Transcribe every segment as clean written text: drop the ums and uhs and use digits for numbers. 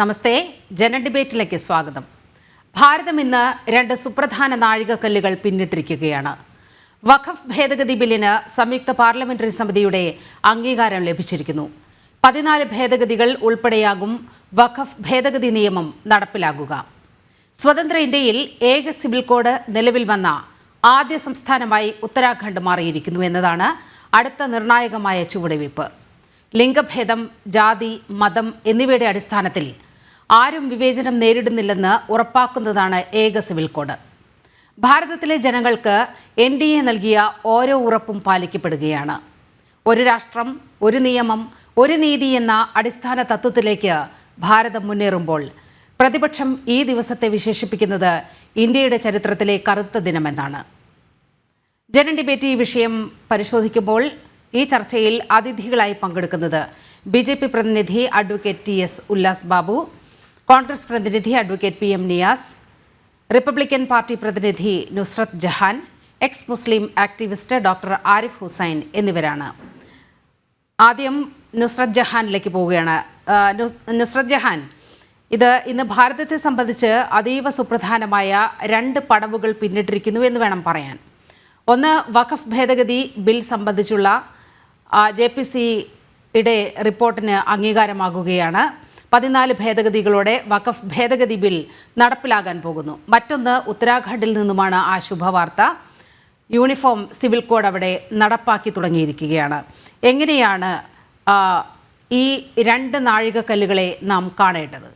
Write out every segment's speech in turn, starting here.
നമസ്തേ, ജന ഡിബേറ്റിലേക്ക് സ്വാഗതം. ഭാരതം ഇന്ന് രണ്ട് സുപ്രധാന നാഴികക്കല്ലുകൾ പിന്നിട്ടിരിക്കുകയാണ്. വഖഫ് ഭേദഗതി ബില്ലിന് സംയുക്ത പാർലമെന്ററി സമിതിയുടെ അംഗീകാരം ലഭിച്ചിരിക്കുന്നു. 14 ഭേദഗതികൾ ഉൾപ്പെടെയാകും വഖഫ് ഭേദഗതി നിയമം നടപ്പിലാകുക. സ്വതന്ത്ര ഇന്ത്യയിൽ ഏക സിവിൽ കോഡ് നിലവിൽ വന്ന ആദ്യ സംസ്ഥാനമായി ഉത്തരാഖണ്ഡ് മാറിയിരിക്കുന്നു എന്നതാണ് അടുത്ത നിർണായകമായ ചുവടുവയ്പ്. ലിംഗഭേദം, ജാതി, മതം എന്നിവയുടെ അടിസ്ഥാനത്തിൽ ആരും വിവേചനം നേരിടുന്നില്ലെന്ന് ഉറപ്പാക്കുന്നതാണ് ഏക സിവിൽ കോഡ്. ഭാരതത്തിലെ ജനങ്ങൾക്ക് NDA നൽകിയ ഓരോ ഉറപ്പും പാലിക്കപ്പെടുകയാണ്. ഒരു രാഷ്ട്രം, ഒരു നിയമം, ഒരു നീതി എന്ന അടിസ്ഥാന തത്വത്തിലേക്ക് ഭാരതം മുന്നേറുമ്പോൾ പ്രതിപക്ഷം ഈ ദിവസത്തെ വിശേഷിപ്പിക്കുന്നത് ഇന്ത്യയുടെ ചരിത്രത്തിലെ കറുത്ത ദിനമെന്നാണ്. ജന ഡിബേറ്റ് ഈ വിഷയം പരിശോധിക്കുമ്പോൾ ഈ ചർച്ചയിൽ അതിഥികളായി പങ്കെടുക്കുന്നത് BJP പ്രതിനിധി അഡ്വക്കേറ്റ് TS ഉല്ലാസ് ബാബു, കോൺഗ്രസ് പ്രതിനിധി advocate PM Niyas, Republican party പ്രതിനിധി Nusrat Jahan, ex Muslim activist doctor Arif Hussain എന്നിവരാണ്. ആദ്യം നുസ്രത് ജഹാനിലേക്ക് പോവുകയാണ്. നുസ്രത് ജഹാൻ, ഇന്ന് ഭാരതത്തെ സംബന്ധിച്ച് അതീവ സുപ്രധാനമായ രണ്ട് പടവുകൾ പിന്നിട്ടിരിക്കുന്നു എന്ന് വേണം പറയാൻ. ഒന്ന്, വഖഫ് ഭേദഗതി ബിൽ സംബന്ധിച്ചുള്ള JPCയുടെ റിപ്പോർട്ടിന് അംഗീകാരമാകുകയാണ്. 14 ഭേദഗതികളോടെ വഖഫ് ഭേദഗതി ബിൽ നടപ്പിലാകാൻ പോകുന്നു. മറ്റൊന്ന്, ഉത്തരാഖണ്ഡിൽ നിന്നുമാണ് ആ ശുഭവാർത്ത. യൂണിഫോം സിവിൽ കോഡ് അവിടെ നടപ്പാക്കി തുടങ്ങിയിരിക്കുകയാണ്. എങ്ങനെയാണ് ഈ രണ്ട് നാഴികക്കല്ലുകളെ നാം കാണേണ്ടത്?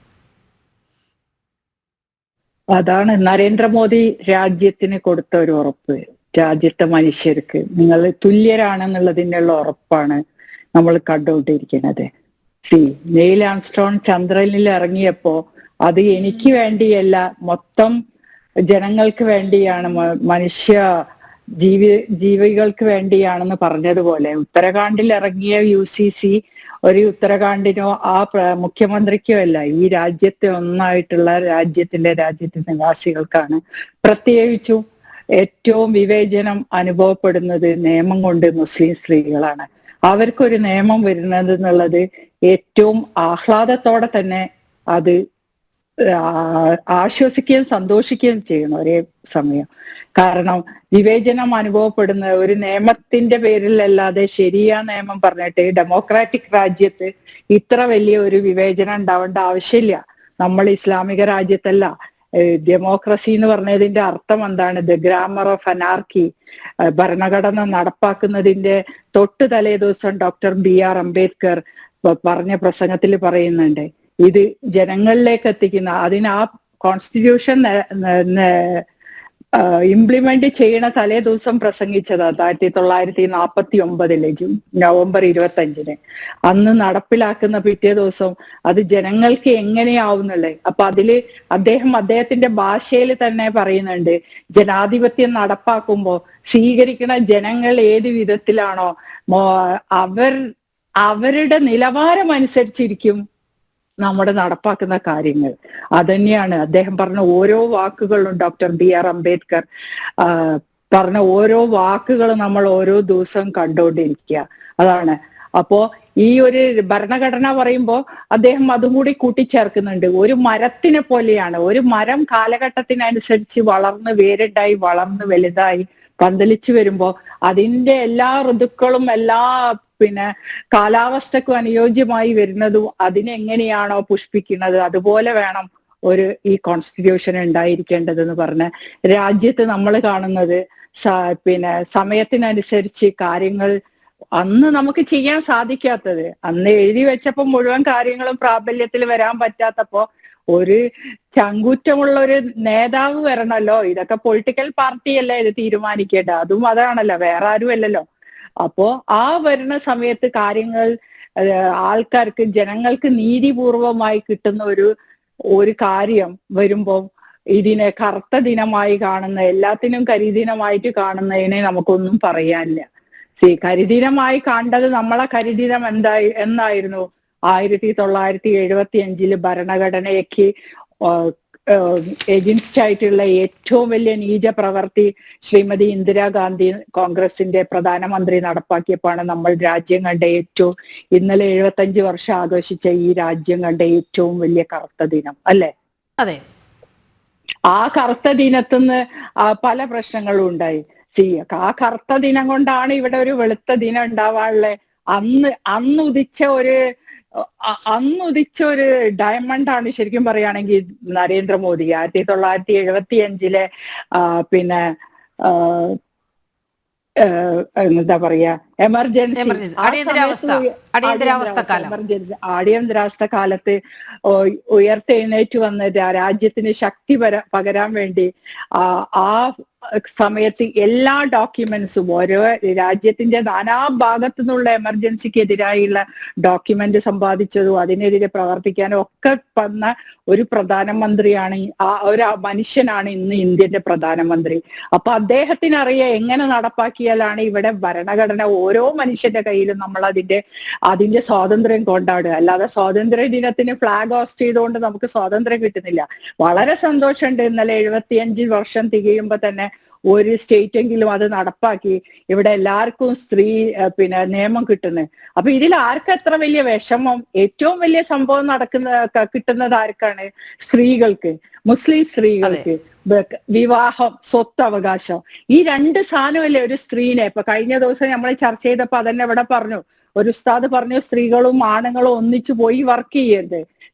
അതാണ് നരേന്ദ്രമോദി രാജ്യത്തിന് കൊടുത്ത ഒരു ഉറപ്പ്. രാജ്യത്തെ മനുഷ്യർക്ക് നിങ്ങൾ തുല്യരാണെന്നുള്ളതിനുള്ള ഉറപ്പാണ് നമ്മൾ കണ്ടുകൊണ്ടിരിക്കുന്നത്. നെയിൽ ആംസ്ട്രോങ് ചന്ദ്രനിൽ ഇറങ്ങിയപ്പോ അത് എനിക്ക് വേണ്ടിയല്ല, മൊത്തം ജനങ്ങൾക്ക് വേണ്ടിയാണ്, മനുഷ്യ ജീവികൾക്ക് വേണ്ടിയാണെന്ന് പറഞ്ഞതുപോലെ ഉത്തരാഖണ്ഡിൽ ഇറങ്ങിയ UCC ഒരു ഉത്തരാഖണ്ഡിനോ മുഖ്യമന്ത്രിക്കോ അല്ല, ഈ രാജ്യത്തെ ഒന്നായിട്ടുള്ള രാജ്യത്തിന്റെ നിവാസികൾക്കാണ്. പ്രത്യേകിച്ചും ഏറ്റവും വിവേചനം അനുഭവപ്പെടുന്നത് നിയമം കൊണ്ട് മുസ്ലിം സ്ത്രീകളാണ്. അവർക്കൊരു നിയമം വരുന്നത് എന്നുള്ളത് ഏറ്റവും ആഹ്ലാദത്തോടെ തന്നെ അത് ആശ്വസിക്കുകയും സന്തോഷിക്കുകയും ചെയ്യണം ഒരേ സമയം. കാരണം വിവേചനം അനുഭവപ്പെടുന്ന ഒരു നിയമത്തിന്റെ പേരിലല്ലാതെ ശരിയാ നിയമം പറഞ്ഞിട്ട് ഡെമോക്രാറ്റിക് രാജ്യത്ത് ഇത്ര വലിയ ഒരു വിവേചനം ഉണ്ടാവേണ്ട ആവശ്യമില്ല. നമ്മൾ ഇസ്ലാമിക രാജ്യത്തല്ല. ഡെമോക്രസി എന്ന് പറഞ്ഞതിന്റെ അർത്ഥം എന്താണ്? The grammar of anarchy. ഭരണഘടന നടപ്പാക്കുന്നതിന്റെ തൊട്ട് തലേ ദിവസം ഡോക്ടർ BR അംബേദ്കർ പറഞ്ഞ പ്രസംഗത്തിൽ പറയുന്നുണ്ട്, ഇത് ജനങ്ങളിലേക്ക് എത്തിക്കുന്ന, അതിന് ആ കോൺസ്റ്റിറ്റ്യൂഷൻ ഇംപ്ലിമെന്റ് ചെയ്യണ തലേ ദിവസം പ്രസംഗിച്ചതാ 1949 നവംബർ 25. അന്ന് നടപ്പിലാക്കുന്ന പിറ്റേ ദിവസം അത് ജനങ്ങൾക്ക് എങ്ങനെയാവുന്നുള്ളേ. അപ്പൊ അതില് അദ്ദേഹത്തിന്റെ ഭാഷയിൽ തന്നെ പറയുന്നുണ്ട്, ജനാധിപത്യം നടപ്പാക്കുമ്പോ സ്വീകരിക്കുന്ന ജനങ്ങൾ ഏത് വിധത്തിലാണോ അവരുടെ നിലവാരം അനുസരിച്ചിരിക്കും നമ്മുടെ നടപ്പാക്കുന്ന കാര്യങ്ങൾ. അതന്നെയാണ് അദ്ദേഹം പറഞ്ഞ ഓരോ വാക്കുകളും. ഡോക്ടർ BR അംബേദ്കർ പറഞ്ഞ ഓരോ വാക്കുകളും നമ്മൾ ഓരോ ദിവസവും കണ്ടുകൊണ്ടിരിക്കുക. അതാണ്. അപ്പോ ഈ ഒരു ഭരണഘടന പറയുമ്പോൾ അദ്ദേഹം അതും കൂടി കൂട്ടിച്ചേർക്കുന്നുണ്ട്. ഒരു മരത്തിനെ പോലെയാണ്. ഒരു മരം കാലഘട്ടത്തിനനുസരിച്ച് വളർന്ന് വേരുണ്ടായി വളർന്ന് വലുതായി പന്തലിച്ചു വരുമ്പോ അതിന്റെ എല്ലാ ഋതുക്കളും എല്ലാ കാലാവസ്ഥക്കും അനുയോജ്യമായി വരുന്നതും അതിനെങ്ങനെയാണോ പുഷ്പിക്കുന്നത് അതുപോലെ വേണം ഈ കോൺസ്റ്റിറ്റ്യൂഷൻ ഉണ്ടായിരിക്കേണ്ടതെന്ന് പറഞ്ഞ രാജ്യത്ത് നമ്മൾ കാണുന്നത് സമയത്തിനനുസരിച്ച് കാര്യങ്ങൾ അന്ന് നമുക്ക് ചെയ്യാൻ സാധിക്കാത്തത്, അന്ന് എഴുതി വെച്ചപ്പോ മുഴുവൻ കാര്യങ്ങളും പ്രാബല്യത്തിൽ വരാൻ പറ്റാത്തപ്പോ ഒരു ചങ്കൂറ്റമുള്ള ഒരു നേതാവ് വരണല്ലോ. ഇതൊക്കെ പൊളിറ്റിക്കൽ പാർട്ടിയല്ലേ ഇത് തീരുമാനിക്കേണ്ടത്, അതും അതാണല്ലോ, വേറെ ആരും അല്ലല്ലോ. അപ്പോ ആ വരുന്ന സമയത്ത് കാര്യങ്ങൾ ആൾക്കാർക്ക് ജനങ്ങൾക്ക് നീതിപൂർവമായി കിട്ടുന്ന ഒരു കാര്യം വരുമ്പോ ഇതിനെ കറുത്ത ദിനമായി കാണുന്ന, എല്ലാത്തിനും കരിദിനമായിട്ട് കാണുന്നതിനെ നമുക്കൊന്നും പറയാനില്ല. കരിദിനമായി കണ്ടത് നമ്മളെ കരിദിനം എന്നായിരുന്നു? 1975 ഭരണഘടനയ്ക്ക് എഗൻസ്റ്റ് ആയിട്ടുള്ള ഏറ്റവും വലിയ നീച പ്രവർത്തി ശ്രീമതി ഇന്ദിരാഗാന്ധി കോൺഗ്രസിന്റെ പ്രധാനമന്ത്രി നടപ്പാക്കിയപ്പോഴാണ് നമ്മൾ രാജ്യം കണ്ട ഏറ്റവും, ഇന്നലെ 75 വർഷം ആഘോഷിച്ച ഈ രാജ്യം കണ്ട ഏറ്റവും വലിയ കറുത്ത ദിനം അല്ലെ? അതെ. ആ കറുത്ത ദിനത്തിന്ന് പല പ്രശ്നങ്ങളും ഉണ്ടായി. ആ കറുത്ത ദിനം കൊണ്ടാണ് ഇവിടെ ഒരു വെളുത്ത ദിനം ഉണ്ടാവാനുള്ള. അന്നുദിച്ച ഒരു ഡയമണ്ട് ആണ് ശരിക്കും പറയുകയാണെങ്കിൽ നരേന്ദ്രമോദി. 1975 പിന്നെ എന്താ പറയാ, എമർജൻസി അടിയന്തരാവസ്ഥ കാലത്ത് ഉയർത്തെഴുന്നേറ്റ് വന്ന രാജ്യത്തിന് ശക്തി പകരാൻ വേണ്ടി ആ സമയത്ത് എല്ലാ ഡോക്യുമെന്റ്സും, ഓരോ രാജ്യത്തിന്റെ നാനാഭാഗത്തു നിന്നുള്ള എമർജൻസിക്ക് എതിരായുള്ള ഡോക്യുമെന്റ് സമ്പാദിച്ചതും അതിനെതിരെ പ്രവർത്തിക്കാനും ഒക്കെ വന്ന ഒരു പ്രധാനമന്ത്രിയാണ്, ഒരു മനുഷ്യനാണ് ഇന്ന് ഇന്ത്യന്റെ പ്രധാനമന്ത്രി. അപ്പൊ അദ്ദേഹത്തിന് അറിയാം എങ്ങനെ നടപ്പാക്കിയാലാണ് ഇവിടെ ഭരണഘടന ഓരോ മനുഷ്യന്റെ കയ്യിലും നമ്മൾ അതിന്റെ സ്വാതന്ത്ര്യം കൊണ്ടാടുക. അല്ലാതെ സ്വാതന്ത്ര്യ ദിനത്തിന് ഫ്ലാഗ് ഹോസ്റ്റ് ചെയ്തുകൊണ്ട് നമുക്ക് സ്വാതന്ത്ര്യം കിട്ടുന്നില്ല. വളരെ സന്തോഷമുണ്ട്, ഇന്നലെ 75 വർഷം തികയുമ്പോ തന്നെ ഒരു സ്റ്റേറ്റ് എങ്കിലും അത് നടപ്പാക്കി ഇവിടെ എല്ലാവർക്കും നിയമം കിട്ടുന്നത്. അപ്പൊ ഇതിൽ ആർക്കും എത്ര വലിയ വിഷമം? ഏറ്റവും വലിയ സംഭവം കിട്ടുന്നത് ആർക്കാണ്? സ്ത്രീകൾക്ക്, മുസ്ലിം സ്ത്രീകൾക്ക് വിവാഹം, സ്വത്ത് അവകാശം, ഈ രണ്ട് സാധനമല്ലേ ഒരു സ്ത്രീനെ. ഇപ്പൊ കഴിഞ്ഞ ദിവസം നമ്മൾ ചർച്ച ചെയ്തപ്പോ അതന്നെ ഇവിടെ പറഞ്ഞു, ഒരു ഉസ്താദ് പറഞ്ഞു, സ്ത്രീകളും ആണുങ്ങളും ഒന്നിച്ചു പോയി വർക്ക് ചെയ്യരുത്.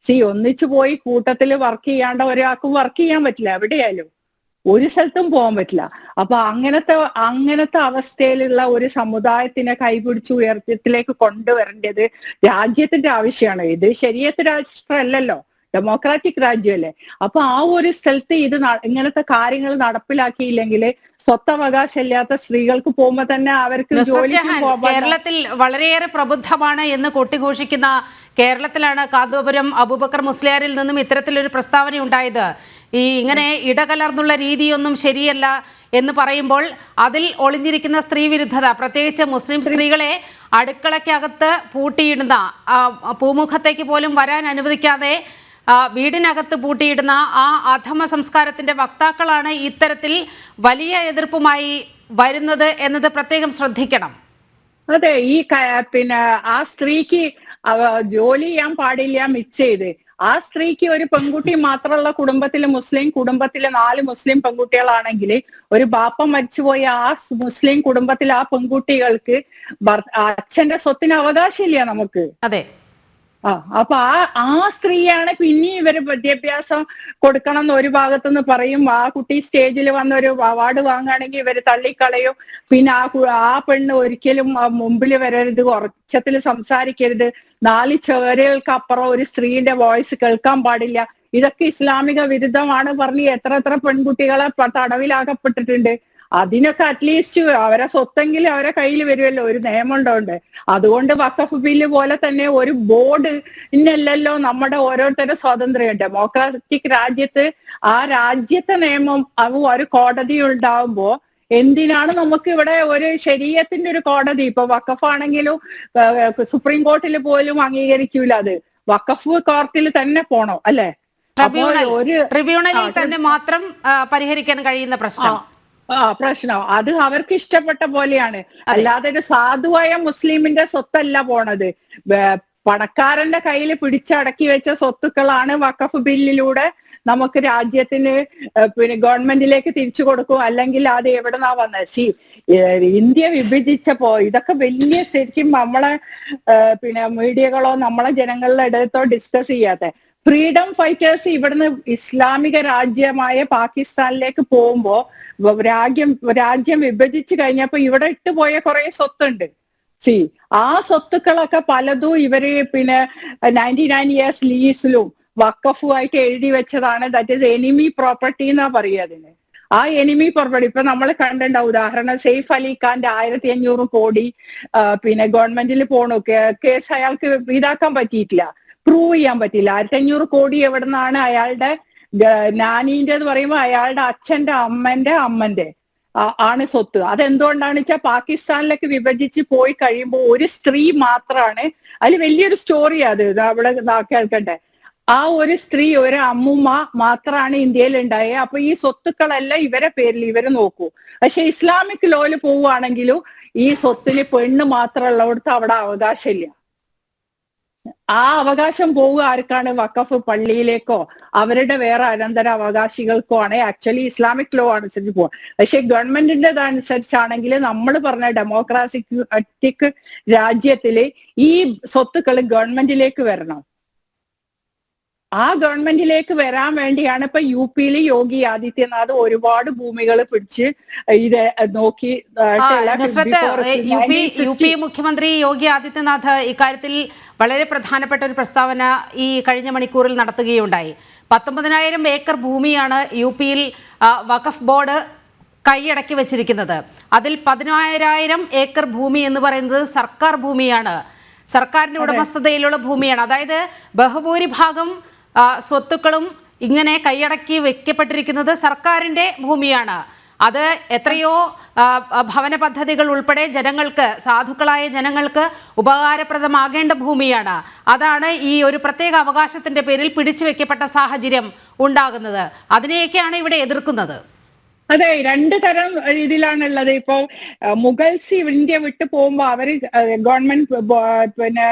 ഒന്നിച്ചു പോയി കൂട്ടത്തിൽ വർക്ക് ചെയ്യാണ്ട് ഒരാൾക്കും വർക്ക് ചെയ്യാൻ പറ്റില്ല, എവിടെയായാലും ഒരു സ്ഥലത്തും പോകാൻ പറ്റില്ല. അപ്പൊ അങ്ങനത്തെ അവസ്ഥയിലുള്ള ഒരു സമുദായത്തിനെ കൈപിടിച്ച് ഉയർത്തിലേക്ക് കൊണ്ടുവരേണ്ടത് രാജ്യത്തിന്റെ ആവശ്യമാണ്. ഇത് ശരീഅത്ത് രാഷ്ട്രമല്ലല്ലോ, ഡെമോക്രാറ്റിക് രാജ്യമല്ലേ. അപ്പൊ ആ ഒരു സ്ഥലത്ത് ഇങ്ങനത്തെ കാര്യങ്ങൾ നടപ്പിലാക്കിയില്ലെങ്കിൽ സ്വത്തവകാശം ഇല്ലാത്ത സ്ത്രീകൾക്ക് പോകുമ്പോ തന്നെ അവർക്ക് ജോലിക്ക് പോകാൻ. കേരളത്തിൽ വളരെയേറെ പ്രബുദ്ധമാണ് എന്ന് കൊട്ടിഘോഷിക്കുന്ന കേരളത്തിലാണ് കാന്തപുരം അബൂബക്കർ മുസ്ലിയാരിൽ നിന്നും ഇത്തരത്തിലൊരു പ്രസ്താവന ഉണ്ടായത്. ഇങ്ങനെ ഇടകലർന്നുള്ള രീതിയൊന്നും ശരിയല്ല എന്ന് പറയുമ്പോൾ അതിൽ ഒളിഞ്ഞിരിക്കുന്ന സ്ത്രീ വിരുദ്ധത, പ്രത്യേകിച്ച് മുസ്ലിം സ്ത്രീകളെ അടുക്കളയ്ക്കകത്ത് പൂട്ടിയിടുന്ന, പൂമുഖത്തേക്ക് പോലും വരാൻ അനുവദിക്കാതെ വീടിനകത്ത് പൂട്ടിയിടുന്ന ആ അധമ സംസ്കാരത്തിന്റെ വക്താക്കളാണ് ഇത്തരത്തിൽ വലിയ എതിർപ്പുമായി വരുന്നത് എന്നത് പ്രത്യേകം ശ്രദ്ധിക്കണം. അതെ, ആ സ്ത്രീക്ക് ജോലി ചെയ്യാൻ പാടില്ല മിക്സ് ചെയ്ത്. ആ സ്ത്രീക്ക് ഒരു പെൺകുട്ടി മാത്രമുള്ള കുടുംബത്തിലെ മുസ്ലിം കുടുംബത്തിലെ 4 മുസ്ലിം പെൺകുട്ടികളാണെങ്കിൽ ഒരു ബാപ്പ മരിച്ചുപോയ ആ മുസ്ലിം കുടുംബത്തിലെ ആ പെൺകുട്ടികൾക്ക് അച്ഛന്റെ സ്വത്തിന് അവകാശമില്ല നമുക്ക്. അതെ. അപ്പൊ ആ സ്ത്രീയാണ് പിന്നെ ഇവര് വിദ്യാഭ്യാസം കൊടുക്കണം എന്ന് ഒരു ഭാഗത്തുനിന്ന് പറയും. ആ കുട്ടി സ്റ്റേജിൽ വന്ന ഒരു അവാർഡ് വാങ്ങുകയാണെങ്കിൽ ഇവര് തള്ളിക്കളയും. പിന്നെ ആ പെണ്ണ് ഒരിക്കലും മുമ്പിൽ വരരുത്, ഉറച്ചത്തിൽ സംസാരിക്കരുത്, 4 ചുവരുകൾക്ക് ഒരു സ്ത്രീയുടെ വോയിസ് കേൾക്കാൻ പാടില്ല. ഇതൊക്കെ ഇസ്ലാമിക വിരുദ്ധമാണ് പറഞ്ഞ് എത്ര പെൺകുട്ടികളെ തടവിലാകപ്പെട്ടിട്ടുണ്ട്. അതിനൊക്കെ അറ്റ്ലീസ്റ്റ് അവരെ സ്വത്തെങ്കിലും അവരെ കയ്യിൽ വരുമല്ലോ, ഒരു നിയമം ഉണ്ടോണ്ട്. അതുകൊണ്ട് വഖഫ് ബില്ല് പോലെ തന്നെ ഒരു ബോർഡ് ഇന്നല്ലല്ലോ നമ്മുടെ ഓരോരുത്തരുടെ സ്വാതന്ത്ര്യം. ഡെമോക്രാറ്റിക് രാജ്യത്ത് ആ രാജ്യത്തെ നിയമം ഒരു കോടതി ഉണ്ടാവുമ്പോ എന്തിനാണ് നമുക്ക് ഇവിടെ ഒരു ശരീഅത്തിന്റെ ഒരു കോടതി? ഇപ്പൊ വഖഫ് ആണെങ്കിലും സുപ്രീം കോർട്ടിൽ പോലും അംഗീകരിക്കൂല. അത് വഖഫ് കോർട്ടിൽ തന്നെ പോണം അല്ലെ? ട്രിബ്യൂണലിൽ തന്നെ മാത്രം പരിഹരിക്കാൻ കഴിയുന്ന പ്രശ്നം. അത് അവർക്ക് ഇഷ്ടപ്പെട്ട പോലെയാണ്. അല്ലാതെ ഒരു സാധുവായ മുസ്ലിമിന്റെ സ്വത്തല്ല പോണത്. പണക്കാരന്റെ കയ്യിൽ പിടിച്ചടക്കി വെച്ച സ്വത്തുക്കളാണ് വഖഫ് ബില്ലിലൂടെ നമുക്ക് രാജ്യത്തിന് ഗവൺമെന്റിലേക്ക് തിരിച്ചു കൊടുക്കും. അല്ലെങ്കിൽ അത് എവിടെന്നാ വന്നത്? ഇന്ത്യ വിഭജിച്ചപ്പോ ഇതൊക്കെ വലിയ ശരിക്കും നമ്മളെ മീഡിയകളോ നമ്മളെ ജനങ്ങളുടെ ഇടത്തോ ഡിസ്കസ് ചെയ്യാത്ത ഫ്രീഡം ഫൈറ്റേഴ്സ് ഇവിടുന്ന് ഇസ്ലാമിക രാജ്യമായ പാകിസ്ഥാനിലേക്ക് പോകുമ്പോ രാജ്യം വിഭജിച്ചു കഴിഞ്ഞപ്പോ ഇവിടെ ഇട്ടുപോയ കുറെ സ്വത്തുണ്ട്. ആ സ്വത്തുക്കളൊക്കെ പലതും ഇവര് 99 years ലീസിലും വഖഫുമായിട്ട് എഴുതി വെച്ചതാണ്. ദാറ്റ് ഈസ് എനിമി പ്രോപ്പർട്ടി എന്നാ പറയുക അതിന്. ആ എനിമി പ്രോപ്പർട്ടി ഇപ്പൊ നമ്മൾ കണ്ടിട്ടുണ്ടാവും. ഉദാഹരണം സെയ്ഫ് അലി ഖാന്റെ 1500 കോടി ഗവൺമെന്റിൽ പോണു. കേസ് അയാൾക്ക് ഇതാക്കാൻ പറ്റിയിട്ടില്ല, പ്രൂവ് ചെയ്യാൻ പറ്റില്ല. 1500 കോടി എവിടുന്നാണ്? അയാളുടെ നാനീന്റെ എന്ന് പറയുമ്പോൾ അയാളുടെ അച്ഛന്റെ അമ്മന്റെ ആണ് സ്വത്ത്. അതെന്തുകൊണ്ടാണ് വെച്ചാൽ പാകിസ്ഥാനിലേക്ക് വിഭജിച്ച് പോയി കഴിയുമ്പോൾ ഒരു സ്ത്രീ മാത്രമാണ്. അതിൽ വലിയൊരു സ്റ്റോറി അത് അവിടെ കേൾക്കട്ടെ. ആ ഒരു സ്ത്രീ, ഒരു അമ്മുമ്മ മാത്രമാണ് ഇന്ത്യയിൽ ഉണ്ടായത്. അപ്പൊ ഈ സ്വത്തുക്കളെല്ലാം ഇവരെ പേരിൽ ഇവര് നോക്കൂ. പക്ഷെ ഇസ്ലാമിക് ലോയില് പോവുകയാണെങ്കിലും ഈ സ്വത്തിന് പെണ്ണ് മാത്രമുള്ളവർക്ക് അവിടെ അവകാശമില്ല. ആ അവകാശം പോവുക ആർക്കാണ്? വഖഫ് പള്ളിയിലേക്കോ അവരുടെ വേറെ അനന്തര അവകാശികൾക്കോ ആണ് ആക്ച്വലി ഇസ്ലാമിക് ലോ അനുസരിച്ച് പോവുക. പക്ഷെ ഗവൺമെന്റിന്റെ അനുസരിച്ചാണെങ്കിൽ നമ്മൾ പറഞ്ഞ ഡെമോക്രാറ്റിക് രാജ്യത്തില് ഈ സ്വത്തുക്കൾ ഗവൺമെന്റിലേക്ക് വരണം. ആ ഗവൺമെന്റിലേക്ക് വരാൻ വേണ്ടിയാണ് ഇപ്പൊ യു പിയിൽ യോഗി ആദിത്യനാഥ് ഒരുപാട് ഭൂമികൾ പിടിച്ച് ഇത് നോക്കി. നുസ്രത്ത്, യു പി മുഖ്യമന്ത്രി യോഗി ആദിത്യനാഥ് ഇക്കാര്യത്തിൽ വളരെ പ്രധാനപ്പെട്ട ഒരു പ്രസ്താവന ഈ കഴിഞ്ഞ മണിക്കൂറിൽ നടത്തുകയുണ്ടായി. 19,000 ഏക്കർ ഭൂമിയാണ് യു പിയിൽ വഖഫ് ബോർഡ് കൈയടക്കി വെച്ചിരിക്കുന്നത്. അതിൽ 14,000 ഏക്കർ ഭൂമി എന്ന് പറയുന്നത് സർക്കാർ ഭൂമിയാണ്, സർക്കാരിന്റെ ഉടമസ്ഥതയിലുള്ള ഭൂമിയാണ്. അതായത് ബഹുഭൂരിഭാഗം സ്വത്തുക്കളും ഇങ്ങനെ കൈയടക്കി വെക്കപ്പെട്ടിരിക്കുന്നത് സർക്കാരിന്റെ ഭൂമിയാണ്. അത് എത്രയോ ഭവന പദ്ധതികൾ ഉൾപ്പെടെ ജനങ്ങൾക്ക്, സാധുക്കളായ ജനങ്ങൾക്ക് ഉപകാരപ്രദമാകേണ്ട ഭൂമിയാണ്. അതാണ് ഈ ഒരു പ്രത്യേക അവകാശത്തിന്റെ പേരിൽ പിടിച്ചു വെക്കപ്പെട്ട സാഹചര്യം ഉണ്ടാകുന്നത്. അതിനെയൊക്കെയാണ് ഇവിടെ എതിർക്കുന്നത്. അതെ, രണ്ട് തരം രീതിയിലാണുള്ളത്. ഇപ്പോ മുഗൾസ് ഇന്ത്യ വിട്ടു പോകുമ്പോ അവര് ഗവൺമെന്റ് പിന്നെ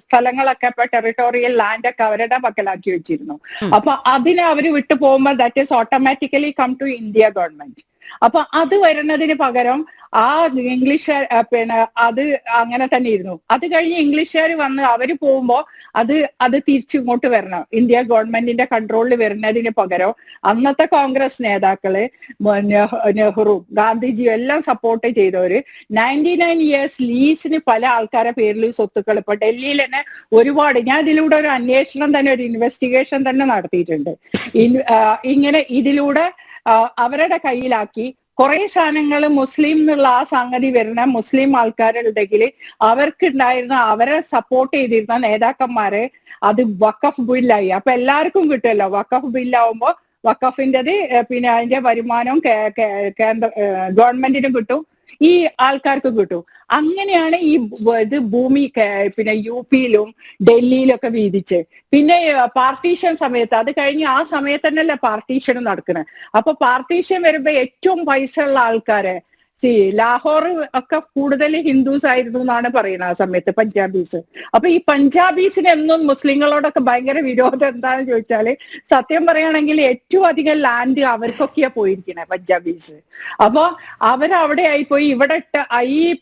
സ്ഥലങ്ങളൊക്കെ ഇപ്പൊ ടെറിട്ടോറിയൽ ലാൻഡൊക്കെ അവരുടെ പക്കലാക്കി വെച്ചിരുന്നു. അപ്പൊ അതിനെ അവര് വിട്ടു പോകുമ്പോൾ that is automatically come to India government. അപ്പൊ അത് വരുന്നതിന് പകരം ആ ഇംഗ്ലീഷുകാർ പിന്നെ അത് അങ്ങനെ തന്നെ ഇരുന്നു. അത് കഴിഞ്ഞ് ഇംഗ്ലീഷുകാർ വന്ന് അവര് പോകുമ്പോ അത് തിരിച്ചിങ്ങോട്ട് വരണം. ഇന്ത്യ ഗവൺമെന്റിന്റെ കൺട്രോളിൽ വരുന്നതിന് പകരം അന്നത്തെ കോൺഗ്രസ് നേതാക്കള് നെഹ്റു, ഗാന്ധിജിയും എല്ലാം സപ്പോർട്ട് ചെയ്തവര് 99 years ലീസിന് പല ആൾക്കാരെ പേരിൽ സ്വത്തുക്കൾ ഇപ്പൊ ഡൽഹിയിൽ തന്നെ ഒരുപാട്, ഞാൻ ഇതിലൂടെ ഒരു അന്വേഷണം തന്നെ, ഒരു ഇൻവെസ്റ്റിഗേഷൻ തന്നെ നടത്തിയിട്ടുണ്ട്. ഇങ്ങനെ ഇതിലൂടെ അവരുടെ കയ്യിലാക്കി കുറെ സാധനങ്ങൾ മുസ്ലിം എന്നുള്ള ആ സംഗതി വരുന്ന മുസ്ലിം ആൾക്കാരുണ്ടെങ്കിൽ അവർക്കുണ്ടായിരുന്ന, അവരെ സപ്പോർട്ട് ചെയ്തിരുന്ന നേതാക്കന്മാരെ അത് വഖഫ് ബില്ലായി. അപ്പൊ എല്ലാവർക്കും കിട്ടുമല്ലോ. വഖഫ് ബില്ലാവുമ്പോ വഖഫിൻ്റെത് പിന്നെ അതിന്റെ വരുമാനവും കേന്ദ്ര ഗവൺമെന്റിനും കിട്ടും, ഈ ആൾക്കാർക്ക് കിട്ടും. അങ്ങനെയാണ് ഈ ഇത് ഭൂമി പിന്നെ യു പിയിലും ഡൽഹിയിലൊക്കെ വീതിച്ച്. പിന്നെ പാർട്ടീഷൻ സമയത്ത്, അത് കഴിഞ്ഞ് ആ സമയത്ത് തന്നെയല്ലേ പാർട്ടീഷനും നടക്കുന്നത്. അപ്പൊ പാർട്ടീഷൻ വരുമ്പോ ഏറ്റവും പൈസ ഉള്ള ആൾക്കാരെ, ലാഹോർ ഒക്കെ കൂടുതൽ ഹിന്ദുസ് ആയിരുന്നു എന്നാണ് പറയുന്നത് ആ സമയത്ത്, പഞ്ചാബീസ്. അപ്പൊ ഈ പഞ്ചാബീസിന് എന്നും മുസ്ലിങ്ങളോടൊക്കെ ഭയങ്കര വിരോധം. എന്താണെന്ന് ചോദിച്ചാല്, സത്യം പറയുകയാണെങ്കിൽ ഏറ്റവും അധികം ലാൻഡ് അവർക്കൊക്കെയാ പോയിരിക്കണേ, പഞ്ചാബീസ്. അപ്പൊ അവരവിടെ ആയിപ്പോയി. ഇവിടെ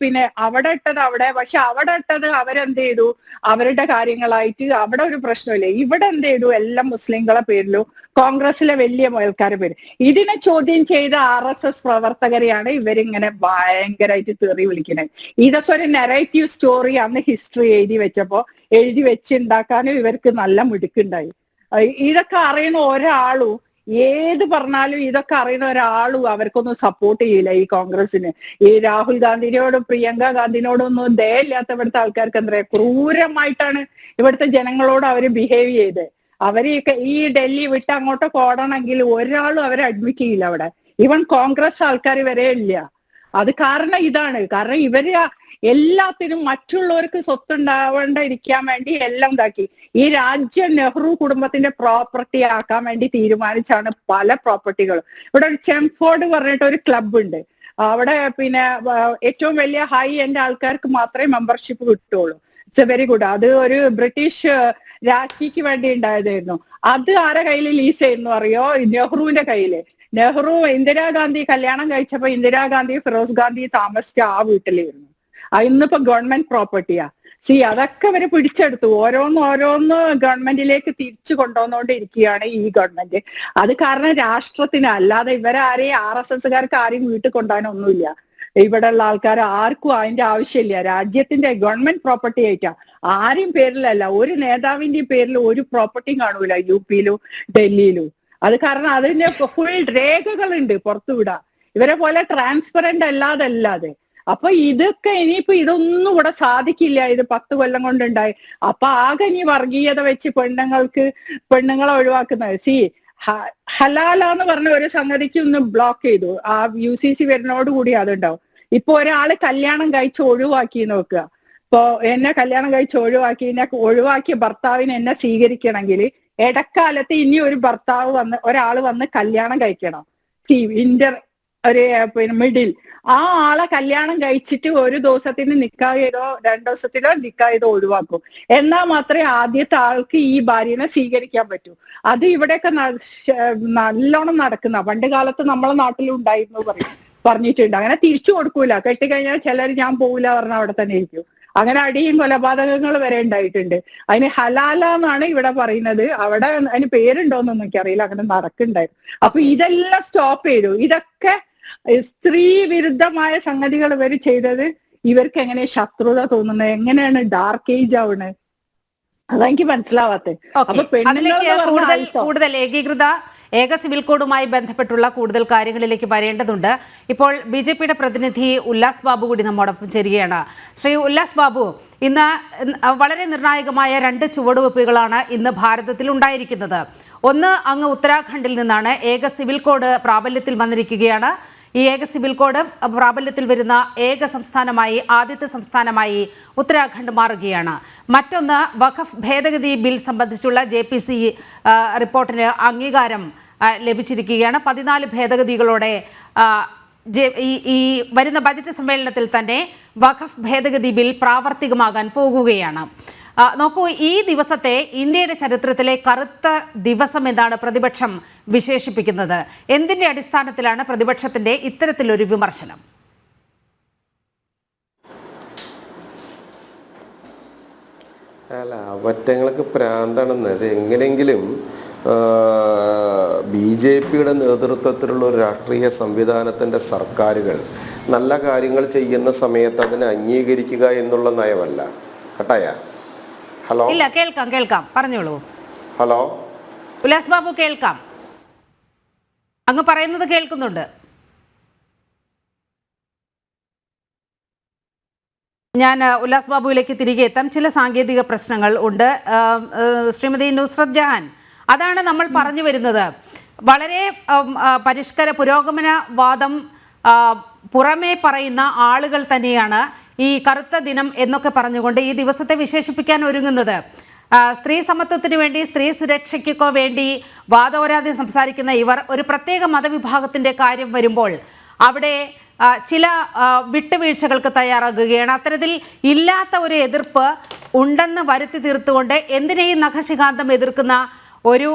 പിന്നെ അവിടെ ഇട്ടത് അവിടെ, പക്ഷെ അവിടെ ഇട്ടത് അവരെന്ത് ചെയ്തു, അവരുടെ കാര്യങ്ങളായിട്ട് അവിടെ ഒരു പ്രശ്നമില്ല. ഇവിടെ എന്ത് ചെയ്തു, എല്ലാം മുസ്ലിങ്ങളെ പേരിലും കോൺഗ്രസിലെ വലിയ ആൾക്കാരുടെ പേര്. ഇതിനെ ചോദ്യം ചെയ്ത RSS പ്രവർത്തകരെയാണ് ഇവരിങ്ങനെ ഭയങ്കരമായിട്ട് തെറി വിളിക്കുന്നത്. ഇതൊക്കെ ഒരു നെറേറ്റീവ് സ്റ്റോറി അന്ന് ഹിസ്റ്ററി എഴുതി വെച്ചുണ്ടാക്കാനും ഇവർക്ക് നല്ല മിടുക്കുണ്ടായി. ഇതൊക്കെ അറിയുന്ന ഒരാളും, ഏത് പറഞ്ഞാലും ഇതൊക്കെ അറിയുന്ന ഒരാളും അവർക്കൊന്നും സപ്പോർട്ട് ചെയ്യില്ല ഈ കോൺഗ്രസിന്. ഈ രാഹുൽ ഗാന്ധിനോടും പ്രിയങ്ക ഗാന്ധിനോടും ഒന്നും ദയയില്ലാത്ത ഇവിടുത്തെ ആൾക്കാർക്ക് എന്താ പറയാ, ക്രൂരമായിട്ടാണ് ഇവിടുത്തെ ജനങ്ങളോട് അവര് ബിഹേവ് ചെയ്ത്. അവര് ഈ ഡൽഹി വിട്ട് അങ്ങോട്ട് ഓടണമെങ്കിൽ ഒരാളും അവരെ അഡ്മിറ്റ് ചെയ്യില്ല അവിടെ. ഈവൻ കോൺഗ്രസ് ആൾക്കാർ വരെ ഇല്ല. അത് കാരണം ഇതാണ്. കാരണം ഇവര് എല്ലാത്തിനും മറ്റുള്ളവർക്ക് സ്വത്തുണ്ടാവാണ്ടിരിക്കാൻ വേണ്ടി എല്ലാം ഉണ്ടാക്കി. ഈ രാജ്യം നെഹ്റു കുടുംബത്തിന്റെ പ്രോപ്പർട്ടി ആക്കാൻ വേണ്ടി തീരുമാനിച്ചാണ് പല പ്രോപ്പർട്ടികളും. ഇവിടെ ഒരു ചെംഫോർഡ് പറഞ്ഞിട്ട് ഒരു ക്ലബ് ഉണ്ട്. അവിടെ പിന്നെ ഏറ്റവും വലിയ ഹൈ എൻഡ് ആൾക്കാർക്ക് മാത്രമേ മെമ്പർഷിപ്പ് കിട്ടുള്ളൂ. It's A very good. അത് ഒരു ബ്രിട്ടീഷ് രാജ്ഞിക്ക് വേണ്ടി ഉണ്ടായതായിരുന്നു. അത് ആരെ കയ്യിൽ ലീസ് ചെയ്യുന്നു അറിയോ? നെഹ്റുവിന്റെ കയ്യില്. നെഹ്റു ഇന്ദിരാഗാന്ധി കല്യാണം കഴിച്ചപ്പോ ഇന്ദിരാഗാന്ധി ഫിറോസ് ഗാന്ധി താമസിച്ച ആ വീട്ടിലായിരുന്നു. ഇന്നിപ്പോ ഗവൺമെന്റ് പ്രോപ്പർട്ടിയാ. അതൊക്കെ അവര് പിടിച്ചെടുത്തു. ഓരോന്ന് ഗവൺമെന്റിലേക്ക് തിരിച്ചു കൊണ്ടുവന്നുകൊണ്ടിരിക്കുകയാണ് ഈ ഗവൺമെന്റ്. അത് കാരണം രാഷ്ട്രത്തിന്, അല്ലാതെ ഇവരാരെയും RSSകാർക്ക് ആരെയും വീട്ടിൽ കൊണ്ടുപോകാനൊന്നുമില്ല. ഇവിടെ ഉള്ള ആൾക്കാർ ആർക്കും അതിന്റെ ആവശ്യമില്ല. രാജ്യത്തിന്റെ ഗവൺമെന്റ് പ്രോപ്പർട്ടി ആയിട്ടാ, ആരെയും പേരിലല്ല. ഒരു നേതാവിന്റെയും പേരിൽ ഒരു പ്രോപ്പർട്ടിയും കാണൂല യു പിയിലും ഡൽഹിയിലും. അത് കാരണം അതിന്റെ ഫുൾ രേഖകളുണ്ട് പുറത്തുവിടാ. ഇവരെ പോലെ ട്രാൻസ്പെറന്റ് അല്ലാതെ. അപ്പൊ ഇതൊക്കെ ഇനിയിപ്പോ ഇതൊന്നും ഇവിടെ സാധിക്കില്ല. ഇത് 10 കൊല്ലം കൊണ്ടുണ്ടായി. അപ്പൊ ആകെ ഇനി വർഗീയത വെച്ച് പെണ്ണുങ്ങളെ ഒഴിവാക്കുന്നത്. ഹലാലാന്ന് പറഞ്ഞ ഒരു സംഗതിക്ക് ഒന്ന് ബ്ലോക്ക് ചെയ്തു. ആ UCC വരുന്നതോടുകൂടി അതുണ്ടാവും. ഇപ്പൊ ഒരാള് കല്യാണം കഴിച്ച് ഒഴിവാക്കി നോക്കുക. ഇപ്പൊ എന്നെ കല്യാണം കഴിച്ച് ഒഴിവാക്കിയ ഭർത്താവിന് എന്നെ സ്വീകരിക്കണമെങ്കിൽ ഇടക്കാലത്ത് ഇനി ഒരു ഭർത്താവ് വന്ന് ഒരാൾ വന്ന് കല്യാണം കഴിക്കണം, ഒരു പിന്നെ മിഡിൽ, ആ ആളെ കല്യാണം കഴിച്ചിട്ട് ഒരു ദിവസത്തിന് നിക്കാഹ് ചെയ്തോ 2 ദിവസത്തിലോ നിക്കാഹ് ചെയ്തോ ഒഴിവാക്കും. എന്നാൽ മാത്രമേ ആദ്യത്തെ ആൾക്ക് ഈ ഭാര്യനെ സ്വീകരിക്കാൻ പറ്റൂ. അത് ഇവിടെയൊക്കെ നല്ലോണം നടക്കുന്ന, പണ്ട് കാലത്ത് നമ്മളെ നാട്ടിലും ഉണ്ടായിരുന്നു പറഞ്ഞിട്ടുണ്ട്. അങ്ങനെ തിരിച്ചു കൊടുക്കൂല, കെട്ടിക്കഴിഞ്ഞാൽ ചിലർ ഞാൻ പോകില്ല പറഞ്ഞാൽ അവിടെ തന്നെ ഇരിക്കും. അങ്ങനെ അടിയും കൊലപാതകങ്ങൾ വരെ ഉണ്ടായിട്ടുണ്ട്. അതിന് ഹലാല എന്നാണ് ഇവിടെ പറയുന്നത്, അവിടെ അതിന് പേരുണ്ടോന്നൊന്നും എനിക്കറിയില്ല. അങ്ങനെ നടക്കുന്നുണ്ടായിരുന്നു. അപ്പൊ ഇതെല്ലാം സ്റ്റോപ്പ് ചെയ്തു. ഇതൊക്കെ സ്ത്രീ വിരുദ്ധമായ സംഗതികൾ ഇവർ ചെയ്തത് ഇവർക്ക് എങ്ങനെ ശത്രുത തോന്നുന്നത്, എങ്ങനെയാണ് ഡാർക്ക് ഏജ് ആവുന്നത്, അതെനിക്ക് മനസ്സിലാവാത്തത്. അപ്പൊ കൂടുതൽ ഏക സിവിൽ കോഡുമായി ബന്ധപ്പെട്ടുള്ള കൂടുതൽ കാര്യങ്ങളിലേക്ക് വരേണ്ടതുണ്ട്. ഇപ്പോൾ BJPയുടെ പ്രതിനിധി ഉല്ലാസ് ബാബു കൂടി നമ്മോടൊപ്പം ചേരുകയാണ്. ശ്രീ ഉല്ലാസ് ബാബു, ഇന്ന് വളരെ നിർണായകമായ 2 ചുവടുവെപ്പുകളാണ് ഇന്ന് ഭാരതത്തിൽ ഉണ്ടായിരിക്കുന്നത്. ഒന്ന്, അങ്ങ് ഉത്തരാഖണ്ഡിൽ നിന്നാണ് ഏക സിവിൽ കോഡ് പ്രാബല്യത്തിൽ വന്നിരിക്കുകയാണ്. ഈ ഏക സിവിൽ കോഡ് പ്രാബല്യത്തിൽ വരുന്ന ആദ്യത്തെ സംസ്ഥാനമായി ഉത്തരാഖണ്ഡ് മാറുകയാണ്. മറ്റൊന്ന്, വഖഫ് ഭേദഗതി ബിൽ സംബന്ധിച്ചുള്ള JPC റിപ്പോർട്ടിന് അംഗീകാരം ലഭിച്ചിരിക്കുകയാണ്. 14 ഭേദഗതികളോടെ ഈ വരുന്ന ബജറ്റ് സമ്മേളനത്തിൽ തന്നെ വഖഫ് ഭേദഗതി ബിൽ പ്രാവർത്തികമാകാൻ പോകുകയാണ്. നോക്കൂ, ഈ ദിവസത്തെ ഇന്ത്യയുടെ ചരിത്രത്തിലെ കറുത്ത ദിവസം എന്നാണ് പ്രതിപക്ഷം വിശേഷിപ്പിക്കുന്നത്. എന്തിന്റെ അടിസ്ഥാനത്തിലാണ് പ്രതിപക്ഷത്തിന്റെ ഇത്തരത്തിലൊരു വിമർശനം? അല്ല, അവറ്റങ്ങൾക്ക് പ്രാന്താണെന്ന്. അത് എങ്ങനെയെങ്കിലും BJPയുടെ നേതൃത്വത്തിലുള്ള ഒരു രാഷ്ട്രീയ സംവിധാനത്തിൻ്റെ സർക്കാരുകൾ നല്ല കാര്യങ്ങൾ ചെയ്യുന്ന സമയത്ത് അതിനെ അംഗീകരിക്കുക എന്നുള്ള നയമല്ല. കേട്ടായ? ഹലോ, ഇല്ല, കേൾക്കാം, പറഞ്ഞോളൂ. ഹലോ ഉല്ലാസ് ബാബു, കേൾക്കാം, അങ്ങ് പറയുന്നത് കേൾക്കുന്നുണ്ട്. ഞാൻ ഉല്ലാസ് ബാബുവിലേക്ക് തിരികെ എത്താം. ചില സാങ്കേതിക പ്രശ്നങ്ങൾ ഉണ്ട്. ശ്രീമതി നുസ്രത് ജഹാൻ, അതാണ് നമ്മൾ പറഞ്ഞു വരുന്നത്. വളരെ പുരോഗമനവാദം പുറമേ പറയുന്ന ആളുകൾ തന്നെയാണ് ഈ കറുത്ത ദിനം എന്നൊക്കെ പറഞ്ഞുകൊണ്ട് ഈ ദിവസത്തെ വിശേഷിപ്പിക്കാൻ ഒരുങ്ങുന്നത്. സ്ത്രീ സമത്വത്തിന് വേണ്ടി, സ്ത്രീ സുരക്ഷയ്ക്കൊക്കെ വേണ്ടി വാദോരാതെ സംസാരിക്കുന്ന ഇവർ ഒരു പ്രത്യേക മതവിഭാഗത്തിൻ്റെ കാര്യം വരുമ്പോൾ അവിടെ ചില വിട്ടുവീഴ്ചകൾക്ക് തയ്യാറാകുകയാണ്. അത്തരത്തിൽ ഇല്ലാത്ത ഒരു എതിർപ്പ് ഉണ്ടെന്ന് വരുത്തി തീർത്തുകൊണ്ട് എന്തിനേയും നഖശിഖാന്തം എതിർക്കുന്ന ഒരു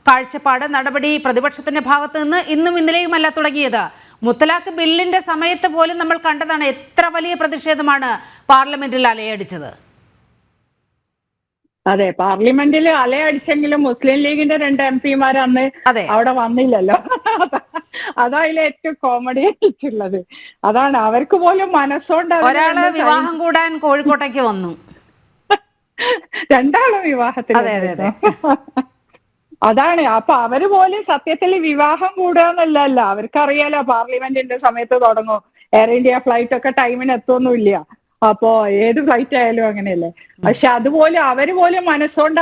കാഴ്ചപ്പാട്, നടപടി പ്രതിപക്ഷത്തിൻ്റെ ഭാഗത്ത് നിന്ന് ഇന്നും ഇന്നലെയുമല്ല തുടങ്ങിയത്. മുത്തലാഖ് ബില്ലിന്റെ സമയത്ത് പോലും നമ്മൾ കണ്ടതാണ് എത്ര വലിയ പ്രതിഷേധമാണ് പാർലമെന്റിൽ അലയടിച്ചത്. അതെ, പാർലമെന്റിൽ അലയടിച്ചെങ്കിലും മുസ്ലിം ലീഗിന്റെ 2 MP അന്ന് അവിടെ വന്നില്ലല്ലോ. അതായാലും ഏറ്റവും കോമഡി ആയിട്ടുള്ളത് അതാണ്. അവർക്ക് പോലും മനസ്സോണ്ട് ഒരാള് വിവാഹം കൂടാൻ കോഴിക്കോട്ടേക്ക് വന്നു, 2 വിവാഹത്തിന്. അതാണ്. അപ്പൊ അവര് പോലും സത്യത്തിൽ വിവാഹം കൂടുകയെന്നല്ല, അവർക്കറിയാലോ പാർലമെന്റിന്റെ സമയത്ത് തുടങ്ങും. എയർ ഇന്ത്യ ഫ്ലൈറ്റ് ഒക്കെ ടൈമിന് എത്തൊന്നുമില്ല. അപ്പോ ഏത് ഫ്ലൈറ്റ് ആയാലും അങ്ങനെയല്ലേ. പക്ഷെ അതുപോലെ അവര് പോലും മനസ്സുകൊണ്ട്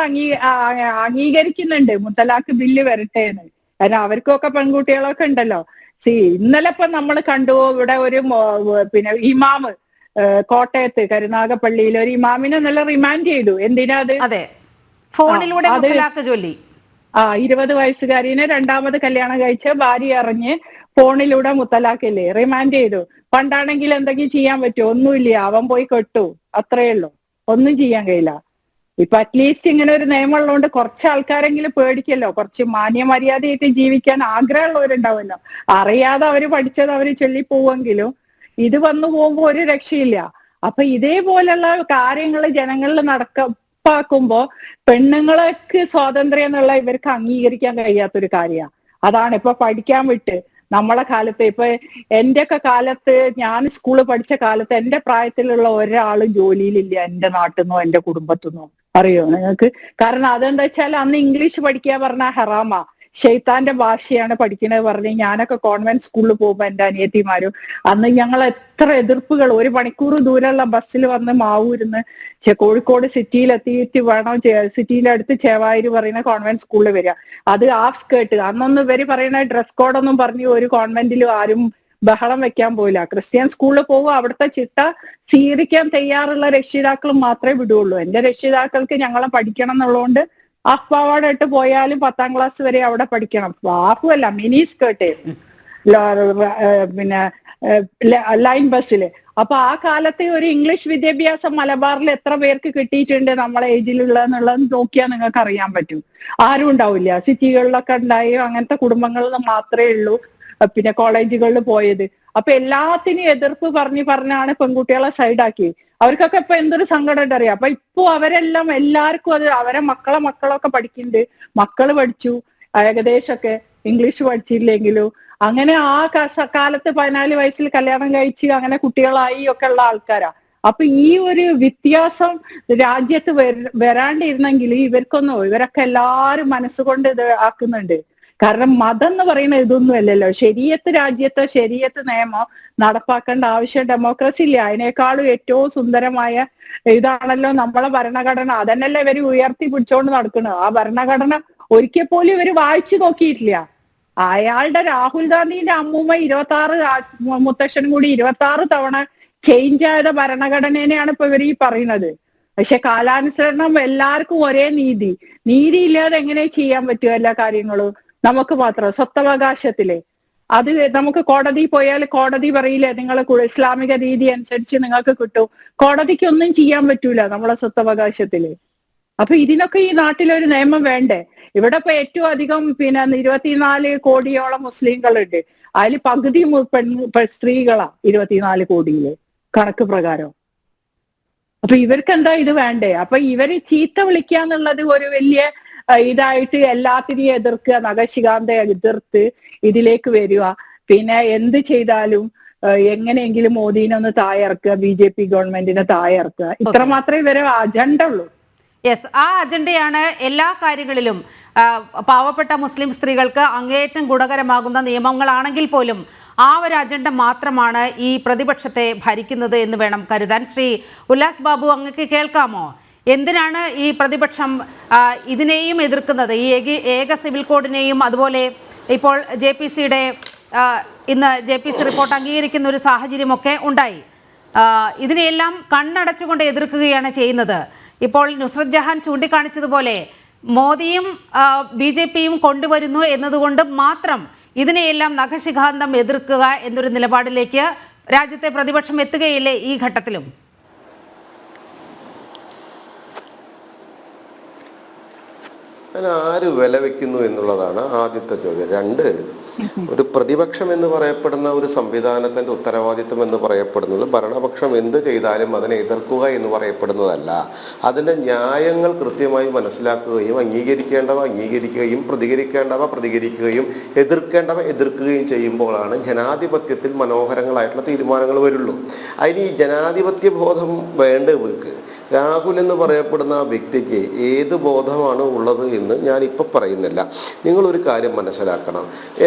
അംഗീകരിക്കുന്നുണ്ട് മുത്തലാഖ് ബില്ല് വരട്ടെ എന്ന്. കാരണം അവർക്കൊക്കെ പെൺകുട്ടികളൊക്കെ ഉണ്ടല്ലോ. ഇന്നലെ ഇപ്പൊ നമ്മൾ കണ്ടു, ഇവിടെ ഒരു ഇമാമ് കോട്ടയത്ത് കരുനാഗപ്പള്ളിയിൽ ഒരു ഇമാമിനെ നല്ല റിമാൻഡ് ചെയ്തു. എന്തിനാ അത്? ഫോണിലൂടെ മുത്തലാഖ് ചൊല്ലി 20 വയസ്സുകാരിനെ 2ാമത് കല്യാണം കഴിച്ച് ഭാര്യ അറിഞ്ഞ് ഫോണിലൂടെ മുത്തലാഖില്ലേ റിമാൻഡ് ചെയ്തു. പണ്ടാണെങ്കിൽ എന്തെങ്കിലും ചെയ്യാൻ പറ്റുമോ? ഒന്നുമില്ല, അവൻ പോയി കെട്ടു, അത്രയേ ഉള്ളൂ, ഒന്നും ചെയ്യാൻ കഴിയില്ല. ഇപ്പൊ അറ്റ്ലീസ്റ്റ് ഇങ്ങനെ ഒരു നിയമം ഉള്ളതുകൊണ്ട് കുറച്ച് ആൾക്കാരെങ്കിലും പേടിക്കല്ലോ, കുറച്ച് മാന്യമര്യാദയായിട്ട് ജീവിക്കാൻ ആഗ്രഹമുള്ളവരുണ്ടാവുമല്ലോ. അറിയാതെ അവര് പഠിച്ചത് അവര് ചൊല്ലിപ്പോവെങ്കിലും ഇത് വന്നു പോകുമ്പോ ഒരു രക്ഷയില്ല. അപ്പൊ ഇതേപോലുള്ള കാര്യങ്ങൾ ജനങ്ങളിൽ നടപ്പാക്കുമ്പോ പെണ്ണുങ്ങൾക്ക് സ്വാതന്ത്ര്യം എന്നുള്ള ഇവർക്ക് അംഗീകരിക്കാൻ കഴിയാത്തൊരു കാര്യമാണ്. അതാണ് ഇപ്പൊ പഠിക്കാൻ വിട്ട് നമ്മളെ കാലത്ത്, ഇപ്പൊ എന്റെയൊക്കെ കാലത്ത്, ഞാൻ സ്കൂളിൽ പഠിച്ച കാലത്ത് എന്റെ പ്രായത്തിലുള്ള ഒരാളും ജോലിയിലില്ല എന്റെ നാട്ടിൽ നിന്നോ എന്റെ കുടുംബത്തിൽ നിന്നോ. അറിയോ നിങ്ങൾക്ക്? കാരണം അതെന്താ വെച്ചാൽ അന്ന് ഇംഗ്ലീഷ് പഠിക്കുക പറഞ്ഞാൽ ഹറാമാ, ഷെയ്ത്താന്റെ ഭാഷയാണ് പഠിക്കണത് പറഞ്ഞ് ഞാനൊക്കെ കോൺവെന്റ് സ്കൂളിൽ പോകുമ്പോ എന്റെ അനിയത്തിമാരും അന്ന് ഞങ്ങൾ എത്ര എതിർപ്പുകൾ, 1 മണിക്കൂർ ദൂരമുള്ള ബസ്സിൽ വന്ന് മാവൂരുന്ന് കോഴിക്കോട് സിറ്റിയിലെത്തിയിട്ട് വേണം സിറ്റിയിലടുത്ത് ചേവായൂർ പറയുന്ന കോൺവെന്റ് സ്കൂളിൽ വരിക. അത് ഹാഫ് സ്കേർട്ട്. അന്നൊന്നും ഇവര് പറയുന്ന ഡ്രസ് കോഡൊന്നും പറഞ്ഞ് ഒരു കോൺവെന്റിലും ആരും ബഹളം വെക്കാൻ പോയില്ല. ക്രിസ്ത്യൻ സ്കൂളിൽ പോകും, അവിടുത്തെ ചിട്ട സ്വീകരിക്കാൻ തയ്യാറുള്ള രക്ഷിതാക്കളും മാത്രമേ വിടുള്ളൂ. എന്റെ രക്ഷിതാക്കൾക്ക് ഞങ്ങളെ പഠിക്കണം എന്നുള്ളതുകൊണ്ട് ഹാഫ് പാവാട ഇട്ട് പോയാലും 10ാം ക്ലാസ് വരെ അവിടെ പഠിക്കണം. ഹാഫും അല്ല, മിനി സ്കേർട്ട്, പിന്നെ ലൈൻ ബസ്സില്. അപ്പൊ ആ കാലത്തെ ഒരു ഇംഗ്ലീഷ് വിദ്യാഭ്യാസം മലബാറിൽ എത്ര പേർക്ക് കിട്ടിയിട്ടുണ്ട് നമ്മളെ ഏജിലുള്ളതെന്നുള്ളത് നോക്കിയാൽ നിങ്ങൾക്ക് അറിയാൻ പറ്റും. ആരും ഉണ്ടാവില്ല. സിറ്റികളിലൊക്കെ ഉണ്ടായി അങ്ങനത്തെ കുടുംബങ്ങളിൽ മാത്രമേ ഉള്ളൂ പിന്നെ കോളേജുകളിൽ പോയത്. അപ്പൊ എല്ലാത്തിനും എതിർപ്പ് പറഞ്ഞാണ് പെൺകുട്ടികളെ സൈഡാക്കി. അവർക്കൊക്കെ ഇപ്പൊ എന്തൊരു സങ്കടം ഉണ്ടറിയാം. അപ്പൊ ഇപ്പൊ അവരെല്ലാം എല്ലാവർക്കും അത് അവരെ മക്കളൊക്കെ പഠിക്കുന്നുണ്ട്. മക്കള് പഠിച്ചു ഏകദേശമൊക്കെ, ഇംഗ്ലീഷ് പഠിച്ചില്ലെങ്കിലും. അങ്ങനെ ആ കാലത്ത് 14 വയസ്സിൽ കല്യാണം കഴിച്ച് അങ്ങനെ കുട്ടികളായി ഒക്കെ ഉള്ള ആൾക്കാരാ. അപ്പൊ ഈ ഒരു വ്യത്യാസം രാജ്യത്ത് വരാണ്ടിരുന്നെങ്കിൽ ഇവരൊക്കെ എല്ലാരും മനസ്സുകൊണ്ട് ഇത് ആക്കുന്നുണ്ട്. കാരണം മതം എന്ന് പറയുന്ന ഇതൊന്നും അല്ലല്ലോ. ശരീഅത്ത് നിയമം നടപ്പാക്കേണ്ട ആവശ്യം ഡെമോക്രസി ഇല്ല. അതിനേക്കാളും ഏറ്റവും സുന്ദരമായ ഇതാണല്ലോ നമ്മളെ ഭരണഘടന. അതന്നല്ലേ ഇവര് ഉയർത്തി പിടിച്ചോണ്ട് നടക്കുന്നത്. ആ ഭരണഘടന ഒരിക്കൽ പോലും ഇവര് വായിച്ചു നോക്കിയിട്ടില്ല. അയാളുടെ രാഹുൽ ഗാന്ധിന്റെ അമ്മൂമ്മ 26 മുത്തശ്ശനും കൂടി 26 തവണ ചേഞ്ച് ആയ ഭരണഘടനേനെയാണ് ഇപ്പൊ ഇവർ ഈ പറയുന്നത്. പക്ഷെ കാലാനുസരണം എല്ലാവർക്കും ഒരേ നീതി ഇല്ലാതെ എങ്ങനെ ചെയ്യാൻ പറ്റും എല്ലാ കാര്യങ്ങളും? നമുക്ക് മാത്രം സ്വത്തവകാശത്തില് അത് നമുക്ക് കോടതി പോയാൽ കോടതി പറയില്ലേ നിങ്ങൾ ഇസ്ലാമിക രീതി അനുസരിച്ച് നിങ്ങൾക്ക് കിട്ടും. കോടതിക്ക് ഒന്നും ചെയ്യാൻ പറ്റൂല നമ്മളെ സ്വത്തവകാശത്തില്. അപ്പൊ ഇതിനൊക്കെ ഈ നാട്ടിലൊരു നിയമം വേണ്ടേ? ഇവിടെ ഇപ്പൊ ഏറ്റവും അധികം പിന്നെ 24 കോടിയോളം മുസ്ലിങ്ങളുണ്ട്. അതിൽ പകുതി സ്ത്രീകളാ 24 കോടിയില് കണക്ക് പ്രകാരം. അപ്പൊ ഇവർക്ക് എന്താ ഇത് വേണ്ടേ? അപ്പൊ ഇവര് ചീത്ത വിളിക്കാന്നുള്ളത് ഒരു വലിയ ഇതായിട്ട് എല്ലാത്തിനെയും എതിർക്കുക, നഖശിഖാന്തെ എതിർത്ത് ഇതിലേക്ക് വരിക. പിന്നെ എന്ത് ചെയ്താലും എങ്ങനെയെങ്കിലും മോദീനെ ഒന്ന് താഴെയിറക്കുക, BJP ഗവൺമെന്റിനെ താഴെയിറക്കുക. ഇത്ര മാത്രമേ ഇവരെ അജണ്ട ഉള്ളൂ. യെസ്, ആ അജണ്ടയാണ് എല്ലാ കാര്യങ്ങളിലും. പാവപ്പെട്ട മുസ്ലിം സ്ത്രീകൾക്ക് അങ്ങേയറ്റം ഗുണകരമാകുന്ന നിയമങ്ങളാണെങ്കിൽ പോലും ആ ഒരു അജണ്ട മാത്രമാണ് ഈ പ്രതിപക്ഷത്തെ ഭരിക്കുന്നത് എന്ന് വേണം കരുതാൻ. ശ്രീ ഉല്ലാസ് ബാബു, അങ്ങക്ക് കേൾക്കാമോ? എന്തിനാണ് ഈ പ്രതിപക്ഷം ഇതിനെയും എതിർക്കുന്നത്? ഈ ഏക സിവിൽ കോഡിനെയും അതുപോലെ ഇപ്പോൾ JPCയുടെ ഇന്ന് JPC റിപ്പോർട്ട് അംഗീകരിക്കുന്ന ഒരു സാഹചര്യമൊക്കെ ഉണ്ടായി. ഇതിനെയെല്ലാം കണ്ണടച്ചുകൊണ്ട് എതിർക്കുകയാണ് ചെയ്യുന്നത്. ഇപ്പോൾ നുസ്രത് ജഹാൻ ചൂണ്ടിക്കാണിച്ചതുപോലെ മോദിയും BJPയും കൊണ്ടുവരുന്നു എന്നതുകൊണ്ട് മാത്രം ഇതിനെയെല്ലാം നഖശിഖാന്തം എതിർക്കുക എന്നൊരു നിലപാടിലേക്ക് രാജ്യത്തെ പ്രതിപക്ഷം എത്തുകയില്ലേ ഈ ഘട്ടത്തിലും? അതിന് ആര് വില വെക്കുന്നു എന്നുള്ളതാണ് ആദ്യത്തെ ചോദ്യം. രണ്ട്, ഒരു പ്രതിപക്ഷം എന്ന് പറയപ്പെടുന്ന ഒരു സംവിധാനത്തിന്റെ ഉത്തരവാദിത്വം എന്ന് പറയപ്പെടുന്നത് ഭരണപക്ഷം എന്ത് ചെയ്താലും അതിനെ എതിർക്കുക എന്ന് പറയപ്പെടുന്നതല്ല. അതിൻ്റെ ന്യായങ്ങൾ കൃത്യമായി മനസ്സിലാക്കുകയും അംഗീകരിക്കേണ്ടവ അംഗീകരിക്കുകയും പ്രതികരിക്കേണ്ടവ പ്രതികരിക്കുകയും എതിർക്കേണ്ടവ എതിർക്കുകയും ചെയ്യുമ്പോഴാണ് ജനാധിപത്യത്തിൽ മനോഹരങ്ങളായിട്ടുള്ള തീരുമാനങ്ങൾ വരുള്ളൂ. അതിന് ഈ ജനാധിപത്യ ബോധം വേണ്ടവർക്ക് രാഹുൽ എന്ന് പറയപ്പെടുന്ന ആ വ്യക്തിക്ക് ഏത് ബോധമാണ് ഉള്ളത് എന്ന് ഞാനിപ്പോൾ പറയുന്നില്ല. നിങ്ങളൊരു കാര്യം മനസ്സിലാക്കണം.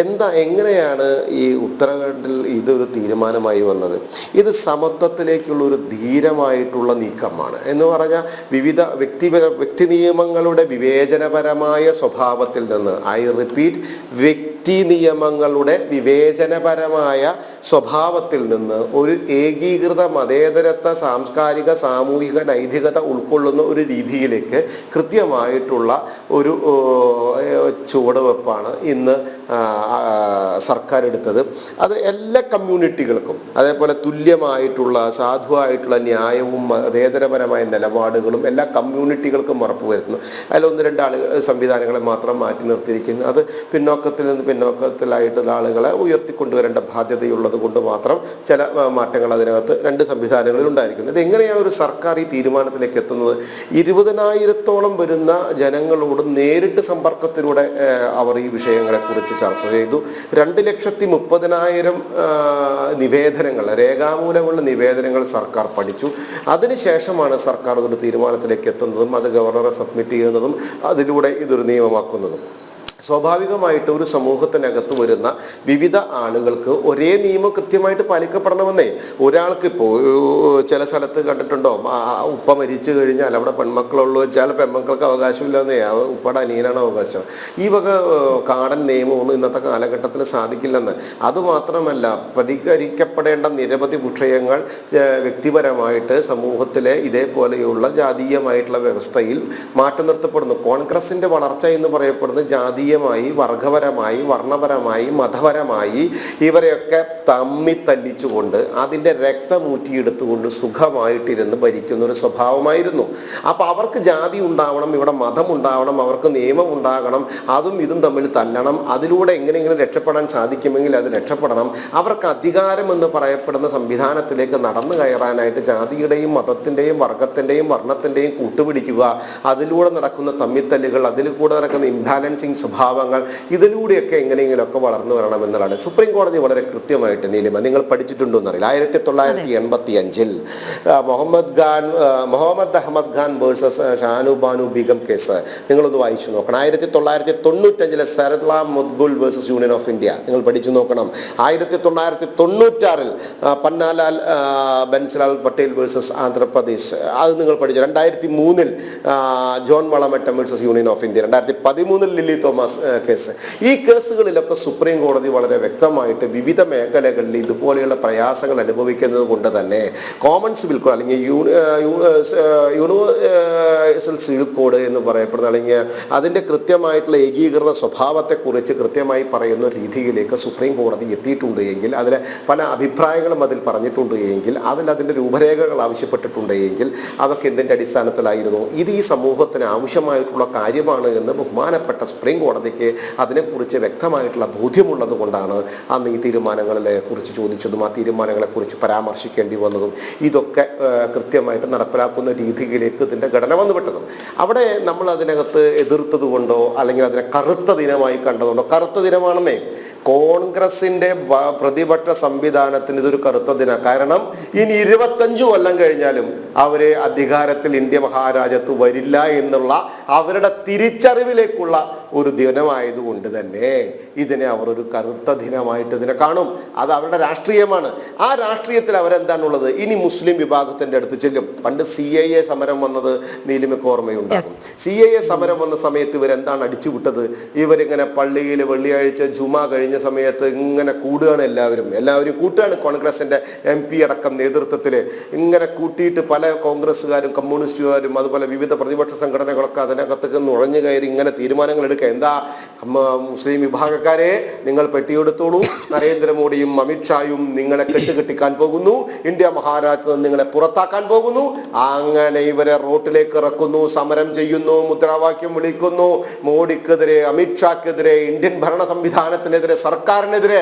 എങ്ങനെയാണ് ഈ ഉത്തരാഖണ്ഡിൽ ഇതൊരു തീരുമാനമായി വന്നത്? ഇത് സമത്വത്തിലേക്കുള്ളൊരു ധീരമായിട്ടുള്ള നീക്കമാണ്. എന്ന് പറഞ്ഞാൽ വിവിധ വ്യക്തി നിയമങ്ങളുടെ വിവേചനപരമായ സ്വഭാവത്തിൽ നിന്ന്, ഐ റിപ്പീറ്റ്, വ്യക്തി നിയമങ്ങളുടെ വിവേചനപരമായ സ്വഭാവത്തിൽ നിന്ന് ഒരു ഏകീകൃത മതേതരത്വ സാംസ്കാരിക സാമൂഹിക നൈതികത ഉൾക്കൊള്ളുന്ന ഒരു രീതിയിലേക്ക് കൃത്യമായിട്ടുള്ള ഒരു ചുവടുവെപ്പാണ് ഇന്ന് സർക്കാർ എടുത്തത്. അത് എല്ലാ കമ്മ്യൂണിറ്റികൾക്കും അതേപോലെ തുല്യമായിട്ടുള്ള സാധുവായിട്ടുള്ള ന്യായവും മതേതരപരമായ നിലപാടുകളും എല്ലാ കമ്മ്യൂണിറ്റികൾക്കും ഉറപ്പുവരുത്തുന്നു. അതിൽ 1-2 സംവിധാനങ്ങളെ മാത്രം മാറ്റി നിർത്തിയിരിക്കുന്നു. അത് പിന്നോക്കത്തിൽ നിന്ന് പിന്നോക്കത്തിലായിട്ടുള്ള ആളുകളെ ഉയർത്തിക്കൊണ്ടുവരേണ്ട ബാധ്യതയുള്ളത് കൊണ്ട് മാത്രം ചില മാറ്റങ്ങൾ അതിനകത്ത് 2 സംവിധാനങ്ങളിൽ ഉണ്ടായിരിക്കുന്നത്. ഇത് എങ്ങനെയാണ് ഒരു സർക്കാർ ഈ തീരുമാനത്തിലേക്ക് എത്തുന്നത്? 20,000-ഓളം വരുന്ന ജനങ്ങളോട് നേരിട്ട് സമ്പർക്കത്തിലൂടെ അവർ ഈ വിഷയങ്ങളെക്കുറിച്ച് ചർച്ച ചെയ്തു. 2,30,000 നിവേദനങ്ങൾ, രേഖാമൂലമുള്ള നിവേദനങ്ങൾ സർക്കാർ പഠിച്ചു. അതിനുശേഷമാണ് സർക്കാർ ഒരു തീരുമാനത്തിലേക്ക് എത്തുന്നതും അത് ഗവർണറെ സബ്മിറ്റ് ചെയ്യുന്നതും അതിലൂടെ ഇതൊരു നിയമമാക്കുന്നതും. സ്വാഭാവികമായിട്ട് ഒരു സമൂഹത്തിനകത്ത് വരുന്ന വിവിധ ആളുകൾക്ക് ഒരേ നിയമം കൃത്യമായിട്ട് പാലിക്കപ്പെടണമെന്നേ. ഒരാൾക്ക് ഇപ്പോൾ ചില സ്ഥലത്ത് കണ്ടിട്ടുണ്ടോ, ഉപ്പ മരിച്ചു കഴിഞ്ഞാൽ അവിടെ പെൺമക്കളുള്ളൂ വെച്ചാൽ പെൺമക്കൾക്ക് അവകാശമില്ലെന്നേ, ഉപ്പയുടെ അനിയനാണ് അവകാശം. ഈ വക കാടൻ നിയമമൊന്നും ഇന്നത്തെ കാലഘട്ടത്തിൽ സാധിക്കില്ലെന്ന്. അതുമാത്രമല്ല, പരിഹരിക്കപ്പെടേണ്ട നിരവധി വിഷയങ്ങൾ വ്യക്തിപരമായിട്ട് സമൂഹത്തിലെ ഇതേപോലെയുള്ള ജാതീയമായിട്ടുള്ള വ്യവസ്ഥയിൽ മാറ്റി നിർത്തപ്പെടുന്നു. കോൺഗ്രസിന്റെ വളർച്ച എന്ന് പറയപ്പെടുന്നത് ജാതീയമായി, വർഗപരമായി, വർണ്ണപരമായി, മതപരമായി ഇവരെയൊക്കെ തല്ലിച്ചുകൊണ്ട് അതിൻ്റെ രക്തമൂറ്റിയെടുത്തുകൊണ്ട് സുഖമായിട്ടിരുന്ന് ഭരിക്കുന്ന ഒരു സ്വഭാവമായിരുന്നു. അപ്പം അവർക്ക് ജാതി ഉണ്ടാവണം, ഇവിടെ മതം ഉണ്ടാവണം, അവർക്ക് നിയമം ഉണ്ടാകണം, അതും ഇതും തമ്മിൽ തല്ലണം, അതിലൂടെ എങ്ങനെയെങ്കിലും രക്ഷപ്പെടാൻ സാധിക്കുമെങ്കിൽ അത് രക്ഷപ്പെടണം. അവർക്ക് അധികാരം എന്ന് പറയപ്പെടുന്ന സംവിധാനത്തിലേക്ക് നടന്നു കയറാനായിട്ട് ജാതിയുടെയും മതത്തിൻ്റെയും വർഗത്തിൻ്റെയും വർണ്ണത്തിൻ്റെയും കൂട്ടുപിടിക്കുക, അതിലൂടെ നടക്കുന്ന തമ്മിത്തല്ലുകൾ, അതിൽ കൂടെ നടക്കുന്ന ഇംബാലൻസിങ് സ്വഭാവങ്ങൾ, ഇതിലൂടെയൊക്കെ എങ്ങനെയെങ്കിലുമൊക്കെ വളർന്നു വരണമെന്നുള്ളതാണ് സുപ്രീം കോടതി വളരെ കൃത്യമായിട്ട്. നീലിമ, നിങ്ങൾ പഠിച്ചിട്ടുണ്ടോ എന്നറിയില്ല, 1985 മുഹമ്മദ് അഹമ്മദ് ഖാൻ വേഴ്സസ് ഷാനു ബാനു ബീഗം കേസ് നിങ്ങളൊന്ന് വായിച്ചു നോക്കണം. 1995 Sarla Mudgal versus union of India നിങ്ങൾ പഠിച്ചു നോക്കണം. 1996 പന്നാലാൽ ബൻസിലാൽ പട്ടേൽ വേഴ്സസ് ആന്ധ്രാപ്രദേശ് അത് നിങ്ങൾ പഠിച്ചു. 2003 John Vallamattom versus union of India, 2013 Lily Thomas case. ഈ കേസുകളിലൊക്കെ സുപ്രീം കോടതി വളരെ വ്യക്തമായിട്ട് വിവിധ മേഖലകളിൽ ഇതുപോലെയുള്ള പ്രയാസങ്ങൾ അനുഭവിക്കുന്നത് കൊണ്ട് തന്നെ കോമൺ സിവിൽ കോഡ് അല്ലെങ്കിൽ യൂണിവേഴ്സൽ സിവിൽ കോഡ് എന്ന് പറയപ്പെടുന്ന അല്ലെങ്കിൽ അതിൻ്റെ കൃത്യമായിട്ടുള്ള ഏകീകൃത സ്വഭാവത്തെക്കുറിച്ച് കൃത്യമായി പറയുന്ന രീതിയിലേക്ക് സുപ്രീം കോടതി എത്തിയിട്ടുണ്ട് എങ്കിൽ, അതിലെ പല അഭിപ്രായങ്ങളും അതിൽ പറഞ്ഞിട്ടുണ്ട് എങ്കിൽ, അതിൻ്റെ രൂപരേഖകൾ ആവശ്യപ്പെട്ടിട്ടുണ്ട് എങ്കിൽ അതൊക്കെ എന്തിൻ്റെ അടിസ്ഥാനത്തിലായിരുന്നു? ഇത് ഈ സമൂഹത്തിന് ആവശ്യമായിട്ടുള്ള കാര്യമാണ് എന്ന് ബഹുമാനപ്പെട്ട സുപ്രീം കോടതിക്ക് അതിനെക്കുറിച്ച് വ്യക്തമായിട്ടുള്ള ബോധ്യമുള്ളത് കൊണ്ടാണ് അന്ന് ഈ തീരുമാനങ്ങളെ കുറിച്ച് ചോദിച്ചതും ആ തീരുമാനങ്ങളെക്കുറിച്ച് പരാമർശിക്കേണ്ടി വന്നതും ഇതൊക്കെ കൃത്യമായിട്ട് നടപ്പിലാക്കുന്ന രീതിയിലേക്ക് ഇതിൻ്റെ ഘടന വന്നുവിട്ടതും. അവിടെ നമ്മൾ അതിനകത്ത് എതിർത്തത് കൊണ്ടോ അല്ലെങ്കിൽ അതിനെ കറുത്ത ദിനമായി കണ്ടതുകൊണ്ടോ, കറുത്ത ദിനമാണെന്നേ കോൺഗ്രസിന്റെ പ്രതിപക്ഷ സംവിധാനത്തിന് ഇതൊരു കറുത്ത ദിന. കാരണം ഇനി 25 കൊല്ലം കഴിഞ്ഞാലും അവര് അധികാരത്തിൽ ഇന്ത്യ മഹാരാജ്യത്ത് വരില്ല എന്നുള്ള അവരുടെ തിരിച്ചറിവിലേക്കുള്ള ഒരു ദിനമായതുകൊണ്ട് തന്നെ ഇതിനെ അവർ ഒരു കറുത്ത ദിനമായിട്ട് ഇതിനെ കാണും. അത് അവരുടെ രാഷ്ട്രീയമാണ്. ആ രാഷ്ട്രീയത്തിൽ അവരെന്താണുള്ളത്? ഇനി മുസ്ലിം വിഭാഗത്തിന്റെ അടുത്ത് ചെല്ലും. പണ്ട് CAA സമരം വന്നത് നീലിമയ്ക്ക് ഓർമ്മയുണ്ടാകും. CAA സമരം വന്ന സമയത്ത് ഇവരെന്താണ് അടിച്ചുവിട്ടത്? ഇവരിങ്ങനെ പള്ളിയിൽ വെള്ളിയാഴ്ച ജുമാ കഴിഞ്ഞ സമയത്ത് ഇങ്ങനെ കൂടുകയാണ്, എല്ലാവരും കൂട്ടുകയാണ്. കോൺഗ്രസിന്റെ MP അടക്കം നേതൃത്വത്തിൽ ഇങ്ങനെ കൂട്ടിയിട്ട് പല കോൺഗ്രസ്സുകാരും കമ്മ്യൂണിസ്റ്റുകാരും അതുപോലെ വിവിധ പ്രതിപക്ഷ സംഘടനകളൊക്കെ അതിനകത്ത് നുഴഞ്ഞു കയറി ഇങ്ങനെ തീരുമാനങ്ങൾ എടുക്കുക. എന്താ, മുസ്ലിം വിഭാഗക്കാരെ നിങ്ങൾ പെട്ടിയെടുത്തോളൂ, നരേന്ദ്രമോദിയും അമിത്ഷായും നിങ്ങളെ കെട്ടുകെട്ടിക്കാൻ പോകുന്നു, ഇന്ത്യ മഹാരാജ്യത്ത് നിന്ന് നിങ്ങളെ പുറത്താക്കാൻ പോകുന്നു. അങ്ങനെ ഇവരെ റോട്ടിലേക്ക് ഇറക്കുന്നു, സമരം ചെയ്യുന്നു, മുദ്രാവാക്യം വിളിക്കുന്നു. മോഡിക്കെതിരെ, അമിത്ഷാക്കെതിരെ, ഇന്ത്യൻ ഭരണ സംവിധാനത്തിനെതിരെ, സർക്കാരിനെതിരെ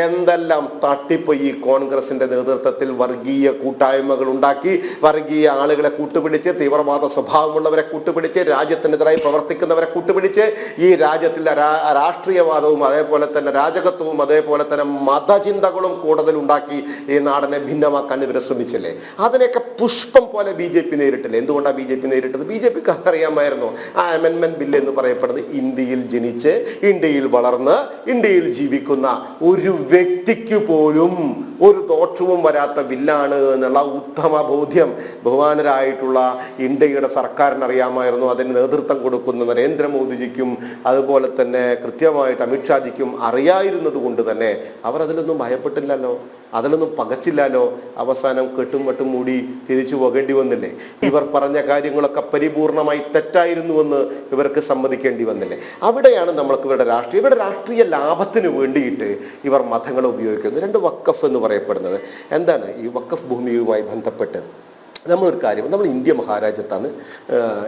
എന്തെല്ലാം തട്ടിപ്പ് ഈ കോൺഗ്രസിന്റെ നേതൃത്വത്തിൽ വർഗീയ കൂട്ടായ്മകൾ ഉണ്ടാക്കി, വർഗീയ ആളുകളെ കൂട്ടുപിടിച്ച്, തീവ്രവാദ സ്വഭാവമുള്ളവരെ കൂട്ടുപിടിച്ച്, രാജ്യത്തിനെതിരായി പ്രവർത്തിക്കുന്നവരെ കൂട്ടുപിടിച്ച്, ഈ രാജ്യത്തിലെ രാഷ്ട്രീയവാദവും അതേപോലെ തന്നെ രാജകത്വവും അതേപോലെ തന്നെ മതചിന്തകളും കൂടുതൽ ഉണ്ടാക്കി ഈ നാടിനെ ഭിന്നമാക്കാൻ ഇവരെ ശ്രമിച്ചില്ലേ? അതിനെയൊക്കെ പുഷ്പം പോലെ BJP നേരിട്ടില്ലേ? എന്തുകൊണ്ടാണ് BJP നേരിട്ടത്? BJPക്ക് അറിയാമായിരുന്നു ആ അമെൻമെന്റ് ബില്ല് എന്ന് പറയപ്പെടുന്നത് ഇന്ത്യയിൽ ജനിച്ച്, ഇന്ത്യയിൽ വളർന്ന്, ഇന്ത്യയിൽ ജീവിക്കുന്ന ഒരു വ്യക്തിക്ക് പോലും ഒരു ദോഷവും വരാത്ത ബില്ലാണ് എന്നുള്ള ഉത്തമ ബോധ്യം ബഹുമാനരായിട്ടുള്ള ഇന്ത്യയുടെ സർക്കാരിന് അറിയാമായിരുന്നു. അതിന് നേതൃത്വം കൊടുക്കുന്ന നരേന്ദ്രമോദിജിക്കും അതുപോലെ തന്നെ കൃത്യമായിട്ട് അമിത്ഷാജിക്കും അറിയായിരുന്നത് കൊണ്ട് തന്നെ അവർ അതിലൊന്നും ഭയപ്പെട്ടില്ലല്ലോ, അതിലൊന്നും പകച്ചില്ലല്ലോ. അവസാനം കെട്ടും മട്ടും മൂടി തിരിച്ചു പോകേണ്ടി വന്നില്ലേ? ഇവർ പറഞ്ഞ കാര്യങ്ങളൊക്കെ പരിപൂർണമായി തെറ്റായിരുന്നുവെന്ന് ഇവർക്ക് സമ്മതിക്കേണ്ടി വന്നില്ലേ? അവിടെയാണ് നമ്മൾക്ക് ഇവരുടെ രാഷ്ട്രീയ ലാഭത്തിന് വേണ്ടിയിട്ട് ഇവർ മതങ്ങളെ ഉപയോഗിക്കുന്നത്. 2 വഖഫ് എന്ന് പറയപ്പെടുന്നത് എന്താണ്? ഈ വഖഫ് ഭൂമിയുമായി ബന്ധപ്പെട്ട് നമ്മളൊരു കാര്യം, നമ്മൾ ഇന്ത്യ മഹാരാജ്യത്താണ്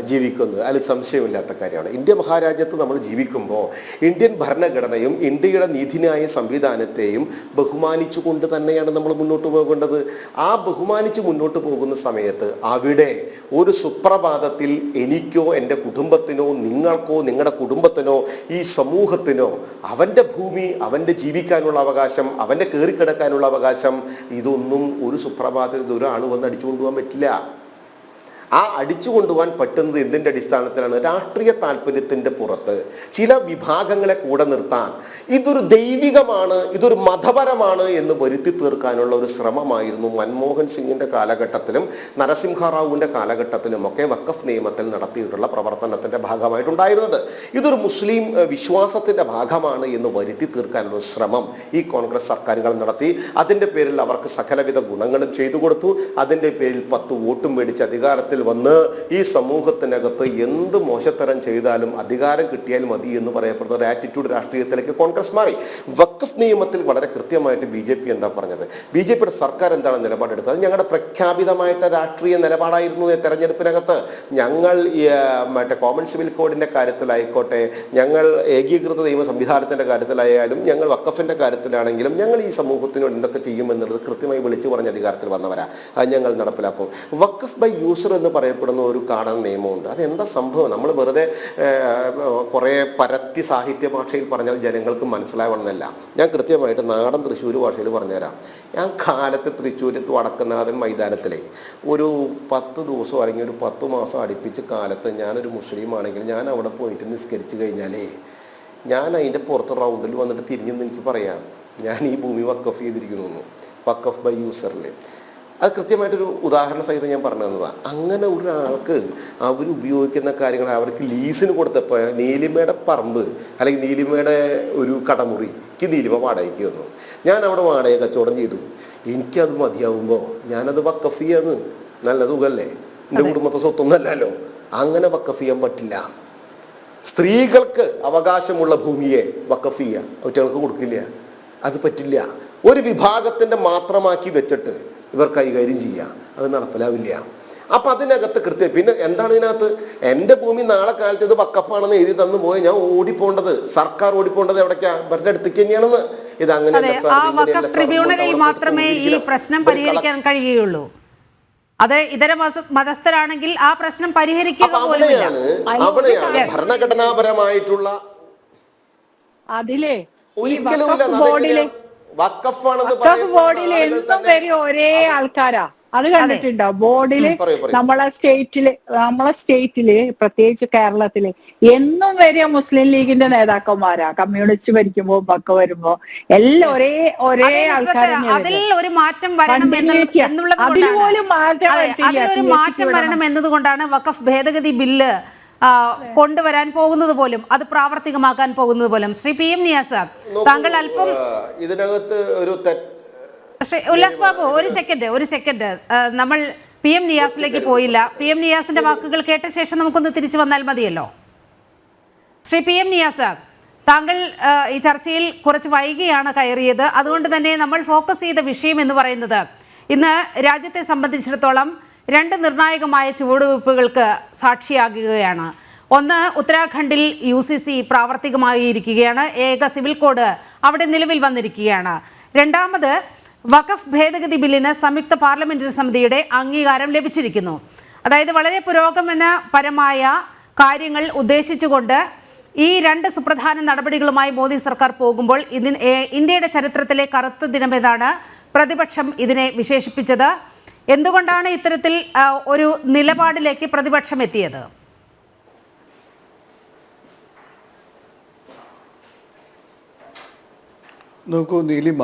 ജീവിക്കുന്നത്, അതിൽ സംശയമില്ലാത്ത കാര്യമാണ്. ഇന്ത്യ മഹാരാജ്യത്ത് നമ്മൾ ജീവിക്കുമ്പോൾ ഇന്ത്യൻ ഭരണഘടനയും ഇന്ത്യയുടെ നീതിന്യായ സംവിധാനത്തെയും ബഹുമാനിച്ചുകൊണ്ട് തന്നെയാണ് നമ്മൾ മുന്നോട്ട് പോകേണ്ടത്. ആ ബഹുമാനിച്ച് മുന്നോട്ട് പോകുന്ന സമയത്ത് അവിടെ ഒരു സുപ്രഭാതത്തിൽ എനിക്കോ എൻ്റെ കുടുംബത്തിനോ നിങ്ങൾക്കോ നിങ്ങളുടെ കുടുംബത്തിനോ ഈ സമൂഹത്തിനോ അവൻ്റെ ഭൂമി, അവൻ്റെ ജീവിക്കാനുള്ള അവകാശം, അവൻ്റെ കയറിക്കിടക്കാനുള്ള അവകാശം, ഇതൊന്നും ഒരു സുപ്രഭാതത്തിൽ ഒരാൾ വന്ന് അടിച്ചുകൊണ്ടുപോകാൻ പറ്റില്ല. ആ അടിച്ചു കൊണ്ടുപോകാൻ പറ്റുന്നത് എന്തിൻ്റെ അടിസ്ഥാനത്തിലാണ്? രാഷ്ട്രീയ താല്പര്യത്തിൻ്റെ പുറത്ത് ചില വിഭാഗങ്ങളെ കൂടെ നിർത്താൻ ഇതൊരു ദൈവികമാണ്, ഇതൊരു മതപരമാണ് എന്ന് വരുത്തി തീർക്കാനുള്ള ഒരു ശ്രമമായിരുന്നു മൻമോഹൻ സിംഗിൻ്റെ കാലഘട്ടത്തിലും നരസിംഹറാവുവിൻ്റെ കാലഘട്ടത്തിലുമൊക്കെ വഖഫ് നിയമത്തിൽ നടത്തിയിട്ടുള്ള പ്രവർത്തനത്തിൻ്റെ ഭാഗമായിട്ടുണ്ടായിരുന്നത്. ഇതൊരു മുസ്ലിം വിശ്വാസത്തിൻ്റെ ഭാഗമാണ് എന്ന് വരുത്തി തീർക്കാനുള്ള ശ്രമം ഈ കോൺഗ്രസ് സർക്കാരുകൾ നടത്തി. അതിൻ്റെ പേരിൽ അവർക്ക് സകലവിധ ഗുണങ്ങളും ചെയ്തു കൊടുത്തു. അതിൻ്റെ പേരിൽ 10 വോട്ടും മേടിച്ച് അധികാരത്തിൽ വന്ന് ഈ സമൂഹത്തിനകത്ത് എന്ത് മോശത്തരം ചെയ്താലും അധികാരം കിട്ടിയാൽ മതി എന്ന് പറയപ്പെടുന്ന ഒരു ആറ്റിറ്റ്യൂഡ് രാഷ്ട്രീയത്തിലേക്ക് കോൺഗ്രസ് മാറി. വഖഫ് നിയമത്തിൽ വളരെ കൃത്യമായിട്ട് BJP എന്താ പറഞ്ഞത്? BJPയുടെ സർക്കാർ എന്താണ് നിലപാടെടുത്തത്? ഞങ്ങളുടെ പ്രഖ്യാപിതമായിട്ട് രാഷ്ട്രീയ നിലപാടായിരുന്നു തെരഞ്ഞെടുപ്പിനകത്ത്. ഞങ്ങൾ മറ്റേ കോമൺ സിവിൽ കോഡിൻ്റെ കാര്യത്തിലായിക്കോട്ടെ, ഞങ്ങൾ ഏകീകൃത നിയമ സംവിധാനത്തിൻ്റെ കാര്യത്തിലായാലും, ഞങ്ങൾ വഖഫിൻ്റെ കാര്യത്തിലാണെങ്കിലും ഞങ്ങൾ ഈ സമൂഹത്തിനോട് എന്തൊക്കെ ചെയ്യുമെന്നുള്ളത് കൃത്യമായി വിളിച്ചു പറഞ്ഞ അധികാരത്തിൽ വന്നവരാ. അത് ഞങ്ങൾ നടപ്പിലാക്കും. വഖഫ് ബൈ യൂസർ എന്ന് പറയപ്പെടുന്ന ഒരു കാണാൻ നിയമമുണ്ട്. അതെന്താ സംഭവം? നമ്മൾ വെറുതെ കുറേ പരത്തി സാഹിത്യ ഭാഷയിൽ പറഞ്ഞാൽ ജനങ്ങൾക്ക് മനസ്സിലാവണമെന്നില്ല. ഞാൻ കൃത്യമായിട്ട് നാടൻ തൃശ്ശൂർ ഭാഷയിൽ പറഞ്ഞുതരാം. ഞാൻ കാലത്ത് തൃശ്ശൂർ വടക്കുന്നാഥൻ മൈതാനത്തിലെ ഒരു 10 ദിവസം അല്ലെങ്കിൽ ഒരു 10 മാസം അടുപ്പിച്ച് കാലത്ത് ഞാനൊരു മുസ്ലിം ആണെങ്കിൽ ഞാൻ അവിടെ പോയിട്ട് നിസ്കരിച്ച് കഴിഞ്ഞാലേ ഞാൻ അതിൻ്റെ പുറത്ത് റൗണ്ടിൽ വന്നിട്ട് തിരിഞ്ഞെന്ന് എനിക്ക് പറയാം, ഞാൻ ഈ ഭൂമി വഖഫ് ചെയ്തിരിക്കണമെന്ന്. വഖഫ് ബൈ യൂസറിൽ അത് കൃത്യമായിട്ടൊരു ഉദാഹരണ സഹിതം ഞാൻ പറഞ്ഞു തന്നതാണ്. അങ്ങനെ ഒരാൾക്ക് അവർ ഉപയോഗിക്കുന്ന കാര്യങ്ങൾ അവർക്ക് ലീസിന് കൊടുത്തപ്പോൾ നീലിമയുടെ പറമ്പ് അല്ലെങ്കിൽ നീലിമയുടെ ഒരു കടമുറിക്ക് നീലിമ വാടകയ്ക്ക് വന്നു. ഞാൻ അവിടെ വാടക കച്ചവടം ചെയ്തു. എനിക്കത് മതിയാവുമ്പോൾ ഞാനത് വഖഫ് ചെയ്യാന്ന്. നല്ല സുഖമല്ലേ? എൻ്റെ കുടുംബത്തെ സ്വത്തൊന്നുമല്ലല്ലോ. അങ്ങനെ വഖഫ് ചെയ്യാൻ പറ്റില്ല. സ്ത്രീകൾക്ക് അവകാശമുള്ള ഭൂമിയെ വഖഫ് ചെയ്യുക, ഒറ്റകൾക്ക് കൊടുക്കില്ല. അത് പറ്റില്ല. ഒരു വിഭാഗത്തിൻ്റെ മാത്രമാക്കി വെച്ചിട്ട് ഇവർ കൈകാര്യം ചെയ്യുക, അത് നടപ്പിലാവില്ല. അപ്പം അതിനകത്ത് കൃത്യം പിന്നെ എന്താണ് ഇതിനകത്ത്? എൻ്റെ ഭൂമി നാളെ കാലത്ത് ഇത് വഖഫാണെന്ന് എഴുതി തന്നു പോയി ഞാൻ ഓടിപ്പോണ്ടത്, സർക്കാർ ഓടിപ്പോണ്ടത് എവിടേക്കാ? ഇവരുടെ അടുത്തേക്ക് തന്നെയാണെന്ന്. ഇത് അങ്ങനെ ട്രിബ്യൂണലിൽ മാത്രമേ ഈ പ്രശ്നം പരിഹരിക്കാൻ കഴിയുകയുള്ളൂ. അത് ഇതര മതസ്ഥരാണെങ്കിൽ ആ പ്രശ്നം പരിഹരിക്കുക പോലുമില്ല. അവിടെയാണ് ഭരണഘടനാപരമായിട്ടുള്ള അതിലേ ഒരിക്കലുമില്ല. വഖഫ് ബോർഡിൽ എന്നും വരും ഒരേ ആൾക്കാരാ. അത് കണ്ടിട്ടുണ്ടോ? ബോർഡില് നമ്മളെ സ്റ്റേറ്റില് പ്രത്യേകിച്ച് കേരളത്തില് എന്നും വരിക മുസ്ലിം ലീഗിന്റെ നേതാക്കന്മാരാ. കമ്മ്യൂണിസ്റ്റ് ഭരിക്കുമ്പോ ഒക്കെ വരുമ്പോ എല്ലാം ഒരേ ആൾക്കാർ. അതിൽ ഒരു മാറ്റം വരണം എന്നതുകൊണ്ടാണ് വഖഫ് ഭേദഗതി ബില്ല് കൊണ്ടുവരാൻ പോകുന്നത് പോലും, അത് പ്രാവർത്തികമാക്കാൻ പോകുന്നത് പോലും. ശ്രീ PM നിയാസ്, താങ്കൾ അല്പം ഇതിനകത്ത് ഒരു ശ്രീ ഉല്ലാസ് ബാബു ഒരു സെക്കൻഡ് നമ്മൾ PM നിയാസിലേക്ക് പോയില്ല. PM നിയാസിന്റെ വാക്കുകൾ കേട്ട ശേഷം നമുക്കൊന്ന് തിരിച്ചു വന്നാൽ മതിയല്ലോ. ശ്രീ PM നിയാസ്, താങ്കൾ ഈ ചർച്ചയിൽ കുറച്ച് വൈകിയാണ് കയറിയത്. അതുകൊണ്ട് തന്നെ നമ്മൾ ഫോക്കസ് ചെയ്ത വിഷയം എന്ന് പറയുന്നത് ഇന്ന് രാജ്യത്തെ സംബന്ധിച്ചിടത്തോളം 2 നിർണായകമായ ചുവടുവയ്പ്പുകൾക്ക് സാക്ഷിയാകുകയാണ്. ഒന്ന്, ഉത്തരാഖണ്ഡിൽ UCC പ്രാവർത്തികമായിരിക്കുകയാണ്. ഏക സിവിൽ കോഡ് അവിടെ നിലവിൽ വന്നിരിക്കുകയാണ്. രണ്ടാമത്, വഖഫ് ഭേദഗതി ബില്ലിന് സംയുക്ത പാർലമെന്ററി സമിതിയുടെ അംഗീകാരം ലഭിച്ചിരിക്കുന്നു. അതായത് വളരെ പുരോഗമനപരമായ കാര്യങ്ങൾ ഉദ്ദേശിച്ചുകൊണ്ട് ഈ 2 സുപ്രധാന നടപടികളുമായി മോദി സർക്കാർ പോകുമ്പോൾ ഇന്ത്യയുടെ ചരിത്രത്തിലെ കറുത്ത ദിനമെന്നാണ് പ്രതിപക്ഷം ഇതിനെ വിശേഷിപ്പിച്ചത്. എന്തുകൊണ്ടാണ് ഇത്തരത്തിൽ ഒരു നിലപാടിലേക്ക് പ്രതിപക്ഷം എത്തിയത്? നോക്കൂ നീലിമ,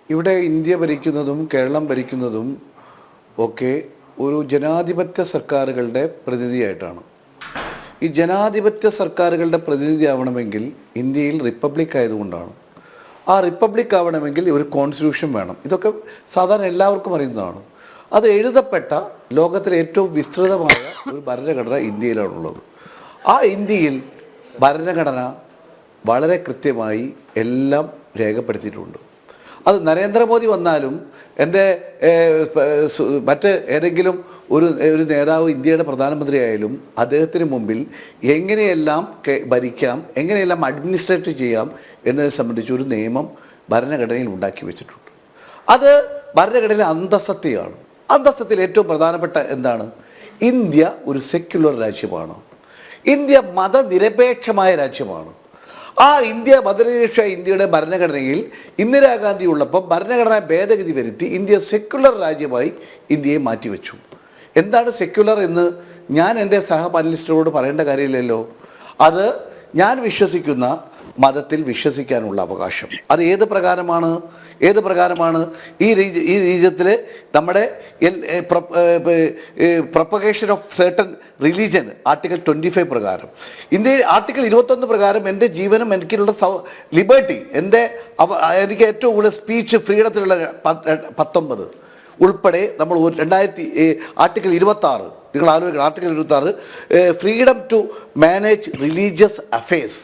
ഇവിടെ ഇന്ത്യ ഭരിക്കുന്നതും കേരളം ഭരിക്കുന്നതും ഒക്കെ ഒരു ജനാധിപത്യ സർക്കാരുകളുടെ പ്രതിനിധിയായിട്ടാണ്. ഈ ജനാധിപത്യ സർക്കാരുകളുടെ പ്രതിനിധിയാവണമെങ്കിൽ ഇന്ത്യയിൽ റിപ്പബ്ലിക് ആയതുകൊണ്ടാണ്. ആ റിപ്പബ്ലിക് ആവണമെങ്കിൽ ഒരു കോൺസ്റ്റിറ്റ്യൂഷൻ വേണം. ഇതൊക്കെ സാധാരണ എല്ലാവർക്കും അറിയുന്നതാണ്. അത് എഴുതപ്പെട്ട ലോകത്തിലെ ഏറ്റവും വിസ്തൃതമായ ഒരു ഭരണഘടന ഇന്ത്യയിലാണുള്ളത്. ആ ഇന്ത്യയിൽ ഭരണഘടന വളരെ കൃത്യമായി എല്ലാം രേഖപ്പെടുത്തിയിട്ടുണ്ട്. അത് നരേന്ദ്രമോദി വന്നാലും എൻ്റെ മറ്റ് ഏതെങ്കിലും ഒരു നേതാവ് ഇന്ത്യയുടെ പ്രധാനമന്ത്രി ആയാലും അദ്ദേഹത്തിന് മുമ്പിൽ എങ്ങനെയെല്ലാം ഭരിക്കാം, എങ്ങനെയെല്ലാം അഡ്മിനിസ്ട്രേറ്റ് ചെയ്യാം എന്നതിനെ സംബന്ധിച്ച് ഒരു നിയമം ഭരണഘടനയിൽ ഉണ്ടാക്കി വെച്ചിട്ടുണ്ട്. അത് ഭരണഘടനയിലെ അന്തസ്സത്തെയാണ്. അന്തസ്സത്തിൽ ഏറ്റവും പ്രധാനപ്പെട്ട എന്താണ്? ഇന്ത്യ ഒരു സെക്യുലർ രാജ്യമാണ്. ഇന്ത്യ മതനിരപേക്ഷമായ രാജ്യമാണ്. ആ മതനിരപേക്ഷ ഇന്ത്യയുടെ ഭരണഘടനയിൽ ഇന്ദിരാഗാന്ധി ഉള്ളപ്പോൾ ഭരണഘടനാ ഭേദഗതി വരുത്തി ഇന്ത്യ സെക്യുലർ രാജ്യമായി ഇന്ത്യയെ മാറ്റിവെച്ചു. എന്താണ് സെക്യുലർ എന്ന് ഞാൻ എൻ്റെ പാനലിസ്റ്റുകളോട് പറയേണ്ട കാര്യമില്ലല്ലോ. അത് ഞാൻ വിശ്വസിക്കുന്ന മതത്തിൽ വിശ്വസിക്കാനുള്ള അവകാശം. അത് ഏത് പ്രകാരമാണ്? ഈ രാജ്യത്തിൽ നമ്മുടെ propagation of certain religion article 25 പ്രകാരം, ഇന്ത്യയിൽ ആർട്ടിക്കിൾ 21 പ്രകാരം എൻ്റെ ജീവനും എനിക്കുള്ള ലിബർട്ടി, എനിക്ക് ഏറ്റവും കൂടുതൽ സ്പീച്ച് ഫ്രീഡത്തിലുള്ള 19 ഉൾപ്പെടെ നമ്മൾ ആർട്ടിക്കിൾ 26, നിങ്ങൾ ആലോചിക്കണം, article 26 freedom to manage religious affairs,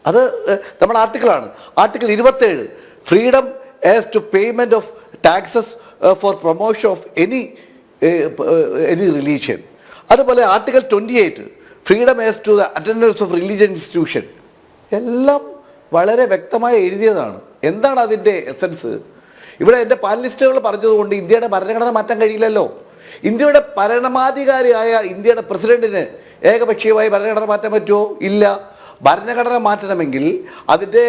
അത് നമ്മുടെ ആർട്ടിക്കിളാണ്. Article 27 freedom as to payment of taxes for promotion of any religion. അതുപോലെ article 28 freedom as to the attendance of religion institution. എല്ലാം വളരെ വ്യക്തമായി എഴുതിയതാണ്. എന്താണ് അതിൻ്റെ എസൻസ്? ഇവിടെ എൻ്റെ പാനലിസ്റ്റുകൾ പറഞ്ഞതുകൊണ്ട് ഇന്ത്യയുടെ ഭരണഘടന മാറ്റാൻ കഴിയില്ലല്ലോ. ഇന്ത്യയുടെ പരമാധികാരിയായ ഇന്ത്യയുടെ പ്രസിഡന്റിന് ഏകപക്ഷീയമായി ഭരണഘടന മാറ്റാൻ പറ്റുമോ? ഇല്ല. ഭരണഘടന മാറ്റണമെങ്കിൽ അതിൻ്റെ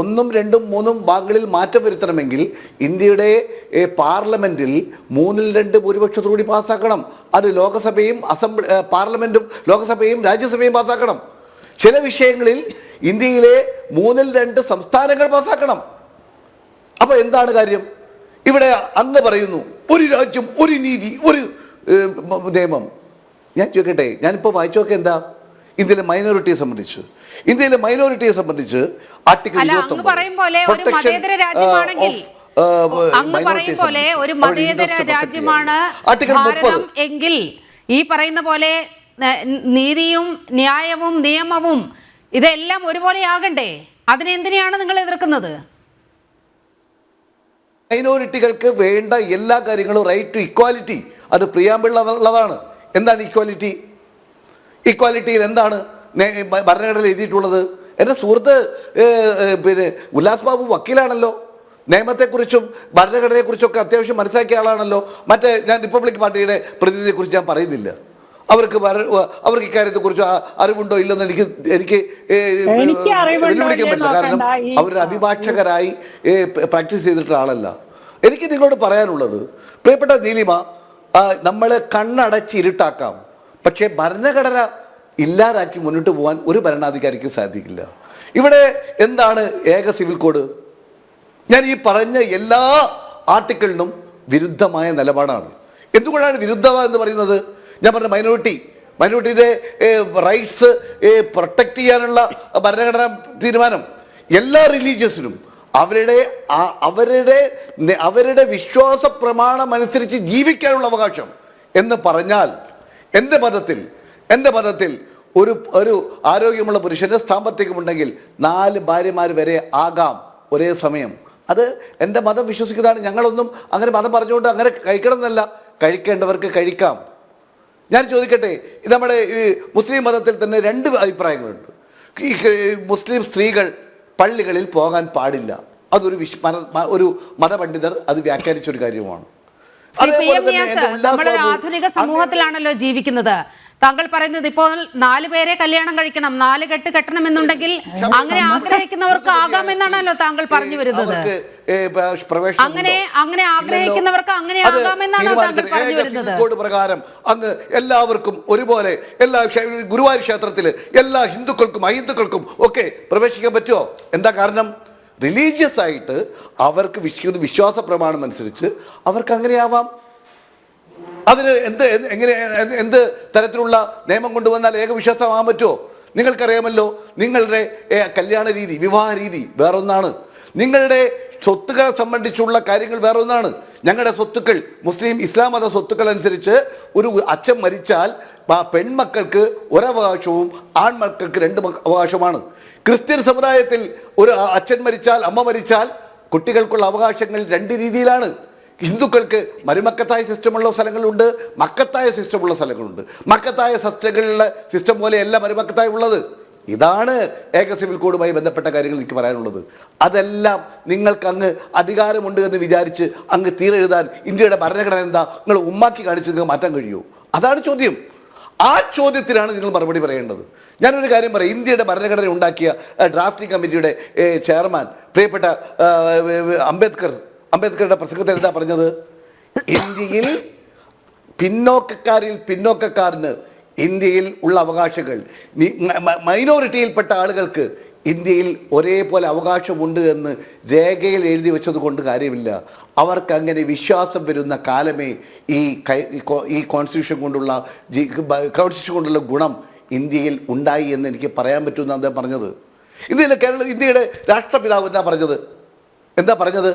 1, 2, 3 ഭാഗങ്ങളിൽ മാറ്റം വരുത്തണമെങ്കിൽ ഇന്ത്യയുടെ പാർലമെൻറ്റിൽ 3/2 ഭൂരിപക്ഷത്തോടുകൂടി പാസ്സാക്കണം. അത് ലോകസഭയും പാർലമെൻറ്റും ലോകസഭയും രാജ്യസഭയും പാസ്സാക്കണം. ചില വിഷയങ്ങളിൽ ഇന്ത്യയിലെ 3/2 സംസ്ഥാനങ്ങൾ പാസ്സാക്കണം. അപ്പോൾ എന്താണ് കാര്യം? ഇവിടെ അങ്ങ് പറയുന്നു ഒരു രാജ്യം, ഒരു നീതി, ഒരു നിയമം. ഞാൻ ചോദിക്കട്ടെ, ഞാനിപ്പോൾ വായിച്ചു നോക്കെ എന്താ ഇന്ത്യയിലെ മൈനോറിറ്റിയെ സംബന്ധിച്ച് ആർട്ടിക്കിൾ 20 എങ്കിൽ ഈ പറയുന്ന പോലെ നീതിയും ന്യായവും നിയമവും ഇതെല്ലാം ഒരുപോലെ ആകണ്ടേ? അതിനെന്തിനാണ് നിങ്ങൾ എതിർക്കുന്നത്? മൈനോറിറ്റികൾക്ക് വേണ്ട എല്ലാ കാര്യങ്ങളും റൈറ്റ് ടു ഇക്വാലിറ്റി, അത് പ്രിയാമ്പിളുള്ളതാണ്. എന്താണ് ഇക്വാലിറ്റിയിൽ എന്താണ് ഭരണഘടനയിൽ എഴുതിയിട്ടുള്ളത്? എൻ്റെ സുഹൃത്ത് ഉല്ലാസ് ബാബു വക്കീലാണല്ലോ, നിയമത്തെക്കുറിച്ചും ഭരണഘടനയെക്കുറിച്ചൊക്കെ അത്യാവശ്യം മനസ്സിലാക്കിയ ആളാണല്ലോ. ഞാൻ റിപ്പബ്ലിക് പാർട്ടിയുടെ പ്രതിനിധിയെക്കുറിച്ച് ഞാൻ പറയുന്നില്ല. അവർക്ക് ഇക്കാര്യത്തെക്കുറിച്ച് അറിവുണ്ടോ ഇല്ലെന്ന് എനിക്ക് വെല്ലുവിളിക്കാൻ പറ്റില്ല. കാരണം അവരുടെ അഭിഭാഷകരായി പ്രാക്ടീസ് ചെയ്തിട്ടുള്ള ആളല്ല. എനിക്ക് നിങ്ങളോട് പറയാനുള്ളത്, പ്രിയപ്പെട്ട നീലിമ, നമ്മൾ കണ്ണടച്ചിരുട്ടാക്കാം, പക്ഷേ ഭരണഘടന ഇല്ലാതാക്കി മുന്നോട്ട് പോകാൻ ഒരു ഭരണാധികാരിക്ക് സാധിക്കില്ല. ഇവിടെ എന്താണ് ഏക സിവിൽ കോഡ്? ഞാൻ ഈ പറഞ്ഞ എല്ലാ ആർട്ടിക്കിളിനും വിരുദ്ധമായ നിലപാടാണ്. എന്തുകൊണ്ടാണ് വിരുദ്ധത എന്ന് പറയുന്നത്? ഞാൻ പറഞ്ഞ മൈനോറിറ്റിയുടെ റൈറ്റ്സ് പ്രൊട്ടക്റ്റ് ചെയ്യാനുള്ള ഭരണഘടനാ തീരുമാനം, എല്ലാ റിലീജിയസിനും അവരുടെ വിശ്വാസ പ്രമാണം അനുസരിച്ച് ജീവിക്കാനുള്ള അവകാശം എന്ന് പറഞ്ഞാൽ, എൻ്റെ മതത്തിൽ ഒരു ആരോഗ്യമുള്ള പുരുഷന് സാമ്പത്തികമുണ്ടെങ്കിൽ 4 ഭാര്യമാർ വരെ ആകാം ഒരേ സമയം. അത് എൻ്റെ മതം വിശ്വസിക്കുന്നതാണ്. ഞങ്ങളൊന്നും അങ്ങനെ മതം പറഞ്ഞുകൊണ്ട് അങ്ങനെ കഴിക്കണം എന്നല്ല, കഴിക്കേണ്ടവർക്ക് കഴിക്കാം. ഞാൻ ചോദിക്കട്ടെ, നമ്മുടെ ഈ മുസ്ലിം മതത്തിൽ തന്നെ 2 അഭിപ്രായങ്ങളുണ്ട്. ഈ മുസ്ലിം സ്ത്രീകൾ പള്ളികളിൽ പോകാൻ പാടില്ല. അതൊരു മതപണ്ഡിതർ അത് വ്യാഖ്യാനിച്ചൊരു കാര്യമാണ്. നമ്മളൊരു ആധുനിക സമൂഹത്തിലാണല്ലോ ജീവിക്കുന്നത്. താങ്കൾ പറയുന്നത് ഇപ്പോൾ 4 പേരെ കല്യാണം കഴിക്കണം, 4 കെട്ട് കെട്ടണം എന്നുണ്ടെങ്കിൽ അങ്ങനെ ആഗ്രഹിക്കുന്നവർക്ക് ആകാമെന്നാണല്ലോ താങ്കൾ പറഞ്ഞു വരുന്നത്. അങ്ങനെ ആഗ്രഹിക്കുന്നവർക്ക് അങ്ങനെ ആകാമെന്നാണ് താങ്കൾ പറഞ്ഞു വരുന്നത്. പ്രകാരം അങ്ങ് എല്ലാവർക്കും ഒരുപോലെ എല്ലാ ഗുരുവായൂർ ക്ഷേത്രത്തിൽ എല്ലാ ഹിന്ദുക്കൾക്കും അഹിന്ദുക്കൾക്കും ഒക്കെ പ്രവേശിക്കാൻ പറ്റുമോ? എന്താ കാരണം? റിലീജിയസ് ആയിട്ട് അവർക്ക് വിശ്വാസ പ്രമാണം അനുസരിച്ച് അവർക്ക് അങ്ങനെയാവാം. അതിന് എന്ത് തരത്തിലുള്ള നിയമം കൊണ്ടുവന്നാൽ ഏകവിശ്വാസമാകാൻ പറ്റുമോ? നിങ്ങൾക്കറിയാമല്ലോ, നിങ്ങളുടെ കല്യാണ രീതി, വിവാഹ രീതി വേറൊന്നാണ്, നിങ്ങളുടെ സ്വത്തുക്കളെ സംബന്ധിച്ചുള്ള കാര്യങ്ങൾ വേറൊന്നാണ്. ഞങ്ങളുടെ സ്വത്തുക്കൾ ഇസ്ലാം മത സ്വത്തുക്കൾ അനുസരിച്ച് ഒരു അച്ഛൻ മരിച്ചാൽ പെൺമക്കൾക്ക് ഒരവകാശവും ആൺമക്കൾക്ക് 2 അവകാശമാണ്. ക്രിസ്ത്യൻ സമുദായത്തിൽ ഒരു അച്ഛൻ മരിച്ചാൽ, അമ്മ മരിച്ചാൽ കുട്ടികൾക്കുള്ള അവകാശങ്ങൾ 2 രീതിയിലാണ്. ഹിന്ദുക്കൾക്ക് മരുമക്കത്തായ സിസ്റ്റമുള്ള സ്ഥലങ്ങളുണ്ട്, മക്കത്തായ സിസ്റ്റമുള്ള സ്ഥലങ്ങളുണ്ട്. മക്കത്തായ സിസ്റ്റങ്ങളിലുള്ള സിസ്റ്റം പോലെയല്ല മരുമക്കത്തായ ഉള്ളത്. ഇതാണ് ഏക സിവിൽ കോഡുമായി ബന്ധപ്പെട്ട കാര്യങ്ങൾ എനിക്ക് പറയാനുള്ളത്. അതെല്ലാം നിങ്ങൾക്ക് അങ്ങ് അധികാരമുണ്ട് എന്ന് വിചാരിച്ച് അങ്ങ് തീരെഴുതാൻ ഇന്ത്യയുടെ ഭരണഘടന എന്താ നിങ്ങൾ ഉമ്മാക്കി കാണിച്ച് നിങ്ങൾക്ക് മാറ്റാൻ കഴിയുമോ? അതാണ് ചോദ്യം. ആ ചോദ്യത്തിനാണ് നിങ്ങൾ മറുപടി പറയേണ്ടത്. ഞാനൊരു കാര്യം പറയാം. ഇന്ത്യയുടെ ഭരണഘടന ഉണ്ടാക്കിയ ഡ്രാഫ്റ്റിംഗ് കമ്മിറ്റിയുടെ ചെയർമാൻ പ്രിയപ്പെട്ട അംബേദ്കറുടെ പ്രസംഗത്തിൽ എന്താ പറഞ്ഞത്? ഇന്ത്യയിൽ പിന്നോക്കക്കാരന് ഇന്ത്യയിൽ ഉള്ള അവകാശങ്ങൾ, മൈനോറിറ്റിയിൽപ്പെട്ട ആളുകൾക്ക് ഇന്ത്യയിൽ ഒരേപോലെ അവകാശമുണ്ട് എന്ന് രേഖയിൽ എഴുതി വെച്ചത് കൊണ്ട് കാര്യമില്ല. അവർക്ക് അങ്ങനെ വിശ്വാസം വരുന്ന കാലമേ ഈ കോൺസ്റ്റിറ്റ്യൂഷൻ കൊണ്ടുള്ള ഗുണം ഇന്ത്യയിൽ ഉണ്ടായി എന്ന് എനിക്ക് പറയാൻ പറ്റുമെന്ന് അദ്ദേഹം പറഞ്ഞത്. ഇന്ത്യയുടെ രാഷ്ട്രപിതാവ് എന്താ പറഞ്ഞത്?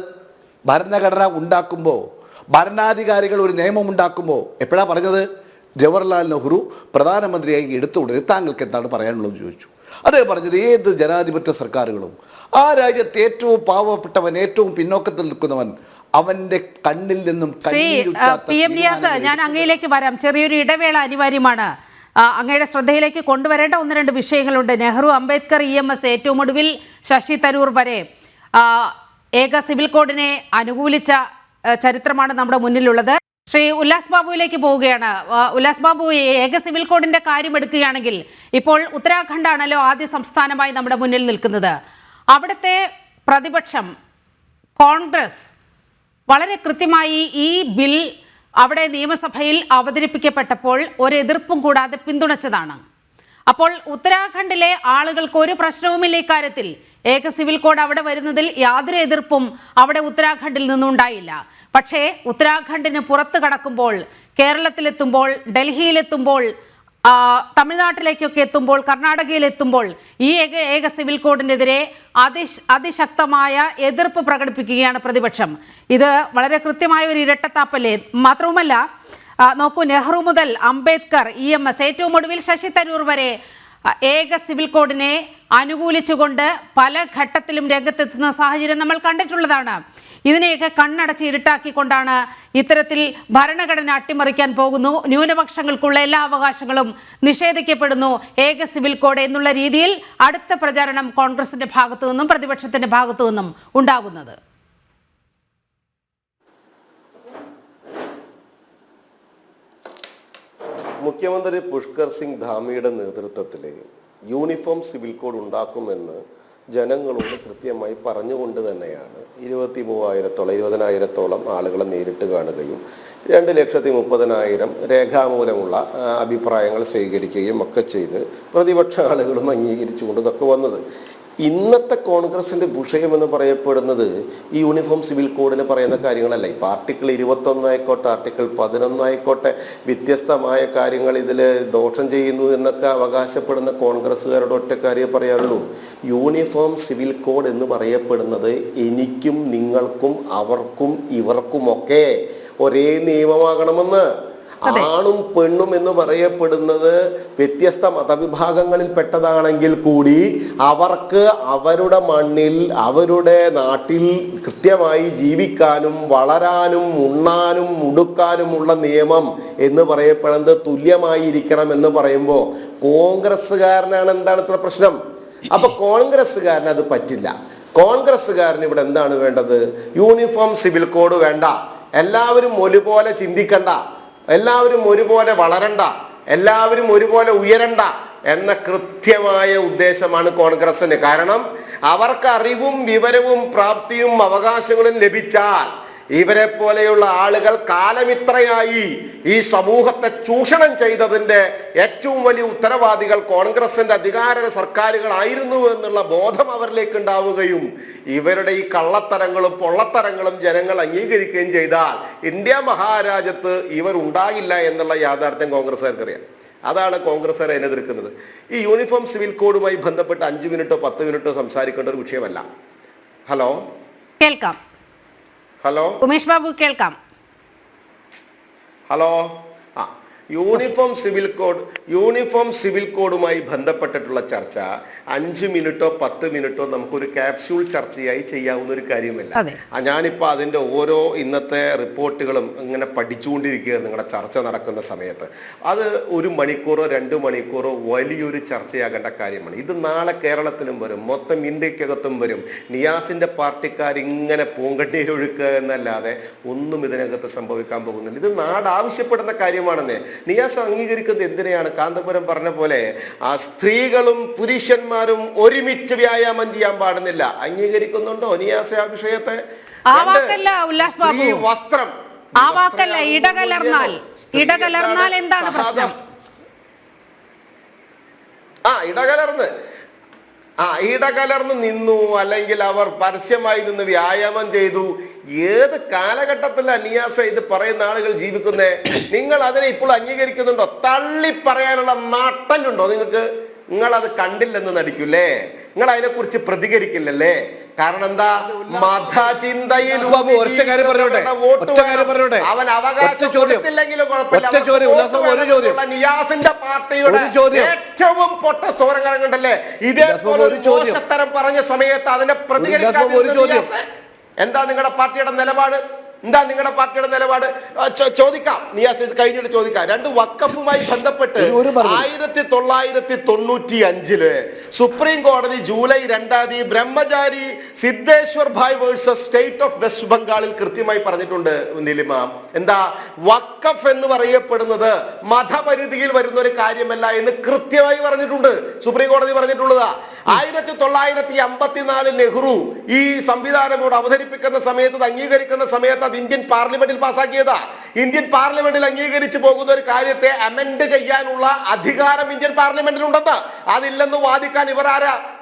ഭരണഘടന ഉണ്ടാക്കുമ്പോൾ, ഭരണാധികാരികൾ ഒരു നിയമം ഉണ്ടാക്കുമ്പോൾ എപ്പോഴാണ് പറഞ്ഞത്? ജവഹർലാൽ നെഹ്റു പ്രധാനമന്ത്രിയായി എടുത്ത ഉടനെ താങ്കൾക്ക് എന്താണ് പറയാനുള്ളതെന്ന് ചോദിച്ചു. അദ്ദേഹം പറഞ്ഞത് ഏത് ജനാധിപത്യ സർക്കാരുകളും ആ രാജ്യത്ത് ഏറ്റവും പാവപ്പെട്ടവൻ, ഏറ്റവും പിന്നോക്കത്തിൽ നിൽക്കുന്നവൻ, അവന്റെ കണ്ണിൽ നിന്നും PM നിയാസ്, ഞാൻ അങ്ങയിലേക്ക് വരാം. ചെറിയൊരു ഇടവേള അനിവാര്യമാണ്. അങ്ങയുടെ ശ്രദ്ധയിലേക്ക് കൊണ്ടുവരേണ്ട ഒന്ന് രണ്ട് വിഷയങ്ങളുണ്ട്. നെഹ്റു, അംബേദ്കർ, EMS, ഏറ്റവും ഒടുവിൽ ശശി തരൂർ വരെ ഏക സിവിൽ കോഡിനെ അനുകൂലിച്ച ചരിത്രമാണ് നമ്മുടെ മുന്നിലുള്ളത്. ശ്രീ ഉല്ലാസ് ബാബുവിലേക്ക് പോവുകയാണ്. ഉല്ലാസ് ബാബു, ഏക സിവിൽ കോഡിന്റെ കാര്യം എടുക്കുകയാണെങ്കിൽ ഇപ്പോൾ ഉത്തരാഖണ്ഡാണല്ലോ ആദ്യ സംസ്ഥാനമായി നമ്മുടെ മുന്നിൽ നിൽക്കുന്നത്. അവിടുത്തെ പ്രതിപക്ഷം കോൺഗ്രസ് വളരെ കൃത്യമായി ഈ ബിൽ അവിടെ നിയമസഭയിൽ അവതരിപ്പിക്കപ്പെട്ടപ്പോൾ ഒരു എതിർപ്പും കൂടാതെ പിന്തുണച്ചതാണ്. അപ്പോൾ ഉത്തരാഖണ്ഡിലെ ആളുകൾക്ക് ഒരു പ്രശ്നവുമില്ല ഇക്കാര്യത്തിൽ. ഏക സിവിൽ കോഡ് അവിടെ വരുന്നതിൽ യാതൊരു എതിർപ്പും അവിടെ ഉത്തരാഖണ്ഡിൽ നിന്നുണ്ടായില്ല. പക്ഷേ ഉത്തരാഖണ്ഡിന് പുറത്ത് കടക്കുമ്പോൾ, കേരളത്തിലെത്തുമ്പോൾ, ഡൽഹിയിലെത്തുമ്പോൾ, തമിഴ്നാട്ടിലേക്കൊക്കെ എത്തുമ്പോൾ, കർണാടകയിലെത്തുമ്പോൾ ഈ ഏക സിവിൽ കോഡിനെതിരെ അതിശക്തമായ എതിർപ്പ് പ്രകടിപ്പിക്കുകയാണ് പ്രതിപക്ഷം. ഇത് വളരെ കൃത്യമായ ഒരു ഇരട്ടത്താപ്പല്ലേ? മാത്രവുമല്ല, നോക്കൂ, നെഹ്റു മുതൽ അംബേദ്കർ, EMS, ഏറ്റവും ഒടുവിൽ ശശി തരൂർ വരെ ഏക സിവിൽ കോഡിനെ അനുകൂലിച്ചുകൊണ്ട് പല ഘട്ടത്തിലും രംഗത്തെത്തുന്ന സാഹചര്യം നമ്മൾ കണ്ടിട്ടുള്ളതാണ്. ഇതിനെയൊക്കെ കണ്ണടച്ച് ഇരുട്ടാക്കിക്കൊണ്ടാണ് ഇത്തരത്തിൽ ഭരണഘടന അട്ടിമറിക്കാൻ പോകുന്നു, ന്യൂനപക്ഷങ്ങൾക്കുള്ള എല്ലാ അവകാശങ്ങളും നിഷേധിക്കപ്പെടുന്നു, ഏക സിവിൽ കോഡ് എന്നുള്ള രീതിയിൽ അടുത്ത പ്രചാരണം കോൺഗ്രസിന്റെ ഭാഗത്തു നിന്നും പ്രതിപക്ഷത്തിന്റെ ഭാഗത്തു നിന്നും ഉണ്ടാകുന്നത്. മുഖ്യമന്ത്രി പുഷ്കർ സിംഗ് ധാമിയുടെ നേതൃത്വത്തിൽ യൂണിഫോം സിവിൽ കോഡ് ഉണ്ടാക്കുമെന്ന് ജനങ്ങളോട് കൃത്യമായി പറഞ്ഞുകൊണ്ട് തന്നെയാണ് 20,000-20,000 ആളുകളെ നേരിട്ട് കാണുകയും 2,30,000 രേഖാമൂലമുള്ള അഭിപ്രായങ്ങൾ സ്വീകരിക്കുകയും ഒക്കെ ചെയ്ത് പ്രതിപക്ഷ ആളുകളും അംഗീകരിച്ചുകൊണ്ട് ഇതൊക്കെ വന്നത്. ഇന്നത്തെ കോൺഗ്രസിന്റെ വിഷയം എന്ന് പറയപ്പെടുന്നത് ഈ യൂണിഫോം സിവിൽ കോഡിന് പറയുന്ന കാര്യങ്ങളല്ല. ഇപ്പം ആർട്ടിക്കിൾ 21 ആയിക്കോട്ടെ, ആർട്ടിക്കിൾ 11 ആയിക്കോട്ടെ, വ്യത്യസ്തമായ കാര്യങ്ങൾ ഇതിൽ ദോഷം ചെയ്യുന്നു എന്നൊക്കെ അവകാശപ്പെടുന്ന കോൺഗ്രസ്സുകാരുടെ ഒറ്റ കാര്യം പറയാറുള്ളൂ. യൂണിഫോം സിവിൽ കോഡ് എന്ന് പറയപ്പെടുന്നത് എനിക്കും നിങ്ങൾക്കും അവർക്കും ഇവർക്കുമൊക്കെ ഒരേ നിയമമാകണമെന്ന്. ആണും പെണ്ണും എന്ന് പറയപ്പെടുന്നത് വ്യത്യസ്ത മതവിഭാഗങ്ങളിൽ പെട്ടതാണെങ്കിൽ കൂടി അവർക്ക് അവരുടെ മണ്ണിൽ, അവരുടെ നാട്ടിൽ കൃത്യമായി ജീവിക്കാനും വളരാനും ഉണ്ണാനും ഉടുക്കാനുമുള്ള നിയമം എന്ന് പറയപ്പെടുന്നത് തുല്യമായിരിക്കണം എന്ന് പറയുമ്പോൾ കോൺഗ്രസ്സുകാരനാണ് എന്താണ് ഇത്ര പ്രശ്നം? അപ്പൊ കോൺഗ്രസ്സുകാരന് അത് പറ്റില്ല. കോൺഗ്രസ്സുകാരന് ഇവിടെ എന്താണ് വേണ്ടത്? യൂണിഫോം സിവിൽ കോഡ് വേണ്ട, എല്ലാവരും ഒരുപോലെ ചിന്തിക്കണ്ട, എല്ലാവരും ഒരുപോലെ വളരണ്ട, എല്ലാവരും ഒരുപോലെ ഉയരണ്ട എന്ന കൃത്യമായ ഉദ്ദേശമാണ് കോൺഗ്രസിന്. കാരണം അവർക്ക് അറിവും വിവരവും പ്രാപ്തിയും അവകാശങ്ങളും ലഭിച്ചാൽ ഇവരെ പോലെയുള്ള ആളുകൾ കാലമിത്രയായി ഈ സമൂഹത്തെ ചൂഷണം ചെയ്തതിന്റെ ഏറ്റവും വലിയ ഉത്തരവാദികൾ കോൺഗ്രസിന്റെ അധികാര സർക്കാരുകളായിരുന്നു എന്നുള്ള ബോധം അവരിലേക്ക് ഉണ്ടാവുകയും ഇവരുടെ ഈ കള്ളത്തരങ്ങളും പൊള്ളത്തരങ്ങളും ജനങ്ങൾ അംഗീകരിക്കുകയും ചെയ്താൽ ഇന്ത്യ മഹാരാജ്യത്ത് ഇവർ ഉണ്ടാകില്ല എന്നുള്ള യാഥാർത്ഥ്യം കോൺഗ്രസ്സുകാർക്കറിയാം. അതാണ് കോൺഗ്രസ്സുകാരെ എതിർക്കുന്നത്. ഈ യൂണിഫോം സിവിൽ കോഡുമായി ബന്ധപ്പെട്ട് 5 മിനിറ്റോ 10 മിനിറ്റോ സംസാരിക്കേണ്ട ഒരു വിഷയമല്ല. ഹലോ, കേൾക്കാം. ഹലോ ഉമേഷ് ബാബു, കേൾക്കാം. ഹലോ. യൂണിഫോം സിവിൽ കോഡുമായി ബന്ധപ്പെട്ടിട്ടുള്ള ചർച്ച 5 മിനിറ്റോ 10 മിനിറ്റോ നമുക്കൊരു ക്യാപ്സ്യൂൾ ചർച്ചയായി ചെയ്യാവുന്ന ഒരു കാര്യമല്ല. ഞാനിപ്പോൾ അതിൻ്റെ ഓരോ ഇന്നത്തെ റിപ്പോർട്ടുകളും ഇങ്ങനെ പഠിച്ചുകൊണ്ടിരിക്കുകയാണ് നിങ്ങളുടെ ചർച്ച നടക്കുന്ന സമയത്ത്. അത് 1 മണിക്കൂറോ 2 മണിക്കൂറോ വലിയൊരു ചർച്ചയാകേണ്ട കാര്യമാണ്. ഇത് നാളെ കേരളത്തിലും വരും, മൊത്തം ഇന്ത്യക്കകത്തും വരും. നിയാസിന്റെ പാർട്ടിക്കാർ ഇങ്ങനെ പൂങ്കണ്ണീരൊഴുക്കുക എന്നല്ലാതെ ഒന്നും ഇതിനകത്ത് സംഭവിക്കാൻ പോകുന്നില്ല. ഇത് നാട് ആവശ്യപ്പെടുന്ന കാര്യമാണെന്നേ. നിയാസ് അംഗീകരിക്കുന്നത് എന്തിനെയാണ്? കാന്തപുരം പറഞ്ഞ പോലെ ആ സ്ത്രീകളും പുരുഷന്മാരും ഒരുമിച്ച് വ്യായാമം ചെയ്യാൻ പാടുന്നില്ല. അംഗീകരിക്കുന്നുണ്ടോ നിയാസ് ആ വിഷയത്തെ? വസ്ത്രം ആ വാക്കല്ല, ഇടകലർന്നാൽ. ഇടകലർന്നാൽ എന്താണ് പ്രശ്നം? ഇടകലർന്ന് നിന്നു, അല്ലെങ്കിൽ അവർ പരസ്യമായി നിന്ന് വ്യായാമം ചെയ്തു. ഏത് കാലഘട്ടത്തിലാണ് നിയാസ ഇത് പറയുന്ന ആളുകൾ ജീവിക്കുന്നേ? നിങ്ങൾ അതിനെ ഇപ്പോൾ അംഗീകരിക്കുന്നുണ്ടോ? തള്ളി പറയാനുള്ള നാട്ടലുണ്ടോ നിങ്ങൾക്ക്? നിങ്ങൾ അത് കണ്ടില്ലെന്ന് നടിക്കൂലേ? നിങ്ങൾ അതിനെക്കുറിച്ച് പ്രതികരിക്കില്ലല്ലേ? കാരണം എന്താ? മതചിന്തയിൽ അവൻ അവകാശം കൊടുത്തില്ലെങ്കിലും കുഴപ്പമില്ല. നിയാസിന്റെ പാർട്ടിയുടെ ഏറ്റവും പൊട്ട സ്തോരങ്ങൾ കണ്ടല്ലേ ഇതേപോലെ ഒരു മോശത്തരം പറഞ്ഞ സമയത്ത് അതിനെ പ്രതികരിക്കാൻ എന്താ നിങ്ങളുടെ പാർട്ടിയുടെ നിലപാട്? നിങ്ങളുടെ പാർട്ടിയുടെ നിലപാട്? ചോദിക്കാം, നിയാസ് ഇത് കഴിഞ്ഞിട്ട് ചോദിക്കാം. രണ്ട് വഖഫുമായി ബന്ധപ്പെട്ട് 1995 സുപ്രീം കോടതി July 2 Brahmachari Siddheshwar bhai versus state of west ബംഗാളിൽ കൃത്യമായി പറഞ്ഞിട്ടുണ്ട് നിലിമ. എന്താ? വഖഫ് എന്ന് പറയപ്പെടുന്നത് മതപരിധിയിൽ വരുന്ന ഒരു കാര്യമല്ല എന്ന് കൃത്യമായി പറഞ്ഞിട്ടുണ്ട്. സുപ്രീം കോടതി പറഞ്ഞിട്ടുള്ളതാ. 1954 നെഹ്റു ഈ സംവിധാനം കൂടെ അവതരിപ്പിക്കുന്ന സമയത്ത്, അംഗീകരിക്കുന്ന സമയത്ത് അത് ഇന്ത്യൻ പാർലമെന്റിൽ പാസ്സാക്കിയതാ. ഇന്ത്യൻ പാർലമെന്റിൽ അംഗീകരിച്ചു പോകുന്ന ഒരു കാര്യത്തെ അമെൻഡ് ചെയ്യാനുള്ള അധികാരം ഇന്ത്യൻ പാർലമെന്റിലുണ്ടെന്ന്, അതില്ലെന്ന് വാദിക്കാൻ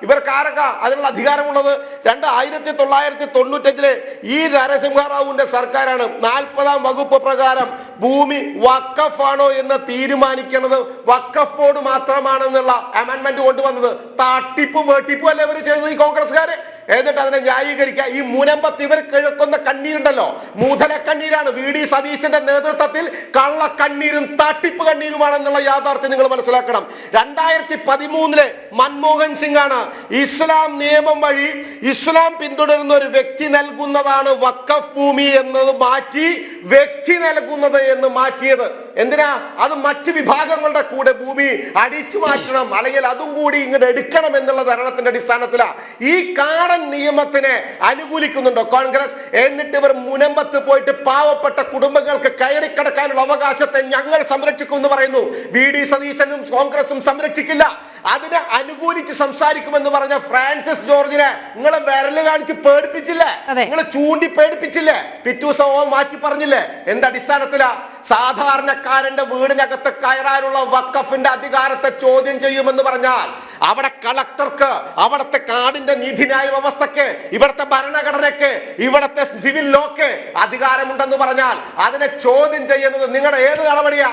ഇവർക്കാരൊക്കെ അതിനുള്ള അധികാരമുള്ളത്? 1995 ഈ നരസിംഹറാവുവിന്റെ സർക്കാരാണ് 40-ാം വകുപ്പ് പ്രകാരം ഭൂമി വഖഫ് ആണോ എന്ന് തീരുമാനിക്കുന്നത് വഖഫ് ബോർഡ് മാത്രമാണെന്നുള്ള അമെൻമെന്റ് കൊണ്ടുവന്നത്. തട്ടിപ്പും വെട്ടിപ്പും അല്ലേ ഇവർ ചെയ്തത് ഈ കോൺഗ്രസ്സുകാര്? എന്നിട്ട് അതിനെ ന്യായീകരിക്കുക. ഈ മുനമ്പത്ത് ഇവർ കിഴക്കുന്ന കണ്ണീരുണ്ടല്ലോ, മൂതല കണ്ണീരാണ്. VD സതീശന്റെ നേതൃത്വത്തിൽ കള്ളക്കണ്ണീരും തട്ടിപ്പ് കണ്ണീരുമാണെന്നുള്ള യാഥാർത്ഥ്യം നിങ്ങൾ മനസ്സിലാക്കണം. 2013 മൻമോഹൻ സിംഗ് ആണ് ഇസ്ലാം നിയമം വഴി ഇസ്ലാം പിന്തുടരുന്ന ഒരു വ്യക്തി നൽകുന്നതാണ് വഖഫ് ഭൂമി എന്നത് മാറ്റി വ്യക്തി നൽകുന്നത് എന്ന് മാറ്റിയത്. എന്തിനാ? അത് മറ്റു വിഭാഗങ്ങളുടെ കൂടെ ഭൂമി അടിച്ചു മാറ്റണം, അല്ലെങ്കിൽ അതും കൂടി ഇങ്ങോട്ട് എടുക്കണം എന്നുള്ള ധാരണത്തിന്റെ അടിസ്ഥാനത്തിലാണ് ഈ കാടൻ നിയമത്തിനെ അനുകൂലിക്കുന്നുണ്ടോ കോൺഗ്രസ്? എന്നിട്ട് ഇവർ മുനമ്പത്ത് പോയിട്ട് പാവപ്പെട്ട കുടുംബങ്ങൾക്ക് കയറിക്കിടക്കാനുള്ള അവകാശത്തെ ഞങ്ങൾ സംരക്ഷിക്കും എന്ന് പറയുന്നു. VD സതീശനും കോൺഗ്രസും സംരക്ഷിക്കില്ല. അതിനെ അനുകൂലിച്ച് സംസാരിക്കുമെന്ന് പറഞ്ഞ ഫ്രാൻസിസ് ജോർജിനെ നിങ്ങൾ വിരല് കാണിച്ച് പേടിപ്പിച്ചില്ലേ? നിങ്ങൾ ചൂണ്ടി പേടിപ്പിച്ചില്ലേ? പിറ്റൂസവും മാറ്റി പറഞ്ഞില്ലേ? എന്തടിസ്ഥാനത്തിലാ? സാധാരണക്കാരന്റെ വീടിനകത്ത് കയറാനുള്ള വഖഫിന്റെ അധികാരത്തെ ചോദ്യം ചെയ്യുമെന്ന് പറഞ്ഞാൽ അവിടെ കളക്ടർക്ക്, അവിടുത്തെ കാടിന്റെ നീതിന്യായ വ്യവസ്ഥക്ക്, ഇവിടുത്തെ ഭരണഘടനയ്ക്ക്, ഇവിടുത്തെ സിവിൽ ലോക്ക് അധികാരമുണ്ടെന്ന് പറഞ്ഞാൽ അതിനെ ചോദ്യം ചെയ്യുന്നത് നിങ്ങളുടെ ഏത് നടപടിയാ?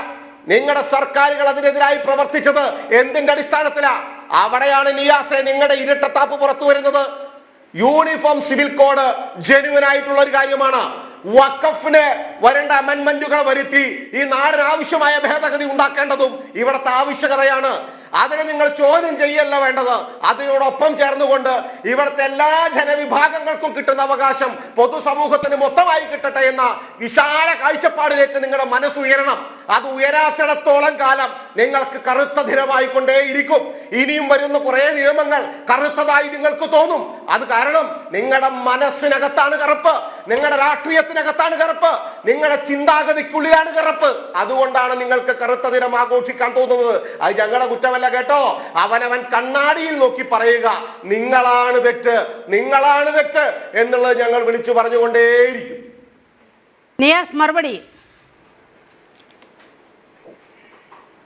നിങ്ങളുടെ സർക്കാരുകൾ അതിനെതിരായി പ്രവർത്തിച്ചത് എന്തിന്റെ അടിസ്ഥാനത്തിലാ? അവിടെയാണ് നിയാസെ നിങ്ങളുടെ ഇരട്ടത്താപ്പ് പുറത്തു വരുന്നത്. യൂണിഫോം സിവിൽ കോഡ് ജെന്യുവൻ ആയിട്ടുള്ള ഒരു കാര്യമാണ്. വഖഫിന് വരേണ്ട അമെൻമെന്റുകൾ വരുത്തി ഈ നാടിന് ആവശ്യമായ ഭേദഗതി ഉണ്ടാക്കേണ്ടതും ഇവിടുത്തെ ആവശ്യകതയാണ്. അതിനെ നിങ്ങൾ ചോദ്യം ചെയ്യല്ല വേണ്ടത്. അതിനോടൊപ്പം ചേർന്നുകൊണ്ട് ഇവിടുത്തെ എല്ലാ ജനവിഭാഗങ്ങൾക്കും കിട്ടുന്ന അവകാശം പൊതുസമൂഹത്തിന് മൊത്തമായി കിട്ടട്ടെ എന്ന വിശാല കാഴ്ചപ്പാടിലേക്ക് നിങ്ങളുടെ മനസ്സുയരണം. അത് ഉയരാത്തിടത്തോളം കാലം നിങ്ങൾക്ക് കറുത്ത ദിനമായി കൊണ്ടേയിരിക്കും. ഇനിയും വരുന്ന കുറെ നിയമങ്ങൾ കറുത്തതായി നിങ്ങൾക്ക് തോന്നും. അത് കാരണം നിങ്ങളുടെ മനസ്സിനകത്താണ് കറുപ്പ്, നിങ്ങളുടെ രാഷ്ട്രീയത്തിനകത്താണ് കറുപ്പ്, നിങ്ങളുടെ ചിന്താഗതിക്കുള്ളിലാണ് കറുപ്പ്. അതുകൊണ്ടാണ് നിങ്ങൾക്ക് കറുത്ത ദിനം ആഘോഷിക്കാൻ തോന്നുന്നത്. അത് ഞങ്ങളുടെ കുറ്റമല്ല കേട്ടോ. അവനവൻ കണ്ണാടിയിൽ നോക്കി പറയുക നിങ്ങളാണ് തെറ്റ്, നിങ്ങളാണ് തെറ്റ് എന്നുള്ളത് ഞങ്ങൾ വിളിച്ചു പറഞ്ഞുകൊണ്ടേയിരിക്കും. നിയാസ് മറുപടി.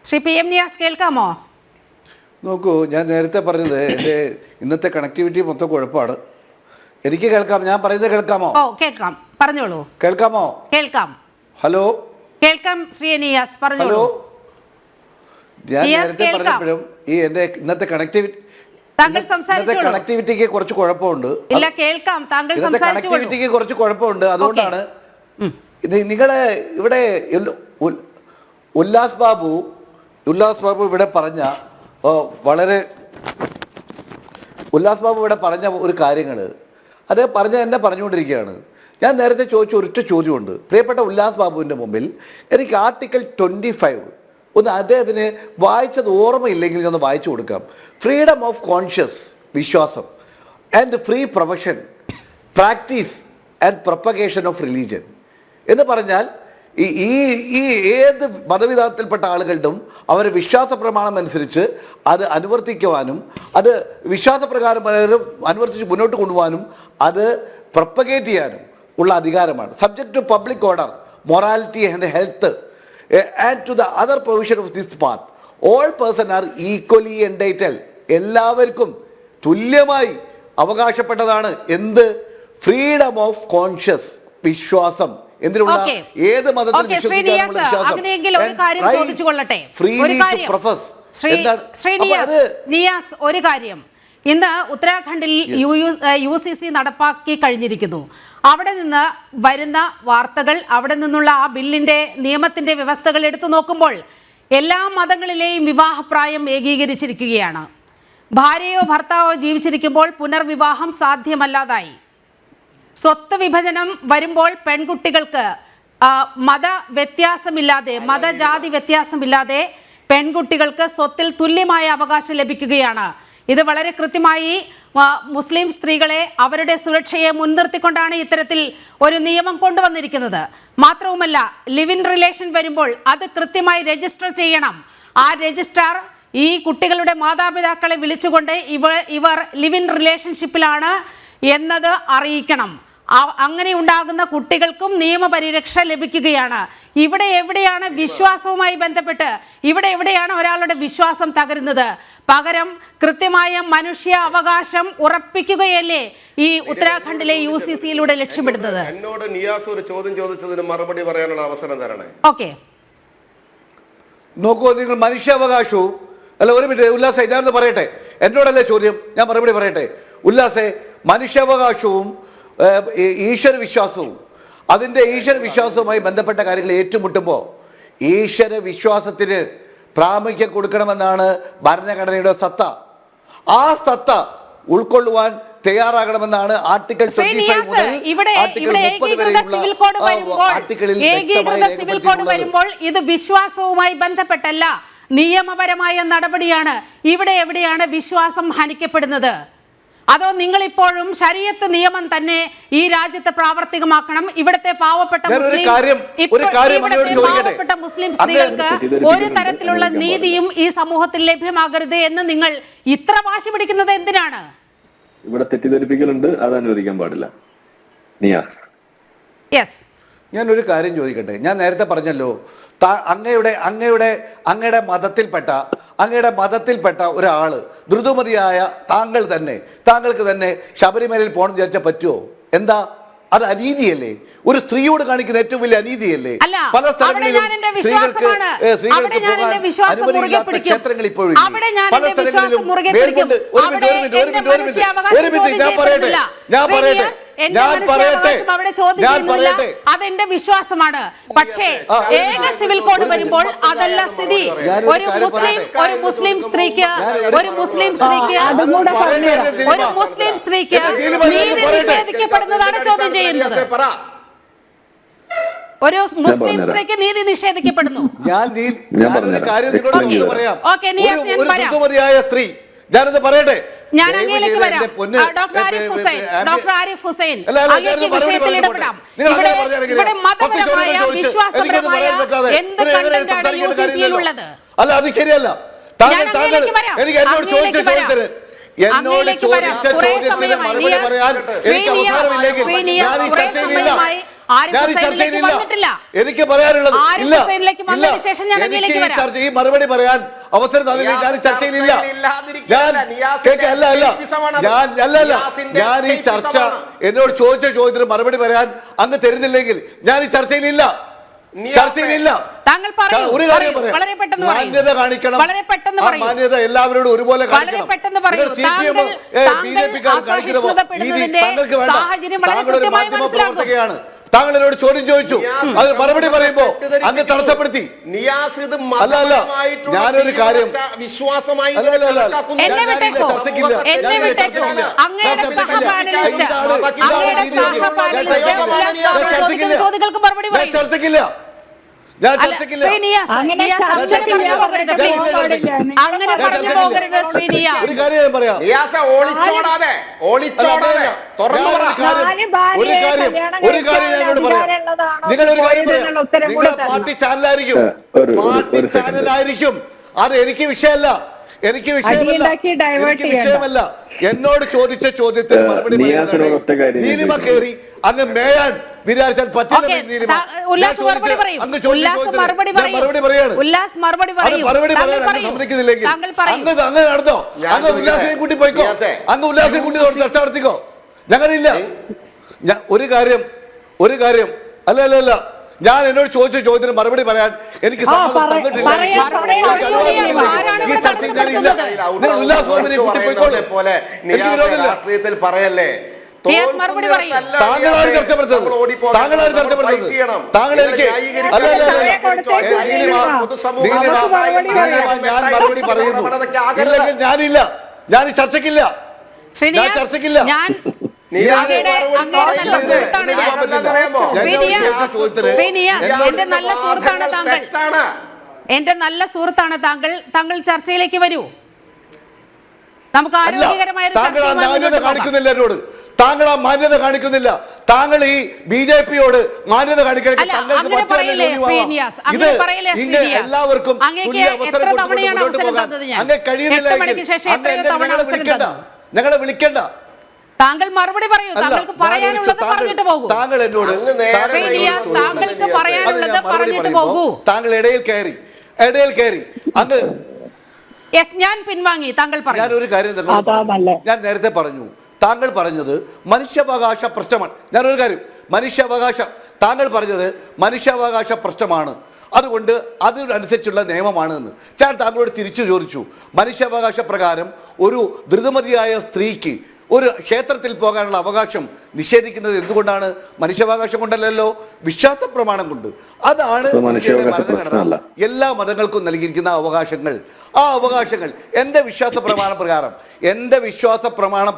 ശ്രീ PM നിയാസ് കേൾക്കാമോ? നോക്കൂ, ഞാൻ നേരത്തെ പറഞ്ഞത് എൻ്റെ ഇന്നത്തെ കണക്ടിവിറ്റി മൊത്തം കുഴപ്പമാണ്. എനിക്ക് കേൾക്കാം, ഞാൻ പറയുന്നത് കേൾക്കാമോ? ഓ കേൾക്കാം, പറഞ്ഞോളൂ. കേൾക്കാമോ? കേൾക്കാം. ഹലോ കേൾക്കാം ശ്രീ നിയാസ്, പറഞ്ഞോളൂ. ഞാൻ നേരത്തെ പറഞ്ഞപ്പോഴും ഈ എൻ്റെ ഇന്നത്തെ കണക്ടിവിറ്റിക്ക് കുറച്ച് കുഴപ്പമുണ്ട്. ഇല്ല കേൾക്കാം, താങ്കൾ കണക്ടിവിറ്റിക്ക് കുറച്ച് കുഴപ്പമുണ്ട്. അതുകൊണ്ടാണ് നിങ്ങളെ ഇവിടെ ഉല്ലാസ് ബാബു ഇവിടെ പറഞ്ഞ ഒരു കാര്യങ്ങൾ അത് എന്നെ പറഞ്ഞുകൊണ്ടിരിക്കുകയാണ്. ഞാൻ നേരത്തെ ചോദിച്ച ഒരൊറ്റ ചോദ്യമുണ്ട് പ്രിയപ്പെട്ട ഉല്ലാസ് ബാബുവിൻ്റെ മുമ്പിൽ. എനിക്ക് ആർട്ടിക്കിൾ 25 ഒന്ന് അദ്ദേഹത്തിന് വായിച്ചത് ഓർമ്മയില്ലെങ്കിൽ ഒന്ന് വായിച്ചു കൊടുക്കാം. ഫ്രീഡം ഓഫ് കോൺഷ്യസ്, വിശ്വാസം, and free profession, practice and propagation of religion എന്ന് പറഞ്ഞാൽ ഈ ഏത് മതവിഭാഗത്തിൽപ്പെട്ട ആളുകളുടെ അവരുടെ വിശ്വാസ പ്രമാണം അനുസരിച്ച് അത് അനുവർത്തിക്കുവാനും അത് വിശ്വാസപ്രകാരം അനുവർത്തിച്ച് മുന്നോട്ട് കൊണ്ടുപോകാനും അത് പ്രൊപ്പഗേറ്റ് ചെയ്യാനും ഉള്ള അധികാരമാണ്. Subject to public order, morality and health, and to the other provision of this part, all persons are equally entitled. എല്ലാവർക്കും തുല്യമായി അവകാശപ്പെട്ടതാണ് എന്ത്? ഫ്രീഡം ഓഫ് കോൺഷ്യസ്, വിശ്വാസം. എന്തിനുള്ള? ഏത് മതത്തിൽ നിയാസ്, ഒരു കാര്യം, ഇന്ന് ഉത്തരാഖണ്ഡിൽ UCC നടപ്പാക്കി കഴിഞ്ഞിരിക്കുന്നു. അവിടെ നിന്ന് വരുന്ന വാർത്തകൾ, അവിടെ നിന്നുള്ള ആ ബില്ലിന്റെ നിയമത്തിന്റെ വ്യവസ്ഥകൾ എടുത്തു നോക്കുമ്പോൾ എല്ലാ മതങ്ങളിലെയും വിവാഹപ്രായം ഏകീകരിച്ചിരിക്കുകയാണ്. ഭാര്യയോ ഭർത്താവോ ജീവിച്ചിരിക്കുമ്പോൾ പുനർവിവാഹം സാധ്യമല്ലാതായി. സ്വത്ത് വിഭജനം വരുമ്പോൾ പെൺകുട്ടികൾക്ക് മതവ്യത്യാസമില്ലാതെ, മതജാതി വ്യത്യാസമില്ലാതെ പെൺകുട്ടികൾക്ക് സ്വത്തിൽ തുല്യമായ അവകാശം ലഭിക്കുകയാണ്. ഇത് വളരെ കൃത്യമായി മുസ്ലിം സ്ത്രീകളെ, അവരുടെ സുരക്ഷയെ മുൻനിർത്തിക്കൊണ്ടാണ് ഇത്തരത്തിൽ ഒരു നിയമം കൊണ്ടുവന്നിരിക്കുന്നത്. മാത്രവുമല്ല, ലിവ് ഇൻ റിലേഷൻ വരുമ്പോൾ അത് കൃത്യമായി രജിസ്റ്റർ ചെയ്യണം. ആ രജിസ്ട്രാർ ഈ കുട്ടികളുടെ മാതാപിതാക്കളെ വിളിച്ചുകൊണ്ട് ഇവർ ലിവ് ഇൻ റിലേഷൻഷിപ്പിലാണ് എന്നത് അറിയിക്കണം. അങ്ങനെ ഉണ്ടാകുന്ന കുട്ടികൾക്കും നിയമപരിരക്ഷ ലഭിക്കുകയാണ്. ഇവിടെ എവിടെയാണ് വിശ്വാസവുമായി ബന്ധപ്പെട്ട്, ഇവിടെ എവിടെയാണ് ഒരാളുടെ വിശ്വാസം തകരുന്നത്? പകരം കൃത്യമായ മനുഷ്യ അവകാശം ഉറപ്പിക്കുകയല്ലേ ഈ ഉത്തരാഖണ്ഡിലെ UCCയിലൂടെ ലക്ഷ്യമിടുന്നത്? എന്നോട് നിയാസ് ഒരു ചോദ്യം ചോദിച്ചതിന് മറുപടി പറയാനുള്ള അവസരം തരണേ. ഓക്കെ, നോക്കൂ, നിങ്ങൾ മനുഷ്യാവകാശവും അല്ല, ഒരു മിനിറ്റ് ഉല്ലാസേ, ഞാനൊന്ന് പറയട്ടെ. എന്നോടല്ലേ ചോദ്യം, ഞാൻ മറുപടി പറയട്ടെ. ഉല്ലാസേ, മനുഷ്യാവകാശവും ഈശ്വര വിശ്വാസവും അതിൻ്റെ ഈശ്വര വിശ്വാസവുമായി ബന്ധപ്പെട്ട കാര്യങ്ങൾ ഏറ്റുമുട്ടുമ്പോൾ ഈശ്വര വിശ്വാസത്തിന് പ്രാമുഖ്യം കൊടുക്കണമെന്നാണ് ഭരണഘടനയുടെ സത്ത. ആ സത്ത ഉൾക്കൊള്ളുവാൻ തയ്യാറാകണമെന്നാണ് ആർട്ടിക്കിൾ 25 മുതൽ ആർട്ടിക്കിൾ 30 ഏകീകൃത സിവിൽ കോഡ് വരുമ്പോൾ ഇത് വിശ്വാസവുമായി ബന്ധപ്പെട്ടല്ല, നിയമപരമായ നടപടിയാണ്. ഇവിടെ എവിടെയാണ് വിശ്വാസം ഹനിക്കപ്പെടുന്നത്? അതോ നിങ്ങളിപ്പോഴും ശരീഅത്ത് നിയമം തന്നെ ഈ രാജ്യത്ത് പ്രാവർത്തികമാക്കണം? ഇവിടുത്തെ പാവപ്പെട്ട മുസ്ലിം സ്ത്രീകൾക്ക് ഒരു തരത്തിലുള്ള നീതിയും ഈ സമൂഹത്തിൽ ലഭ്യമാകരുത് എന്ന് നിങ്ങൾ ഇത്ര വാശി പിടിക്കുന്നത് എന്തിനാണ്? ഇവിടെ തെറ്റിദ്ധരിപ്പിക്കലുണ്ട്, അത് അനുവദിക്കാൻ പാടില്ല. നിയാസ്, യെസ്, ഞാനൊരു കാര്യം ചോദിക്കട്ടെ. ഞാൻ നേരത്തെ പറഞ്ഞല്ലോ, അങ്ങയുടെ മതത്തിൽപ്പെട്ട ഒരാള്, ഋതുമതിയായ താങ്കൾക്ക് തന്നെ ശബരിമലയിൽ പോകണം വിചാരിച്ചാൽ പറ്റുമോ? എന്താ അത്? അനീതിയല്ലേ? ഒരു സ്ത്രീയോട് കാണിക്കുന്ന ഏറ്റവും വലിയ അനീതിയല്ലേ? പല സ്ഥലങ്ങളിലും അതെന്റെ വിശ്വാസമാണ്. പക്ഷേ ഏക സിവിൽ കോഡ് വരുമ്പോൾ അതല്ല സ്ഥിതി. ഒരു മുസ്ലിം സ്ത്രീക്ക് നീതി നിഷേധിക്കപ്പെടുന്നതാണ് ചോദ്യം ചെയ്യുന്നത്. ഒരു മുസ്ലിം സ്ത്രീക്ക് നീതി നിഷേധിക്കപ്പെടുന്നു. സ്ത്രീ, ഞാനത് പറയട്ടെ. ഞാൻ അങ്ങയിലേക്ക് വരാം. ഡോക്ടർ ആരിഫ് ഹുസൈൻ അങ്ങേക്ക് വിഷയത്തിൽ ഇടപെടാം. ഇവിടെ മതപരമായ വിശ്വാസപരമായ എന്ത് കണ്ടന്റാണ് UCCയിൽ ഉള്ളത്? അല്ല, അത് ശരിയല്ല. ഞാൻ അങ്ങയിലേക്ക് വരാം. എനിക്ക് പറയാനുള്ളത് ഈ മറുപടി പറയാൻ അവസരം ഞാൻ ചർച്ചയിലില്ല. ഞാൻ ഈ ചർച്ച എന്നോട് ചോദിച്ച ചോദ്യത്തിന് മറുപടി പറയാൻ അങ്ങ് തരുന്നില്ലെങ്കിൽ ഞാൻ ഈ ചർച്ചയിലില്ല. ഒരു കാര്യം പറയാം, മാന്യത കാണിക്കണം. മാന്യത എല്ലാവരോടും ഒരുപോലെ കാണിക്കണം. താങ്കൾ എന്നോട് ചോദ്യം ചോദിച്ചു, അത് മറുപടി പറയുമ്പോ അങ്ങ് തടസ്സപ്പെടുത്തി. ഞാനൊരു കാര്യം വിശ്വാസമായി ചർച്ചയ്ക്കില്ല. പാർട്ടി ചാനലായിരിക്കും, അത് എനിക്ക് വിഷയമല്ല. എന്നോട് ചോദിച്ച ചോദ്യത്തിന് മറുപടി നീലിമ കയറി അങ്ങ് മേയാൻ നിരാശാൻ പറ്റില്ല. ഉല്ലാസ് മറുപടി പറയും. ഉല്ലാസ് മറുപടി പറയും. ഉല്ലാസ് മറുപടി പറയും. സമ്മതിക്കുന്നില്ലെങ്കിൽ അങ്ങ് നടന്നോ, അങ്ങ് ഉല്ലാസിനെ കൂട്ടി പോയിക്കോ, അങ്ങ് ഉല്ലാസിനെ കൂട്ടി ചർച്ച നടത്തിക്കോ. ഞങ്ങളില്ല. ഒരു കാര്യം അല്ല ഞാൻ എന്നോട് ചോദിച്ച ചോദ്യത്തിന് മറുപടി പറയാൻ എനിക്ക് തന്നിട്ടില്ല. രാഷ്ട്രീയത്തിൽ പറയല്ലേ. താങ്കളാണ് ചർച്ചപ്പെടുത്തുന്നത്. താങ്കൾ എനിക്ക് ഞാൻ മറുപടി പറയുന്നു. ഇല്ലെങ്കിൽ ഞാനില്ല, ഞാൻ ചർച്ചയ്ക്കില്ല. എന്റെ നല്ല സുഹൃത്താണ് താങ്കൾ. താങ്കൾ ചർച്ചയിലേക്ക് വരൂ. നമുക്ക് ആരോഗ്യകരമായ കാണിക്കുന്നില്ല എന്നോട്. താങ്കൾ ആ മാന്യത കാണിക്കുന്നില്ല. താങ്കൾ ഈ ബിജെപിയോട് മാന്യത കാണിക്കാൻ എല്ലാവർക്കും ഞങ്ങളെ വിളിക്കണ്ട. താങ്കൾ മറുപടി പറയൂ. താങ്കൾക്ക് പറയാനുള്ളത് പറഞ്ഞിട്ട് പോകൂ. താങ്കൾ എന്നോട് താങ്കൾക്ക് പറയാനുള്ളത് പറഞ്ഞിട്ട് പോകൂ. താങ്കൾ ഇടയിൽ കയറി അങ്ങ് ഞാൻ പിൻവാങ്ങി. താങ്കൾ പറഞ്ഞു. ഞാൻ ഒരു കാര്യം ഞാൻ നേരത്തെ പറഞ്ഞു. താങ്കൾ പറഞ്ഞത് മനുഷ്യാവകാശ പ്രശ്നമാണ്. ഞാനൊരു കാര്യം താങ്കൾ പറഞ്ഞത് മനുഷ്യാവകാശ പ്രശ്നമാണ്, അതുകൊണ്ട് അതിനനുസരിച്ചുള്ള നിയമമാണ് എന്ന്. ഞാൻ താങ്കളോട് തിരിച്ചു ചോദിച്ചു, മനുഷ്യാവകാശ പ്രകാരം ഒരു ധൃതമതിയായ സ്ത്രീക്ക് ഒരു ക്ഷേത്രത്തിൽ പോകാനുള്ള അവകാശം നിഷേധിക്കുന്നത് എന്തുകൊണ്ടാണ്? മനുഷ്യാവകാശം കൊണ്ടല്ലോ, വിശ്വാസ പ്രമാണം കൊണ്ട്. അതാണ് എല്ലാ മതങ്ങൾക്കും നൽകിയിരിക്കുന്ന അവകാശങ്ങൾ. ആ അവകാശങ്ങൾ എൻ്റെ വിശ്വാസ പ്രമാണ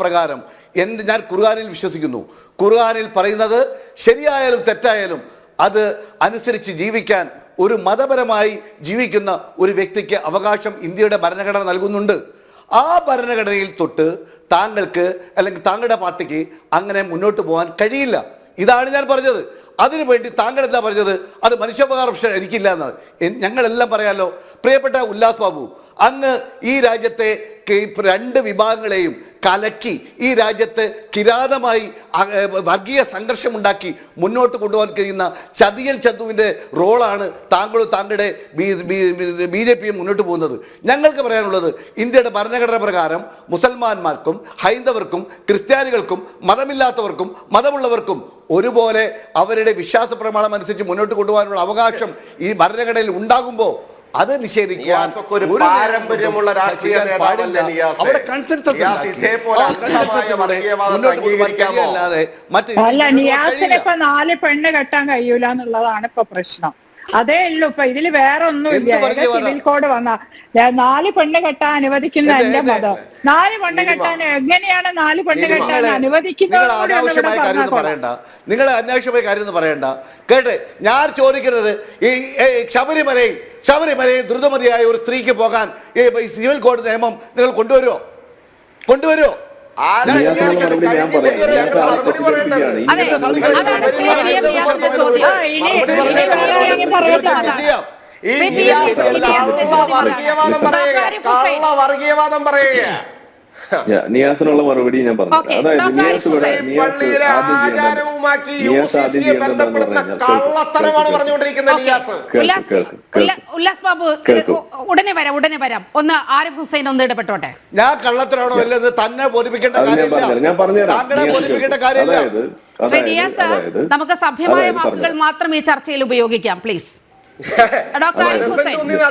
പ്രകാരം ഞാൻ ഖുർആനിൽ വിശ്വസിക്കുന്നു. ഖുർആനിൽ പറയുന്നത് ശരിയായാലും തെറ്റായാലും അത് അനുസരിച്ച് ജീവിക്കാൻ ഒരു മതപരമായി ജീവിക്കുന്ന ഒരു വ്യക്തിക്ക് അവകാശം ഇന്ത്യയുടെ ഭരണഘടന നൽകുന്നുണ്ട്. ആ ഭരണഘടനയിൽ തൊട്ട് താങ്കൾക്ക് അല്ലെങ്കിൽ താങ്കളുടെ പാർട്ടിക്ക് അങ്ങനെ മുന്നോട്ട് പോകാൻ കഴിയില്ല. ഇതാണ് ഞാൻ പറഞ്ഞത്. അതിനുവേണ്ടി താങ്കൾ എന്താ പറഞ്ഞത്? അത് മനുഷ്യാവകാശ പ്രശ്നം എനിക്കില്ല എന്നാണ്. ഞങ്ങളെല്ലാം പറയാലോ. പ്രിയപ്പെട്ട ഉല്ലാസ് ബാബു, അങ്ങ് ഈ രാജ്യത്തെ രണ്ട് വിഭാഗങ്ങളെയും കലക്കി ഈ രാജ്യത്ത് കിരാതമായി വർഗീയ സംഘർഷമുണ്ടാക്കി മുന്നോട്ട് കൊണ്ടുപോകാൻ കഴിയുന്ന ചതിയൻ ചന്തുവിൻ്റെ റോളാണ് താങ്കളും താങ്കളുടെ ബിജെപിയും മുന്നോട്ട് പോകുന്നത്. ഞങ്ങൾക്ക് പറയാനുള്ളത്, ഇന്ത്യയുടെ ഭരണഘടന പ്രകാരം മുസൽമാന്മാർക്കും ഹൈന്ദവർക്കും ക്രിസ്ത്യാനികൾക്കും മതമില്ലാത്തവർക്കും മതമുള്ളവർക്കും ഒരുപോലെ അവരുടെ വിശ്വാസ പ്രമാണം അനുസരിച്ച് മുന്നോട്ട് കൊണ്ടുപോകാനുള്ള അവകാശം ഈ ഭരണഘടനയിൽ ഉണ്ടാകുമ്പോൾ അത് നിഷേധിക്കാൻ പാരമ്പര്യമുള്ള രാഷ്ട്രീയ അല്ല, നിയാസിന് ഇപ്പൊ 4 പെണ്ണ് കെട്ടാൻ കഴിയൂല എന്നുള്ളതാണ് ഇപ്പൊ പ്രശ്നം. അതേ ഉള്ളൂ. ഇപ്പൊ ഇതില് വേറെ ഒന്നുമില്ല. സിവിൽ കോഡ് വന്ന 4 പെണ്ണ് കെട്ടാൻ അനുവദിക്കുന്ന എന്റെ മതം. 4 പെണ്ണ് കെട്ടാൻ എങ്ങനെയാണ് 4 പെണ്ണ് കെട്ടാൻ അനുവദിക്കുന്നത്? നിങ്ങൾ അനാവശ്യമായ കാര്യം ഒന്നും പറയണ്ട. കേട്ടെ, ഞാൻ ചോദിക്കുന്നത് ഈ ശബരിമലയിൽ ദ്രുതമതിയായ ഒരു സ്ത്രീക്ക് പോകാൻ ഈ സിവിൽ കോഡ് നിയമം നിങ്ങൾ കൊണ്ടുവരുമോ? വർഗീയവാദം പറയുക. നിയാസിനുള്ള മറുപടി ഞാൻ പറഞ്ഞു. അതായത് ഉല്ലാസ് ബാബു ഉടനെ വരാം. ഒന്ന് ആരിഫ് ഹുസൈൻ ഒന്ന് ഇടപെട്ടോട്ടെ. ഞാൻ കള്ളത്തരാണോ അല്ലത് തന്നെ ബോധിപ്പിക്കേണ്ട കാര്യമില്ല. നമുക്ക് സഭ്യമായ വാക്കുകൾ മാത്രം ഈ ചർച്ചയിൽ ഉപയോഗിക്കാം, പ്ലീസ്.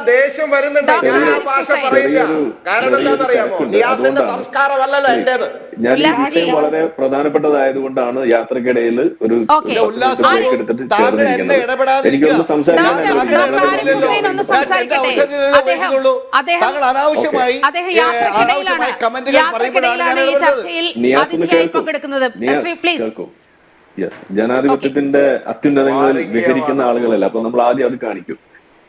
ദേഷ്യം വരുന്നുണ്ട്. കാരണം എന്താണെന്നറിയാമോ? നിയാസിന്റെ സംസ്കാരമല്ലല്ലോ എന്റേത്. ഞാൻ ഈ വിഷയം വളരെ പ്രധാനപ്പെട്ടതായതുകൊണ്ടാണ് യാത്രക്കിടയിൽ ഒരു എടുത്തിട്ട് ചേർന്നിരിക്കുന്നത്. എനിക്കൊന്ന് സംസാരിക്കാൻ ജനാധിപത്യത്തിന്റെ അത്യുന്നതങ്ങളിൽ വിഹരിക്കുന്ന ആളുകളല്ല. അപ്പൊ നമ്മൾ ആദ്യം അത് കാണിക്കും.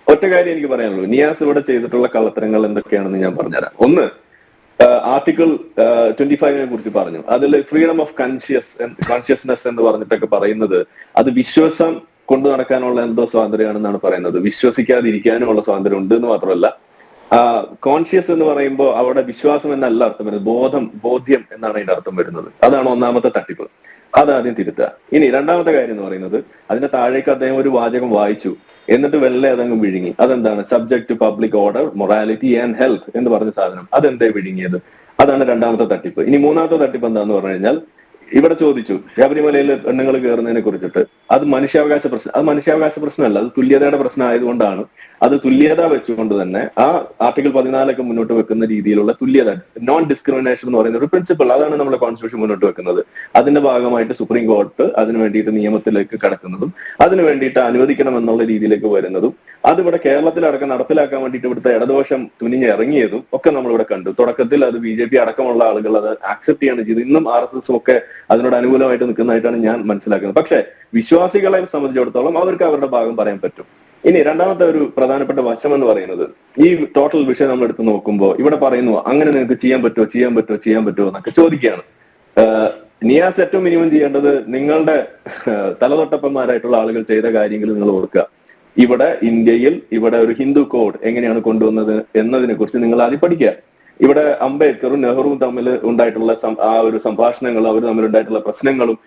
ഒറ്റ കാര്യം എനിക്ക് പറയാനുള്ളൂ. നിയാസ് ഇവിടെ ചെയ്തിട്ടുള്ള കള്ളത്തരങ്ങൾ എന്തൊക്കെയാണെന്ന് ഞാൻ പറഞ്ഞുതരാം. ഒന്ന്, ആർട്ടിക്കിൾ 25 കുറിച്ച് പറഞ്ഞു. അതിൽ ഫ്രീഡം ഓഫ് കോൺഷ്യസ്നെസ് എന്ന് പറഞ്ഞിട്ടൊക്കെ പറയുന്നത് അത് വിശ്വാസം കൊണ്ടു നടക്കാനുള്ള എന്തോ സ്വാതന്ത്ര്യമാണെന്നാണ് പറയുന്നത്. വിശ്വസിക്കാതിരിക്കാനുമുള്ള സ്വാതന്ത്ര്യം ഉണ്ട് എന്ന് മാത്രമല്ല, കോൺഷ്യസ് എന്ന് പറയുമ്പോൾ അവിടെ വിശ്വാസം എന്നല്ല അർത്ഥം വരുന്നത്, ബോധ്യം എന്നാണ് അതിന്റെ അർത്ഥം വരുന്നത്. അതാണ് ഒന്നാമത്തെ തട്ടിപ്പ്. അതാദ്യം തിരുത്തുക. ഇനി രണ്ടാമത്തെ കാര്യം എന്ന് പറയുന്നത്, അതിന്റെ താഴേക്ക് അദ്ദേഹം ഒരു വാചകം വായിച്ചു, എന്നിട്ട് വെള്ളെ അതങ്ങ് വിഴുങ്ങി. അതെന്താണ്? Subject to public order, morality and health എന്ന് പറഞ്ഞ സാധനം. അതെന്തേ വിഴുങ്ങിയത്? അതാണ് രണ്ടാമത്തെ തട്ടിപ്പ്. ഇനി മൂന്നാമത്തെ തട്ടിപ്പ് എന്താന്ന് പറഞ്ഞു കഴിഞ്ഞാൽ, ഇവിടെ ചോദിച്ചു ശബരിമലയിൽ പെണ്ണുങ്ങൾ കയറുന്നതിനെ കുറിച്ചിട്ട്. അത് മനുഷ്യാവകാശ പ്രശ്നം. അത് മനുഷ്യാവകാശ പ്രശ്നമല്ല, അത് തുല്യതയുടെ പ്രശ്നം ആയതുകൊണ്ടാണ്. അത് തുല്യത വെച്ചുകൊണ്ട് തന്നെ ആ ആർട്ടിക്കിൾ 14 മുന്നോട്ട് വെക്കുന്ന രീതിയിലുള്ള തുല്യത, നോൺ ഡിസ്ക്രിമിനേഷൻ എന്ന് പറയുന്ന ഒരു പ്രിൻസിപ്പിൾ, അതാണ് നമ്മുടെ കോൺസ്റ്റിറ്റ്യൂഷൻ മുന്നോട്ട് വെക്കുന്നത്. അതിന്റെ ഭാഗമായിട്ട് സുപ്രീം കോടതി അതിന് വേണ്ടിയിട്ട് നിയമത്തിലേക്ക് കടക്കുന്നതും അതിന് വേണ്ടിയിട്ട് അനുവദിക്കണം എന്നുള്ള രീതിയിലേക്ക് വരുന്നതും അതിവിടെ കേരളത്തിലടക്കം നടപ്പിലാക്കാൻ വേണ്ടിയിട്ട് ഇവിടുത്തെ ഇടതുപക്ഷം തുനിഞ്ഞിറങ്ങിയതും ഒക്കെ നമ്മളിവിടെ കണ്ടു. തുടക്കത്തിൽ അത് BJP അടക്കമുള്ള ആളുകൾ അത് ആക്സെപ്റ്റ് ചെയ്യാണ് ചെയ്തത്. ഇന്നും RSS ഒക്കെ അതിനോട് അനുകൂലമായിട്ട് നിൽക്കുന്നതായിട്ടാണ് ഞാൻ മനസ്സിലാക്കുന്നത്. പക്ഷെ വിശ്വാസികളെ സംബന്ധിച്ചിടത്തോളം അവർക്ക് അവരുടെ ഭാഗം പറയാൻ പറ്റും. ഇനി രണ്ടാമത്തെ ഒരു പ്രധാനപ്പെട്ട വശം എന്ന് പറയുന്നത്, ഈ ടോട്ടൽ വിഷയം നമ്മൾ എടുത്ത് നോക്കുമ്പോൾ ഇവിടെ പറയുന്നു അങ്ങനെ നിങ്ങൾക്ക് ചെയ്യാൻ പറ്റുമോ എന്നൊക്കെ ചോദിക്കുകയാണ്. നിയാസ് ഏറ്റവും മിനിമം ചെയ്യേണ്ടത് നിങ്ങളുടെ തലതൊട്ടപ്പന്മാരായിട്ടുള്ള ആളുകൾ ചെയ്ത കാര്യങ്ങൾ നിങ്ങൾ ഓർക്കുക. ഇവിടെ ഇന്ത്യയിൽ ഇവിടെ ഒരു ഹിന്ദു കോഡ് എങ്ങനെയാണ് കൊണ്ടുവന്നത് എന്നതിനെ കുറിച്ച് നിങ്ങൾ ആദ്യം പഠിക്കുക. ഇവിടെ അംബേദ്കറും നെഹ്റുവും തമ്മിൽ ഉണ്ടായിട്ടുള്ള ആ ഒരു സംഭാഷണങ്ങളും അവർ തമ്മിലുണ്ടായിട്ടുള്ള പ്രശ്നങ്ങളും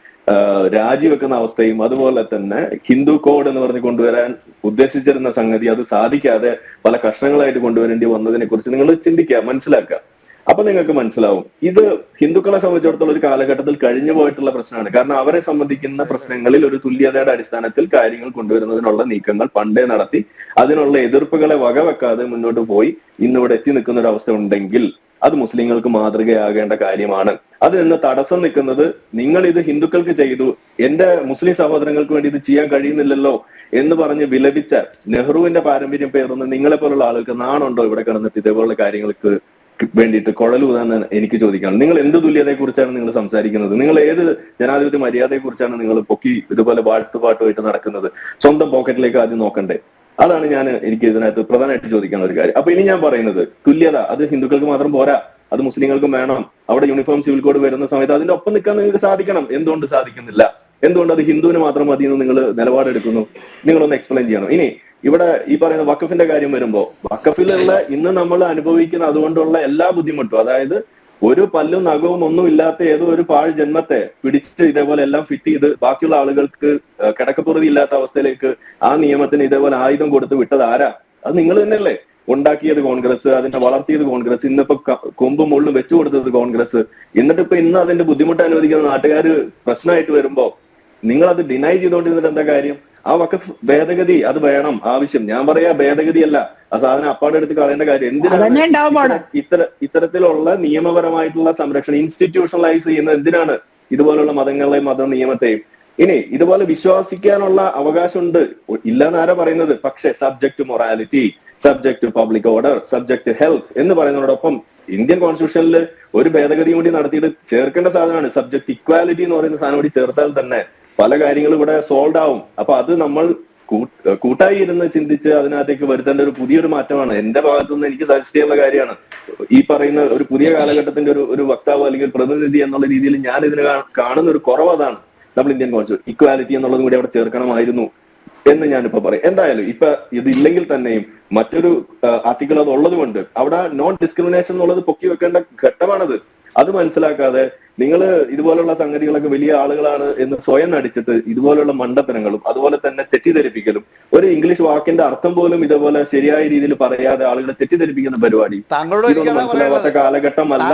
രാജിവെക്കുന്ന അവസ്ഥയും അതുപോലെ തന്നെ ഹിന്ദു കോഡ് എന്ന് പറഞ്ഞ് കൊണ്ടുവരാൻ ഉദ്ദേശിച്ചിരുന്ന സംഗതി അത് സാധിക്കാതെ പല കഷ്ണങ്ങളായിട്ട് കൊണ്ടുവരേണ്ടി വന്നതിനെ കുറിച്ച് നിങ്ങൾ ചിന്തിക്കുക, മനസ്സിലാക്കുക. അപ്പൊ നിങ്ങൾക്ക് മനസ്സിലാവും ഇത് ഹിന്ദുക്കളെ സംബന്ധിച്ചിടത്തോളം ഒരു കാലഘട്ടത്തിൽ കഴിഞ്ഞു പോയിട്ടുള്ള പ്രശ്നമാണ്. കാരണം അവരെ സംബന്ധിക്കുന്ന പ്രശ്നങ്ങളിൽ ഒരു തുല്യതയുടെ അടിസ്ഥാനത്തിൽ കാര്യങ്ങൾ കൊണ്ടുവരുന്നതിനുള്ള നീക്കങ്ങൾ പണ്ടേ നടത്തി അതിനുള്ള എതിർപ്പുകളെ വകവെക്കാതെ മുന്നോട്ട് പോയി ഇന്നിവിടെ എത്തി നിൽക്കുന്ന ഒരു അവസ്ഥ ഉണ്ടെങ്കിൽ അത് മുസ്ലിങ്ങൾക്ക് മാതൃകയാകേണ്ട കാര്യമാണ്. അത് ഇന്ന് തടസ്സം നിൽക്കുന്നത് നിങ്ങൾ ഇത് ഹിന്ദുക്കൾക്ക് ചെയ്തു, എന്റെ മുസ്ലിം സഹോദരങ്ങൾക്ക് വേണ്ടി ഇത് ചെയ്യാൻ കഴിയുന്നില്ലല്ലോ എന്ന് പറഞ്ഞ് വിലപിച്ച നെഹ്റുവിന്റെ പാരമ്പര്യം പേറുന്ന നിങ്ങളെ പോലുള്ള ആളുകൾക്ക് നാണുണ്ടോ ഇവിടെ കിടന്നിട്ട് ഇതേപോലുള്ള കാര്യങ്ങൾക്ക് വേണ്ടിയിട്ട് കുഴലൂതാന്ന് എനിക്ക് ചോദിക്കാണ്. നിങ്ങൾ എന്ത് തുല്യതയെ കുറിച്ചാണ് നിങ്ങൾ സംസാരിക്കുന്നത്? നിങ്ങൾ ഏത് ജനാധിപത്യ മര്യാദയെ കുറിച്ചാണ് നിങ്ങൾ പൊക്കി ഇതുപോലെ പാട്ടുമായിട്ട് നടക്കുന്നത്? സ്വന്തം പോക്കറ്റിലേക്ക് ആദ്യം നോക്കണ്ടേ? അതാണ് എനിക്ക് ഇതിനകത്ത് പ്രധാനമായിട്ട് ചോദിക്കാനുള്ള ഒരു കാര്യം. അപ്പൊ ഇനി ഞാൻ പറയുന്നത്, തുല്യത അത് ഹിന്ദുക്കൾക്ക് മാത്രം പോരാ, അത് മുസ്ലിങ്ങൾക്കും വേണം. അവിടെ യൂണിഫോം സിവിൽ കോഡ് വരുന്ന സമയത്ത് അതിന്റെ ഒപ്പം നിൽക്കാൻ നിങ്ങൾക്ക് സാധിക്കണം. എന്തുകൊണ്ട് സാധിക്കുന്നില്ല? എന്തുകൊണ്ട് അത് ഹിന്ദുവിന് മാത്രം മതി എന്ന് നിങ്ങൾ നിലപാടെടുക്കുന്നു? നിങ്ങളൊന്ന് എക്സ്പ്ലെയിൻ ചെയ്യണം. ഇനി ഇവിടെ ഈ പറയുന്ന വഖഫിന്റെ കാര്യം വരുമ്പോൾ, വഖഫിലുള്ള ഇന്ന് നമ്മൾ അനുഭവിക്കുന്ന അതുകൊണ്ടുള്ള എല്ലാ ബുദ്ധിമുട്ടും, അതായത് ഒരു പല്ലും നഖവും ഒന്നും ഇല്ലാത്ത ഏതോ ഒരു പാഴ് ജന്മത്തെ പിടിച്ച് ഇതേപോലെ എല്ലാം ഫിറ്റ് ചെയ്ത് ബാക്കിയുള്ള ആളുകൾക്ക് കിടക്കപ്പുറതി ഇല്ലാത്ത അവസ്ഥയിലേക്ക് ആ നിയമത്തിന് ഇതേപോലെ ആയുധം കൊടുത്ത് വിട്ടത് ആരാ? അത് നിങ്ങൾ തന്നെയല്ലേ? ഉണ്ടാക്കിയത് കോൺഗ്രസ്, അതിനെ വളർത്തിയത് കോൺഗ്രസ്, ഇന്നിപ്പോ കൊമ്പും മുള്ളും വെച്ചു കൊടുത്തത് കോൺഗ്രസ്. എന്നിട്ടിപ്പോ ഇന്ന് അതിന്റെ ബുദ്ധിമുട്ട് അനുവദിക്കുന്ന നാട്ടുകാർ പ്രശ്നമായിട്ട് വരുമ്പോ നിങ്ങൾ അത് ഡിനൈ ചെയ്തുകൊണ്ടിരുന്നിട്ട് എന്താ കാര്യം? ആ വഖഫ് ഭേദഗതി അത് വേണം, ആവശ്യം. ഞാൻ പറയാ ഭേദഗതിയല്ല, ആ സാധനം അപ്പാടെ എടുത്ത് കളയേണ്ട കാര്യം. എന്തിനാണ് ഇത്തരത്തിലുള്ള നിയമപരമായിട്ടുള്ള സംരക്ഷണം ഇൻസ്റ്റിറ്റ്യൂഷണലൈസ് ചെയ്യുന്നത്? എന്തിനാണ് ഇതുപോലുള്ള മതങ്ങളെയും മത നിയമത്തെയും? ഇനി ഇതുപോലെ വിശ്വസിക്കാനുള്ള അവകാശമുണ്ട്, ഇല്ലാന്ന് ആരാ പറയുന്നത്? പക്ഷെ subject to morality, subject to public order, subject to health എന്ന് പറയുന്നതോടൊപ്പം ഇന്ത്യൻ കോൺസ്റ്റിറ്റ്യൂഷനിൽ ഒരു ഭേദഗതി കൂടി നടത്തിയിട്ട് ചേർക്കേണ്ട സാധനമാണ് സബ്ജക്ട് ഇക്വാലിറ്റി എന്ന് പറയുന്ന സാധനം കൂടി ചേർത്താൽ തന്നെ പല കാര്യങ്ങളും ഇവിടെ സോൾവ് ആവും. അപ്പൊ അത് നമ്മൾ കൂട്ടായി ഇരുന്ന് ചിന്തിച്ച് അതിനകത്തേക്ക് വരുത്തേണ്ട ഒരു പുതിയൊരു മാറ്റമാണ്. എന്റെ ഭാഗത്തുനിന്ന് എനിക്ക് സജസ്റ്റ് ചെയ്യാനുള്ള കാര്യമാണ്. ഈ പറയുന്ന ഒരു പുതിയ കാലഘട്ടത്തിന്റെ ഒരു വക്താവ് അല്ലെങ്കിൽ പ്രതിനിധി എന്നുള്ള രീതിയിൽ ഞാൻ ഇതിന് കാണുന്ന ഒരു കുറവ് അതാണ്. നമ്മൾ ഇന്ത്യൻ കോൺസ്റ്റിറ്റ്യൂഷൻ ഇക്വാലിറ്റി എന്നുള്ളതും കൂടി അവിടെ ചേർക്കണമായിരുന്നു എന്ന് ഞാനിപ്പോ പറയും. എന്തായാലും ഇപ്പൊ ഇതില്ലെങ്കിൽ തന്നെയും മറ്റൊരു ആർട്ടിക്കിൾ അത് ഉള്ളത് കൊണ്ട് അവിടെ നോൺ ഡിസ്ക്രിമിനേഷൻ എന്നുള്ളത് പൊക്കി വെക്കേണ്ട ഘട്ടമാണത്. അത് മനസ്സിലാക്കാതെ നിങ്ങൾ ഇതുപോലുള്ള സംഗതികളൊക്കെ വലിയ ആളുകളാണ് എന്ന് സ്വയം നടിച്ചിട്ട് ഇതുപോലുള്ള മണ്ടത്തരങ്ങളും അതുപോലെ തന്നെ തെറ്റിദ്ധരിപ്പിക്കലും, ഒരു ഇംഗ്ലീഷ് വാക്കിന്റെ അർത്ഥം പോലും ഇതുപോലെ ശരിയായ രീതിയിൽ പറയാതെ ആളുകളെ തെറ്റിദ്ധരിപ്പിക്കുന്ന പരിപാടി ഇതൊന്നും മനസ്സിലാവാത്ത കാലഘട്ടമല്ല.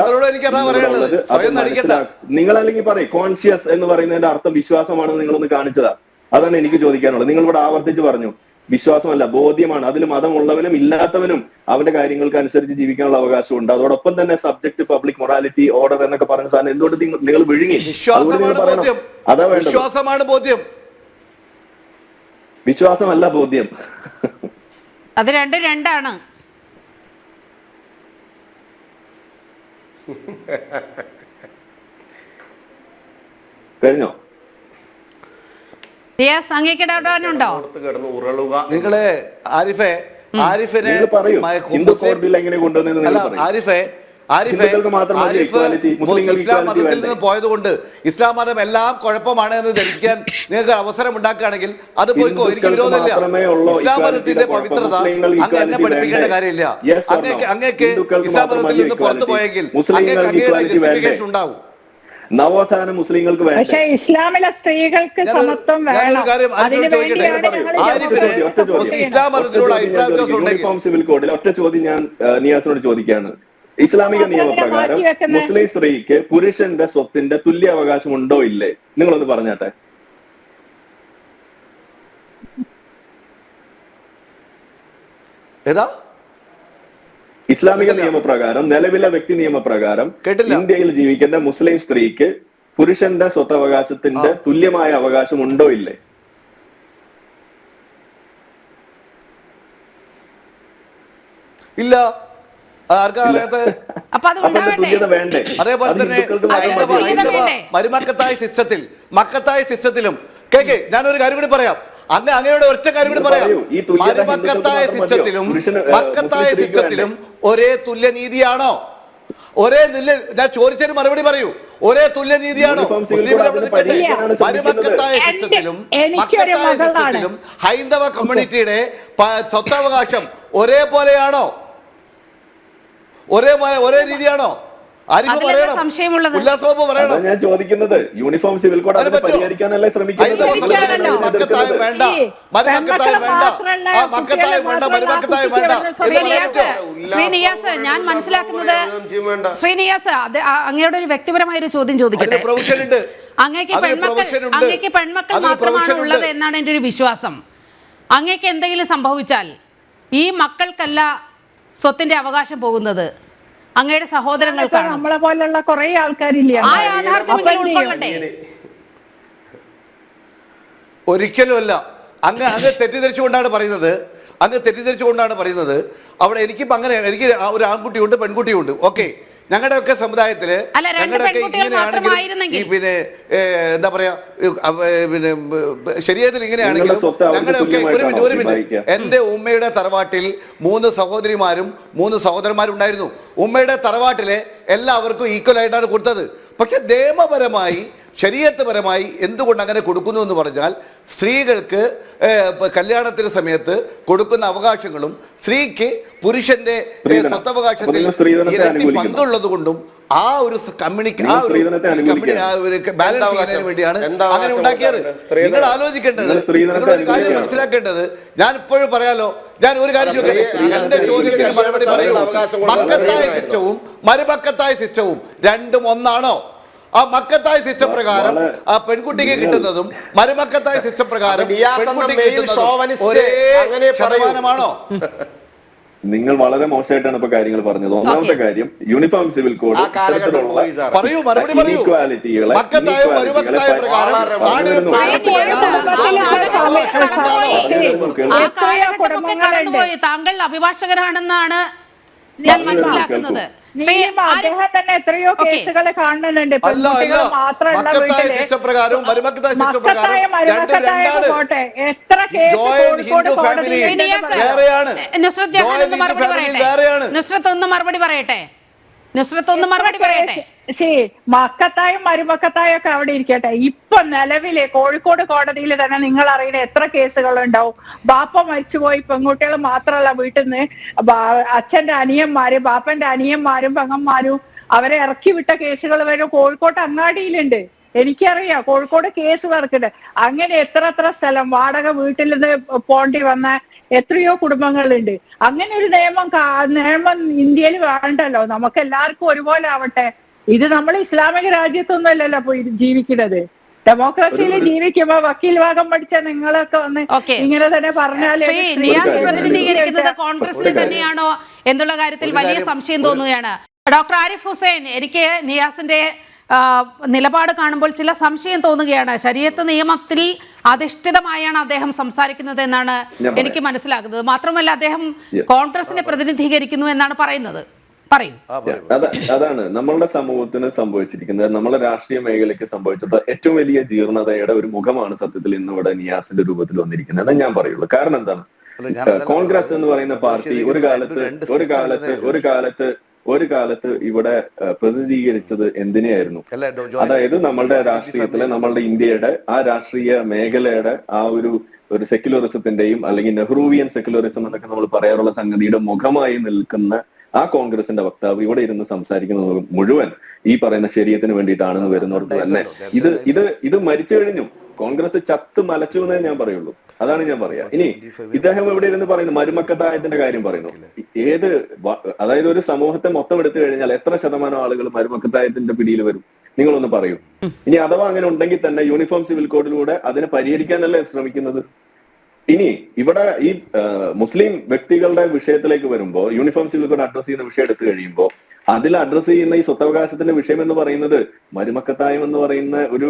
നിങ്ങൾ അല്ലെങ്കിൽ പറയും കോൺഷ്യസ് എന്ന് പറയുന്നതിന്റെ അർത്ഥം വിശ്വാസമാണെന്ന് നിങ്ങളൊന്ന് കാണിച്ചതാ. അതാണ് എനിക്ക് ചോദിക്കാനുള്ളത്. നിങ്ങൾ ഇവിടെ ആവർത്തിച്ച് പറഞ്ഞു വിശ്വാസമല്ല, ബോധ്യമാണ്. അതിൽ മതമുള്ളവനും ഇല്ലാത്തവനും അവന്റെ കാര്യങ്ങൾക്ക് അനുസരിച്ച് ജീവിക്കാനുള്ള അവകാശമുണ്ട്. അതോടൊപ്പം തന്നെ സബ്ജക്ട് പബ്ലിക് മൊറാലിറ്റി ഓർഡർ എന്നൊക്കെ പറയുന്ന സാധനം എന്തുകൊണ്ട് നിങ്ങൾ വിഴുങ്ങി? അതാ വേണ്ടത്. വിശ്വാസമാണ് ബോധ്യം, വിശ്വാസമല്ല ബോധ്യം. അത് രണ്ടാണ്. കഴിഞ്ഞോ? നിങ്ങള് ആരിഫിനെ ഇസ്ലാം മതത്തിൽ നിന്ന് പോയതുകൊണ്ട് ഇസ്ലാം മതം എല്ലാം കുഴപ്പമാണ് എന്ന് ധരിക്കാൻ നിങ്ങൾക്ക് അവസരം ഉണ്ടാക്കുകയാണെങ്കിൽ അത് പോയിക്കോ, എനിക്ക് വിരോധമില്ല. ഇസ്ലാം മതത്തിന്റെ പവിത്രത അങ്ങ് എന്നെ പഠിപ്പിക്കേണ്ട കാര്യമില്ല. അങ്ങേക്ക് ഇസ്ലാം മതത്തിൽ നിന്ന് പുറത്തു പോയെങ്കിൽ അങ്ങേക്ക് അങ്ങയുടെ ജസ്റ്റിഫിക്കേഷൻ ഉണ്ടാവും. നവോത്ഥാനം മുസ്ലിങ്ങൾക്ക് വേണ്ട. പക്ഷെ ഇസ്ലാമിലെ സ്ത്രീകൾക്ക് സമത്വം വേണം. അതിന് വേണ്ടിയാണ് യൂണിഫോം സിവിൽ കോഡിൽ ഒറ്റ ചോദ്യം ഞാൻ നിയാസിനോട് ചോദിക്കുകയാണ്. ഇസ്ലാമിക നിയമപ്രകാരം മുസ്ലിം സ്ത്രീക്ക് പുരുഷന്റെ സ്വത്തിന്റെ തുല്യ അവകാശം ഉണ്ടോ ഇല്ലേ? നിങ്ങളൊന്ന് പറഞ്ഞാട്ടെ. ഏതാ ഇസ്ലാമിക നിയമപ്രകാരം, നിലവിലെ വ്യക്തി നിയമപ്രകാരം ഇന്ത്യയിൽ ജീവിക്കുന്ന മുസ്ലിം സ്ത്രീക്ക് പുരുഷന്റെ സ്വത്തവകാശത്തിന്റെ തുല്യമായ അവകാശം ഉണ്ടോ ഇല്ലേ? ഇല്ല. തുല്യത വേണ്ടേ? അതേപോലെ തന്നെ മരുമക്കത്തായ സിസ്റ്റത്തിലും ഞാനൊരു കാര്യം കൂടി പറയാം. അങ്ങയുടെ ഒറ്റ കാര്യം കൂടി പറയാം. മരുമക്കത്തായ സിസ്റ്റത്തിലും ഒരേ തുല്യനീതിയാണോ? ഞാൻ ചോദിച്ചതിന് മറുപടി പറയൂ. ഒരേ തുല്യനീതിയാണോ? മരുമക്കത്തായ സിസ്റ്റത്തിലും ഹൈന്ദവ കമ്മ്യൂണിറ്റിയുടെ സ്വത്തവകാശം ഒരേപോലെയാണോ? ഒരേ രീതിയാണോ? ഞാൻ ചോദിക്കുന്നത് യൂണിഫോം സിവിൽ കോഡ് അതിനെ പരിഹരിക്കാനല്ലേ ശ്രമിക്കുന്നത്? ശ്രീനിയാസ്, ഞാൻ മനസ്സിലാക്കുന്നത് ശ്രീനിയാസ് അങ്ങയുടെ ഒരു വ്യക്തിപരമായ ഒരു ചോദ്യം ചോദിക്കട്ടെ. അങ്ങേക്ക് പെൺമക്കൾ മാത്രമാണ് ഉള്ളത് എന്നാണ് എൻ്റെ ഒരു വിശ്വാസം. അങ്ങേക്ക് എന്തെങ്കിലും സംഭവിച്ചാൽ ഈ മക്കൾക്കല്ല സ്വത്തിന്റെ അവകാശം പോകുന്നത്, അങ്ങയുടെ സഹോദരങ്ങൾക്കാണ്. നമ്മളെ പോലുള്ള കുറെ ആൾക്കാരില്ല. ആ യാഥാർത്ഥ്യം ഉൾക്കൊള്ളണ്ടേ? ഒരിക്കലുമല്ല. അങ്ങ് തെറ്റിദ്ധരിച്ചുകൊണ്ടാണ് പറയുന്നത്. അവിടെ എനിക്കിപ്പോ അങ്ങനെ എനിക്ക് ഒരു ആൺകുട്ടിയുണ്ട്, പെൺകുട്ടിയുണ്ട്. ഓക്കെ, ഞങ്ങളുടെയൊക്കെ സമുദായത്തില് പിന്നെ എന്താ പറയാ, പിന്നെ ശരീരത്തിൽ ഇങ്ങനെയാണെങ്കിലും ഞങ്ങളുടെയൊക്കെ ഒരു മിനിറ്റ് എന്റെ ഉമ്മയുടെ തറവാട്ടിൽ 3 സഹോദരിമാരും 3 സഹോദരന്മാരും ഉണ്ടായിരുന്നു. ഉമ്മയുടെ തറവാട്ടിലെ എല്ലാവർക്കും ഈക്വൽ ആയിട്ടാണ് കൊടുത്തത്. പക്ഷെ നിയമപരമായി ശരീഅത്ത്പരമായി എന്തുകൊണ്ട് അങ്ങനെ കൊടുക്കുന്നു എന്ന് പറഞ്ഞാൽ, സ്ത്രീകൾക്ക് കല്യാണത്തിന് സമയത്ത് കൊടുക്കുന്ന അവകാശങ്ങളും സ്ത്രീക്ക് പുരുഷന്റെ സ്വത്തവകാശത്തിൽ പങ്കുള്ളത് കൊണ്ടും ആ ഒരു ബാലൻസ് ചെയ്യുന്നതിന് വേണ്ടിയാണ് അങ്ങനെ ഉണ്ടാക്കിയത്. നിങ്ങൾ ആലോചിക്കേണ്ടത്, നിങ്ങളൊരു കാര്യം മനസ്സിലാക്കേണ്ടത്, ഞാൻ ഇപ്പോഴും പറയാലോ, ഞാൻ ഒരു കാര്യം ചോദിക്കട്ടെ, എന്റെ ചോദ്യത്തിന് മറുപടി പറയൂ. മക്കത്തായ സിസ്റ്റവും മരുമക്കത്തായ സിസ്റ്റവും രണ്ടും ഒന്നാണോ? ആ മക്കത്തായ സിസ്റ്റം പ്രകാരം ആ പെൺകുട്ടിക്ക് കിട്ടുന്നതും മരുമക്കത്തായ സിസ്റ്റം പ്രകാരം പെൺകുട്ടിക്ക് കിട്ടുന്നതും ഒരേ ശതമാനമാണോ? നിങ്ങൾ വളരെ മോശമായിട്ടാണ് ഇപ്പൊ കാര്യങ്ങൾ പറഞ്ഞത്. ഒന്നാമത്തെ കാര്യം, യൂണിഫോം സിവിൽ കോഡ് പറയൂ, മറുപടി പറയൂ. മക്കത്തായ മരുമക്കത്തായ പ്രകാരം താങ്കൾ അഭിഭാഷകരാണെന്നാണ് ഞാൻ മനസ്സിലാക്കുന്നത്. അദ്ദേഹം തന്നെ എത്രയോ കേസുകൾ കാണുന്നുണ്ട്. പെൺകുട്ടികൾ മാത്രമുള്ള വീട്ടില് മക്കത്തായ മരുമക്കത്തായ പോട്ടെ, എത്ര കേസ് കോഴിക്കോട് കോടതിയിൽ. നുസ്രത്ത് ജഹാൻ ഒന്ന് മറുപടി പറയട്ടെ. മക്കത്തായും മരുമക്കത്തായും ഒക്കെ അവിടെ ഇരിക്കട്ടെ. ഇപ്പൊ നിലവിലെ കോഴിക്കോട് കോടതിയിൽ തന്നെ നിങ്ങൾ അറിയുന്ന എത്ര കേസുകൾ ഉണ്ടാവും. ബാപ്പ മരിച്ചുപോയി, പെൺകുട്ടികൾ മാത്രമല്ല, വീട്ടിൽ നിന്ന് അച്ഛന്റെ അനിയന്മാരും ബാപ്പന്റെ അനിയന്മാരും പെങ്ങന്മാരും അവരെ ഇറക്കി വിട്ട കേസുകൾ വരെ കോഴിക്കോട്ട് അങ്ങാടിയിലുണ്ട്. എനിക്കറിയാം, കോഴിക്കോട് കേസ് നടക്കുന്നുണ്ട്. അങ്ങനെ എത്ര സ്ഥലം വാടക വീട്ടിൽ നിന്ന് പോണ്ടി വന്ന എത്രയോ കുടുംബങ്ങളുണ്ട്. അങ്ങനെ ഒരു നിയമം ഇന്ത്യയിൽ വേണ്ടല്ലോ. നമുക്ക് എല്ലാവർക്കും ഒരുപോലെ ആവട്ടെ. ഇത് നമ്മൾ ഇസ്ലാമിക രാജ്യത്തൊന്നും അല്ലല്ലോ ജീവിക്കുന്നത്. ഡെമോക്രസിയിൽ ജീവിക്കുമ്പോ വക്കീൽ ഭാഗം പഠിച്ച നിങ്ങളൊക്കെ വന്ന് ഇങ്ങനെ തന്നെ പറഞ്ഞാൽ പ്രതിനിധീകരിക്കുന്നത് കോൺഗ്രസിന് തന്നെയാണോ എന്നുള്ള കാര്യത്തിൽ വലിയ സംശയം തോന്നുകയാണ്. ഡോക്ടർ ആരിഫ് ഹുസൈൻ, എനിക്ക് നിയാസിന്റെ നിലപാട് കാണുമ്പോൾ ചില സംശയം തോന്നുകയാണ്. ശരീഅത്ത് നിയമത്തിൽ അധിഷ്ഠിതമായാണ് അദ്ദേഹം സംസാരിക്കുന്നത് എന്നാണ് എനിക്ക് മനസ്സിലാകുന്നത്. മാത്രമല്ല, അദ്ദേഹം കോൺഗ്രസിനെ പ്രതിനിധീകരിക്കുന്നു എന്നാണ് പറയുന്നത്. പറയൂ. അതാണ് നമ്മളുടെ സമൂഹത്തിന് സംഭവിച്ചിരിക്കുന്നത്. നമ്മുടെ രാഷ്ട്രീയ മേഖലയ്ക്ക് സംഭവിച്ചിട്ടുള്ള ഏറ്റവും വലിയ ജീർണതയുടെ ഒരു മുഖമാണ് സത്യത്തിൽ ഇന്ന് ഇവിടെ നിയാസിന്റെ രൂപത്തിൽ വന്നിരിക്കുന്നത് ഞാൻ പറയുള്ളൂ. കാരണം എന്താണ്, കോൺഗ്രസ് എന്ന് പറയുന്ന പാർട്ടി ഒരു കാലത്ത് ഇവിടെ പ്രതിനിധീകരിച്ചത് എന്തിനെയായിരുന്നു? അതായത് നമ്മളുടെ രാഷ്ട്രീയത്തിലെ, നമ്മളുടെ ഇന്ത്യയുടെ ആ രാഷ്ട്രീയ മേഖലയുടെ ആ ഒരു സെക്യുലറിസത്തിന്റെയും അല്ലെങ്കിൽ നെഹ്റുവിയൻ സെക്യുലറിസം എന്നൊക്കെ നമ്മൾ പറയാറുള്ള സംഗതിയുടെ മുഖമായി നിൽക്കുന്ന ആ കോൺഗ്രസിന്റെ വക്താവ് ഇവിടെ ഇരുന്ന് സംസാരിക്കുന്നത് മുഴുവൻ ഈ പറയുന്ന ശരീരത്തിന് വേണ്ടിയിട്ടാണെന്ന് വരുന്നവർക്ക് തന്നെ ഇത് മരിച്ചു കഴിഞ്ഞു. കോൺഗ്രസ് ചത്ത് മലച്ചു എന്നേ ഞാൻ പറയുള്ളൂ. അതാണ് ഞാൻ പറയാ. ഇനി ഇദ്ദേഹം ഇവിടെ ഇരുന്ന് പറയുന്നു മരുമക്കത്തായത്തിന്റെ കാര്യം പറയുന്നു. അതായത് ഒരു സമൂഹത്തെ മൊത്തം എടുത്തു കഴിഞ്ഞാൽ എത്ര ശതമാനം ആളുകൾ മരുമക്കത്തായത്തിന്റെ പിടിയിൽ വരും? നിങ്ങളൊന്ന് പറയൂ. ഇനി അഥവാ അങ്ങനെ ഉണ്ടെങ്കിൽ തന്നെ യൂണിഫോം സിവിൽ കോഡിലൂടെ അതിനെ പരിഹരിക്കാനല്ലേ ശ്രമിക്കുന്നത്? ഇനി ഇവിടെ ഈ മുസ്ലിം വ്യക്തികളുടെ വിഷയത്തിലേക്ക് വരുമ്പോൾ യൂണിഫോം സിവിൽ കോഡ് അഡ്രസ് ചെയ്യുന്ന വിഷയം എടുത്തു കഴിയുമ്പോൾ അതിൽ അഡ്രസ് ചെയ്യുന്ന ഈ സ്വത്തവകാശത്തിന്റെ വിഷയം എന്ന് പറയുന്നത് മരുമക്കത്തായം എന്ന് പറയുന്ന ഒരു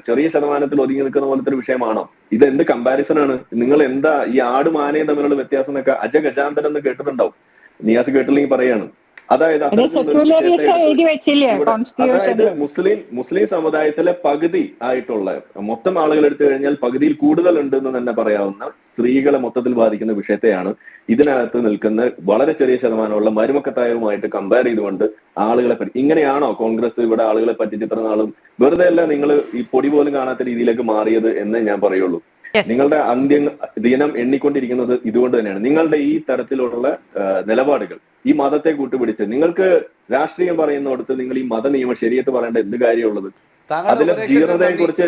ചെറിയ ശതമാനത്തിൽ ഒതുങ്ങി നിൽക്കുന്ന പോലത്തെ ഒരു വിഷയമാണോ? ഇത് എന്ത് കമ്പാരിസൺ ആണ്? നിങ്ങൾ എന്താ ഈ ആടും ആനയും തമ്മിലുള്ള വ്യത്യാസം എന്നൊക്കെ അജഗജാന്തരം എന്ന് കേട്ടിട്ടുണ്ടാവും. നിയാസ് കേട്ടില്ലെങ്കിൽ പറയാണ്. അതായത് മുസ്ലിം സമുദായത്തിലെ പകുതി ആയിട്ടുള്ള മൊത്തം ആളുകൾ എടുത്തു കഴിഞ്ഞാൽ പകുതിയിൽ കൂടുതൽ ഉണ്ടെന്ന് തന്നെ പറയാവുന്ന സ്ത്രീകളെ മൊത്തത്തിൽ ബാധിക്കുന്ന വിഷയത്തെയാണ് ഇതിനകത്ത് നിൽക്കുന്ന വളരെ ചെറിയ ശതമാനമുള്ള മരുമക്കത്തായവുമായിട്ട് കമ്പയർ ചെയ്തുകൊണ്ട് ആളുകളെ പറ്റി. ഇങ്ങനെയാണോ കോൺഗ്രസ് ഇവിടെ ആളുകളെ പറ്റിച്ച് ഇത്ര നാളും വെറുതെ അല്ല നിങ്ങൾ ഈ പൊടി പോലും കാണാത്ത രീതിയിലേക്ക് മാറിയത് എന്ന് ഞാൻ പറയുള്ളൂ. നിങ്ങളുടെ ദിനം എണ്ണിക്കൊണ്ടിരിക്കുന്നത് ഇതുകൊണ്ട് തന്നെയാണ്. നിങ്ങളുടെ ഈ തരത്തിലുള്ള നിലപാടുകൾ ഈ മതത്തെ കൂട്ടുപിടിച്ച് നിങ്ങൾക്ക് രാഷ്ട്രീയം പറയുന്നിടത്ത് നിങ്ങൾ ഈ മത നിയമ ശരീഅത്ത് പറയേണ്ട എന്ത് കാര്യമുള്ളത്? അതിലെ ജീർണതയെ കുറിച്ച്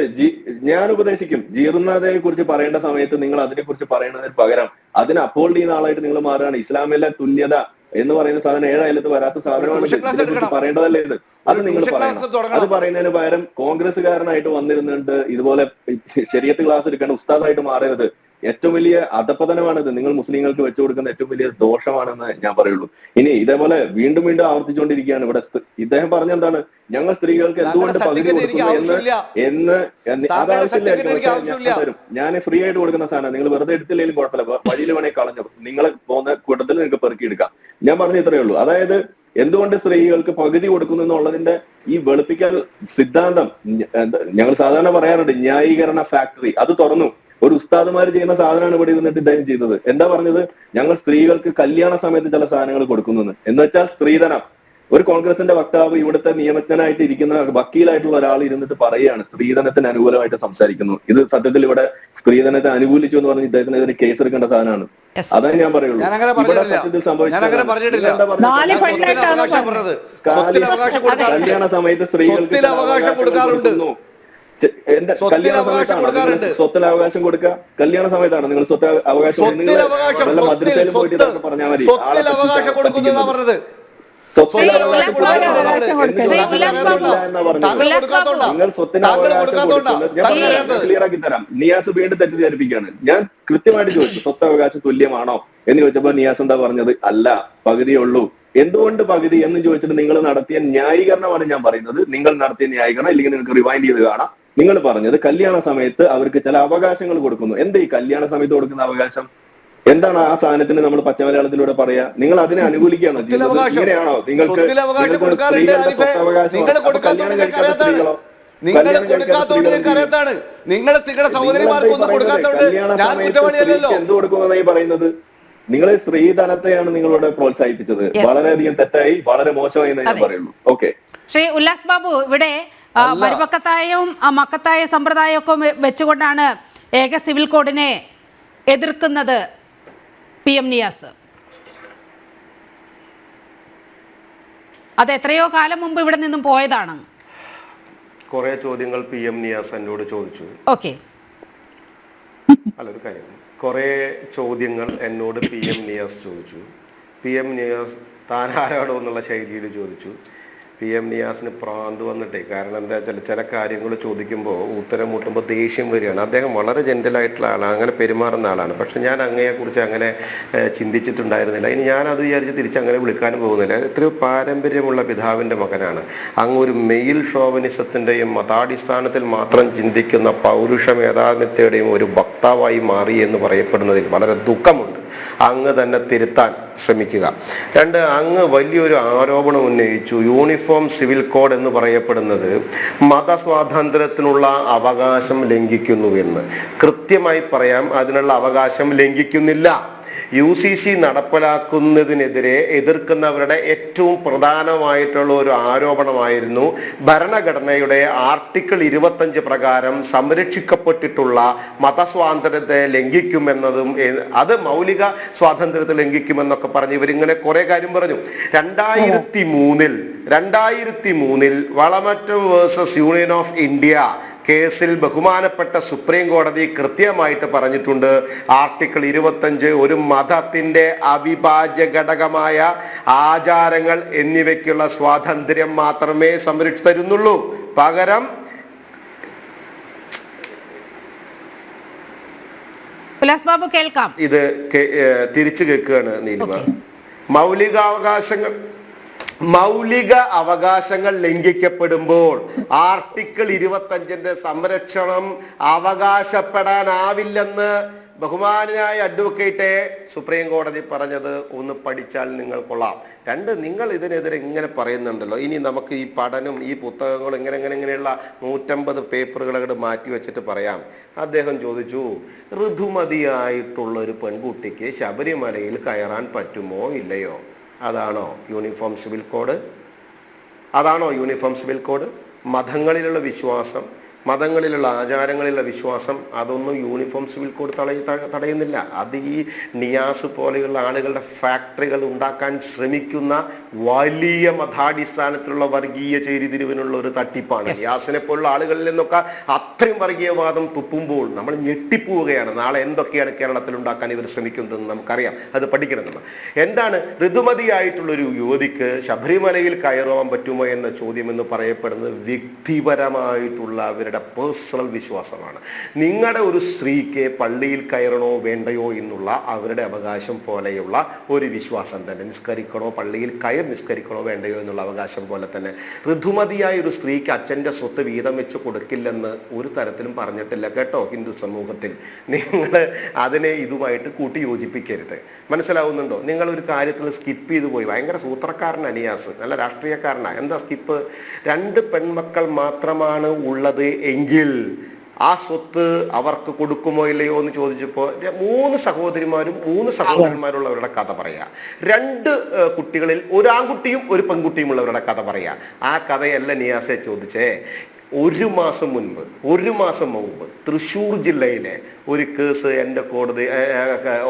ഞാൻ ഉപദേശിക്കും. ജീർണതയെ കുറിച്ച് പറയേണ്ട സമയത്ത് നിങ്ങൾ അതിനെ കുറിച്ച് പറയുന്നതിന് പകരം അതിനെ അപ്പോൾഡ് ചെയ്യുന്ന ആളായിട്ട് നിങ്ങൾ മാറുകയാണ്. ഇസ്ലാമിലെ തുല്യത എന്ന് പറയുന്ന സാധനം 7 അയലത്ത് വരാത്ത സാധനമാണ്. പറയേണ്ടതല്ലേ ഇത്? അത് നിങ്ങൾ പറയണം. അത് പറയുന്നതിന് പകരം കോൺഗ്രസ്സുകാരനായിട്ട് വന്നിരുന്നുണ്ട് ഇതുപോലെ ശരീഅത്ത് ക്ലാസ് എടുക്കേണ്ട ഉസ്താദായിട്ട് മാറരുത്. ഏറ്റവും വലിയ അധപതനമാണിത്. നിങ്ങൾ മുസ്ലിങ്ങൾക്ക് വെച്ചു കൊടുക്കുന്ന ഏറ്റവും വലിയ ദോഷമാണെന്ന് ഞാൻ പറയുള്ളൂ. ഇനി ഇതേപോലെ വീണ്ടും വീണ്ടും ആവർത്തിച്ചുകൊണ്ടിരിക്കുകയാണ്. ഇവിടെ ഇദ്ദേഹം പറഞ്ഞെന്താണ്, ഞങ്ങൾ സ്ത്രീകൾക്ക് എന്തുകൊണ്ട് പകുതി കൊടുക്കുന്നു എന്ന് അതാവശ്യമില്ല. ഞാൻ ഫ്രീ ആയിട്ട് കൊടുക്കുന്ന സാധനം നിങ്ങൾ വെറുതെ എടുത്തില്ലെങ്കിലും കുഴപ്പമില്ല. വഴിയിൽ വേണേ കളഞ്ഞു നിങ്ങൾ പോകുന്ന കൂട്ടത്തിൽ നിങ്ങൾക്ക് പെറുക്കിയെടുക്കാം. ഞാൻ പറഞ്ഞ ഇത്രയേ ഉള്ളൂ. അതായത് എന്തുകൊണ്ട് സ്ത്രീകൾക്ക് പകുതി കൊടുക്കുന്നു എന്നുള്ളതിന്റെ ഈ വെളുപ്പിക്കൽ സിദ്ധാന്തം ഞങ്ങൾ സാധാരണ പറയാറുണ്ട്, ന്യായീകരണ ഫാക്ടറി. അത് തുറന്നു. ഒരു ഉസ്താദുമാർ ചെയ്യുന്ന സാധനമാണ് ഇവിടെ ഇരുന്നിട്ട് ഇദ്ദേഹം ചെയ്തത്. എന്താ പറഞ്ഞത്? ഞങ്ങൾ സ്ത്രീകൾക്ക് കല്യാണ സമയത്ത് ചില സാധനങ്ങൾ കൊടുക്കുന്നു എന്ന് വെച്ചാൽ സ്ത്രീധനം. ഒരു കോൺഗ്രസിന്റെ വക്താവ് ഇവിടുത്തെ നിയമജ്ഞനായിട്ട് ഇരിക്കുന്ന വക്കീലായിട്ടുള്ള ഒരാൾ ഇരുന്നിട്ട് പറയുകയാണ് സ്ത്രീധനത്തിന് അനുകൂലമായിട്ട് സംസാരിക്കുന്നു. ഇത് സത്യത്തിൽ ഇവിടെ സ്ത്രീധനത്തെ അനുകൂലിച്ചു എന്ന് പറഞ്ഞ് ഇദ്ദേഹത്തിനെതിരെ കേസ് എടുക്കേണ്ട സാധനമാണ്. അതേ ഞാൻ പറയുള്ളൂ. കല്യാണ സമയത്ത് സ്ത്രീകൾക്ക് കല്യാണ സമയത്താണ് സ്വത്തിൽ അവകാശം കൊടുക്കുക. കല്യാണ സമയത്താണ് നിങ്ങൾ സ്വത്ത് അവകാശം മദ്രസയിൽ പോയിട്ട് പറഞ്ഞാൽ മതി. നിങ്ങൾ സ്വത്തിന് അവകാശം കൊടുക്കുന്നത് ഞാൻ ക്ലിയർ ആക്കി തരാം. നിയാസ് വീണ്ടും തെറ്റിദ്ധരിപ്പിക്കുകയാണ്. ഞാൻ കൃത്യമായിട്ട് ചോദിച്ചു സ്വത്തവകാശം തുല്യമാണോ എന്ന് ചോദിച്ചപ്പോ നിയാസ് എന്താ പറഞ്ഞത്? അല്ല, പകുതിയേ ഉള്ളൂ. എന്തുകൊണ്ട് പകുതി എന്ന് ചോദിച്ചിട്ട് നിങ്ങൾ നടത്തിയ ന്യായീകരണമാണ് ഞാൻ പറയുന്നത്. നിങ്ങൾ നടത്തിയ ന്യായീകരണം ഇല്ലെങ്കിൽ നിങ്ങൾക്ക് റിവൈൻഡ് ചെയ്ത് കാണാം. നിങ്ങൾ പറഞ്ഞത് കല്യാണ സമയത്ത് അവർക്ക് ചില അവകാശങ്ങൾ കൊടുക്കുന്നു. എന്താ ഈ കല്യാണ സമയത്ത് കൊടുക്കുന്ന അവകാശം? എന്താണ് ആ സാധനത്തിന് നമ്മൾ പച്ചമലയാളത്തിലൂടെ പറയാ? നിങ്ങൾ അതിനെ അനുകൂലിക്കുകയാണോ? ഇങ്ങനെയാണോ നിങ്ങൾക്ക് സ്ത്രീകളുടെ സ്വത്തവകാശം കല്യാണം കഴിക്കാത്ത സ്ത്രീകളോ? എന്ത് കൊടുക്കുമെന്നായി പറയുന്നത്? നിങ്ങൾ സ്ത്രീധനത്തെയാണ് നിങ്ങളോട് പ്രോത്സാഹിപ്പിച്ചത്. വളരെയധികം തെറ്റായി, വളരെ മോശമായി എന്ന് ഞാൻ പറയുള്ളൂ. ഓക്കെ, ശ്രീ ഉല്ലാസ് ബാബു, ഇവിടെ മരുമക്കത്തായവും മക്കത്തായ സമ്പ്രദായമൊക്കെ വെച്ചുകൊണ്ടാണ് ഏക സിവിൽ കോഡിനെ എതിർക്കുന്നത് PM നിയാസ്. അത് എത്രയോ കാലം മുമ്പ് ഇവിടെ നിന്നും പോയതാണ്. കുറെ ചോദ്യങ്ങൾ PM നിയാസ് എന്നോട് ചോദിച്ചു. ഓക്കെ, അല്ലൊരു കാര്യം, കുറെ ചോദ്യങ്ങൾ എന്നോട് PM നിയാസ് ചോദിച്ചു. PM നിയാസ് താൻ ആരാടോ എന്നുള്ള ശൈലിയിൽ ചോദിച്ചു. PM നിയാസിന് പ്രാന്ത് വന്നിട്ടേ. കാരണം എന്താ വെച്ചാൽ ചില കാര്യങ്ങൾ ചോദിക്കുമ്പോൾ ഉത്തരം മുട്ടുമ്പോൾ ദേഷ്യം വരികയാണ്. അദ്ദേഹം വളരെ ജെന്റലായിട്ടുള്ള ആളാണ്, അങ്ങനെ പെരുമാറുന്ന ആളാണ്. പക്ഷെ ഞാൻ അങ്ങയെക്കുറിച്ച് അങ്ങനെ ചിന്തിച്ചിട്ടുണ്ടായിരുന്നില്ല. ഇനി ഞാനത് വിചാരിച്ച് തിരിച്ചങ്ങനെ വിളിക്കാനും പോകുന്നില്ല. എത്രയോ പാരമ്പര്യമുള്ള പിതാവിൻ്റെ മകനാണ്. അങ്ങ് ഒരു മെയിൽ ഷോവനിസത്തിൻ്റെയും മതാടിസ്ഥാനത്തിൽ മാത്രം ചിന്തിക്കുന്ന പൗരുഷ മേധാവിത്വയുടെയും ഒരു വക്താവായി മാറി എന്ന് പറയപ്പെടുന്നതിൽ വളരെ ദുഃഖമുണ്ട്. അങ്ങ് തന്നെ തിരുത്താൻ ശ്രമിക്കുക. 2, അങ്ങ് വലിയൊരു ആരോപണം ഉന്നയിച്ചു. യൂണിഫോം സിവിൽ കോഡ് എന്ന് പറയപ്പെടുന്നത് മതസ്വാതന്ത്ര്യത്തിനുള്ള അവകാശം ലംഘിക്കുന്നുവെന്ന്. കൃത്യമായി പറയാം, അതിനുള്ള അവകാശം ലംഘിക്കുന്നില്ല. UCC നടപ്പിലാക്കുന്നതിനെതിരെ എതിർക്കുന്നവരുടെ ഏറ്റവും പ്രധാനമായിട്ടുള്ള ഒരു ആരോപണമായിരുന്നു ഭരണഘടനയുടെ ആർട്ടിക്കിൾ 25 പ്രകാരം സംരക്ഷിക്കപ്പെട്ടിട്ടുള്ള മതസ്വാതന്ത്ര്യത്തെ ലംഘിക്കുമെന്നതും അത് മൗലിക സ്വാതന്ത്ര്യത്തെ ലംഘിക്കുമെന്നൊക്കെ പറഞ്ഞ് ഇവരിങ്ങനെ കുറെ കാര്യം പറഞ്ഞു. 2003 വളമറ്റം വേഴ്സസ് യൂണിയൻ ഓഫ് ഇന്ത്യ കേസിൽ ബഹുമാനപ്പെട്ട സുപ്രീം കോടതി കൃത്യമായിട്ട് പറഞ്ഞിട്ടുണ്ട്, ആർട്ടിക്കിൾ 25 ഒരു മതത്തിന്റെ അവിഭാജ്യ ഘടകമായ ആചാരങ്ങൾ എന്നിവയ്ക്കുള്ള സ്വാതന്ത്ര്യം മാത്രമേ സംരക്ഷിച്ചു തരുന്നുള്ളൂ. പകരം ബാബു കേൾക്കാം. ഇത് തിരിച്ചു കേൾക്കുകയാണ് നീലിമ. മൗലിക അവകാശങ്ങൾ ലംഘിക്കപ്പെടുമ്പോൾ ആർട്ടിക്കിൾ 25 സംരക്ഷണം അവകാശപ്പെടാനാവില്ലെന്ന് ബഹുമാനായ അഡ്വക്കേറ്റ് സുപ്രീം കോടതി പറഞ്ഞത് ഒന്ന് പഠിച്ചാൽ നിങ്ങൾ കൊള്ളാം. 2, നിങ്ങൾ ഇതിനെതിരെ ഇങ്ങനെ പറയുന്നുണ്ടല്ലോ, ഇനി നമുക്ക് ഈ പഠനം ഈ പുസ്തകങ്ങൾ ഇങ്ങനെയുള്ള 150 പേപ്പറുകൾ അങ്ങോട്ട് മാറ്റി വെച്ചിട്ട് പറയാം. അദ്ദേഹം ചോദിച്ചു, ഋതുമതിയായിട്ടുള്ള ഒരു പെൺകുട്ടിക്ക് ശബരിമലയിൽ കയറാൻ പറ്റുമോ ഇല്ലയോ? അതാണോ യൂണിഫോം സിവിൽ കോഡ്? മതങ്ങളിലുള്ള വിശ്വാസം, മതങ്ങളിലുള്ള ആചാരങ്ങളിലുള്ള വിശ്വാസം അതൊന്നും യൂണിഫോം സിവിൽ കോഡ് തടയുന്നില്ല. അത് ഈ നിയാസ് പോലെയുള്ള ആളുകളുടെ ഫാക്ടറികൾ ഉണ്ടാക്കാൻ ശ്രമിക്കുന്ന വലിയ മതാടിസ്ഥാനത്തിലുള്ള വർഗീയ ചേരിതിരിവിനുള്ള ഒരു തട്ടിപ്പാണ്. നിയാസിനെ പോലുള്ള ആളുകളിൽ നിന്നൊക്കെ അത്രയും വർഗീയവാദം തുപ്പുമ്പോൾ നമ്മൾ ഞെട്ടിപ്പോവുകയാണ്. നാളെ എന്തൊക്കെയാണ് കേരളത്തിൽ ഉണ്ടാക്കാൻ ഇവർ ശ്രമിക്കുന്നതെന്ന് നമുക്കറിയാം. അത് പഠിക്കണമെന്ന്. എന്താണ് ഋതുമതിയായിട്ടുള്ളൊരു യുവതിക്ക് ശബരിമലയിൽ കയറുവാൻ പറ്റുമോ എന്ന ചോദ്യം എന്ന് പറയപ്പെടുന്നത് വ്യക്തിപരമായിട്ടുള്ള അവരുടെ പേഴ്സണൽ വിശ്വാസമാണ്. നിങ്ങളുടെ ഒരു സ്ത്രീക്ക് പള്ളിയിൽ കയറണോ വേണ്ടയോ എന്നുള്ള അവരുടെ അവകാശം പോലെയുള്ള ഒരു വിശ്വാസം തന്നെ. നിസ്കരിക്കണോ, പള്ളിയിൽ നിസ്കരിക്കണോ വേണ്ടയോ എന്നുള്ള അവകാശം പോലെ തന്നെ ഋതുമതിയായ ഒരു സ്ത്രീക്ക് അച്ഛൻ്റെ സ്വത്ത് വീതം വെച്ച് കൊടുക്കില്ലെന്ന് ഒരു തരത്തിലും പറഞ്ഞിട്ടില്ല കേട്ടോ ഹിന്ദു സമൂഹത്തിൽ. നിങ്ങൾ അതിനെ ഇതുമായിട്ട് കൂട്ടി യോജിപ്പിക്കരുത്. മനസ്സിലാവുന്നുണ്ടോ? നിങ്ങൾ ഒരു കാര്യത്തിൽ സ്കിപ്പ് ചെയ്തു പോയി. ഭയങ്കര സൂത്രക്കാരനാണ് നിയാസ്, നല്ല രാഷ്ട്രീയക്കാരനാണ്. എന്താ സ്കിപ്പ്? 2 പെൺമക്കൾ മാത്രമാണ് ഉള്ളത് എങ്കിൽ ആ സ്വത്ത് അവർക്ക് കൊടുക്കുമോ ഇല്ലയോ എന്ന് ചോദിച്ചപ്പോൾ 3 സഹോദരന്മാരുള്ളവരുടെ കഥ പറയാ. 2 കുട്ടികളിൽ ഒരു ആൺകുട്ടിയും ഒരു പെൺകുട്ടിയും ഉള്ളവരുടെ കഥ പറയാ. ആ കഥയല്ല നിയാസെ ചോദിച്ചേ. ഒരു മാസം മുമ്പ് തൃശ്ശൂർ ജില്ലയിലെ ഒരു കേസ് എൻ്റെ കോടതി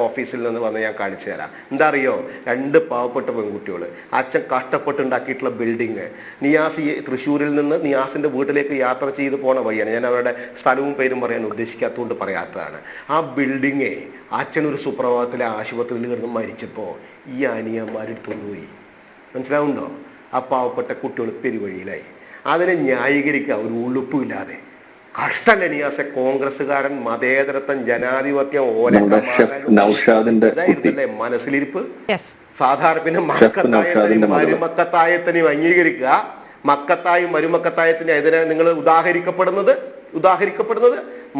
ഓഫീസിൽ നിന്ന് വന്ന് ഞാൻ കാണിച്ചു തരാം. എന്താ അറിയോ? 2 പാവപ്പെട്ട പെൺകുട്ടികൾ, അച്ഛൻ കഷ്ടപ്പെട്ടുണ്ടാക്കിയിട്ടുള്ള ബിൽഡിങ്. നിയാസ് തൃശ്ശൂരിൽ നിന്ന് നിയാസിൻ്റെ വീട്ടിലേക്ക് യാത്ര ചെയ്ത് പോണ വഴിയാണ്. ഞാൻ അവരുടെ സ്ഥലവും പേരും പറയാൻ ഉദ്ദേശിക്കാത്തതുകൊണ്ട് പറയാത്തതാണ്. ആ ബിൽഡിങ്ങെ അച്ഛനൊരു സുപ്രഭാതത്തിലെ ആശുപത്രിയിൽ കിടന്ന് മരിച്ചപ്പോൾ ഈ അനിയന്മാരെടുത്തുകൊണ്ടുപോയി. മനസ്സിലാവുണ്ടോ? ആ പാവപ്പെട്ട കുട്ടികൾ പെരുവഴിയിലായി. അതിനെ ന്യായീകരിക്കുക ഒരു ഉളുപ്പില്ലാതെ. കഷ്ടം നിയാസെ. കോൺഗ്രസ്സുകാരൻ, മതേതരത്വം, ജനാധിപത്യം, ഇതായിരുന്നല്ലേ മനസ്സിലിരിപ്പ്. സാധാരണ പിന്നെ മരുമക്കത്തായത്തിനെയും അംഗീകരിക്കുക. മക്കത്തായും മരുമക്കത്തായത്തിനെ അതിനെ നിങ്ങൾ ഉദാഹരിക്കപ്പെടുന്നത്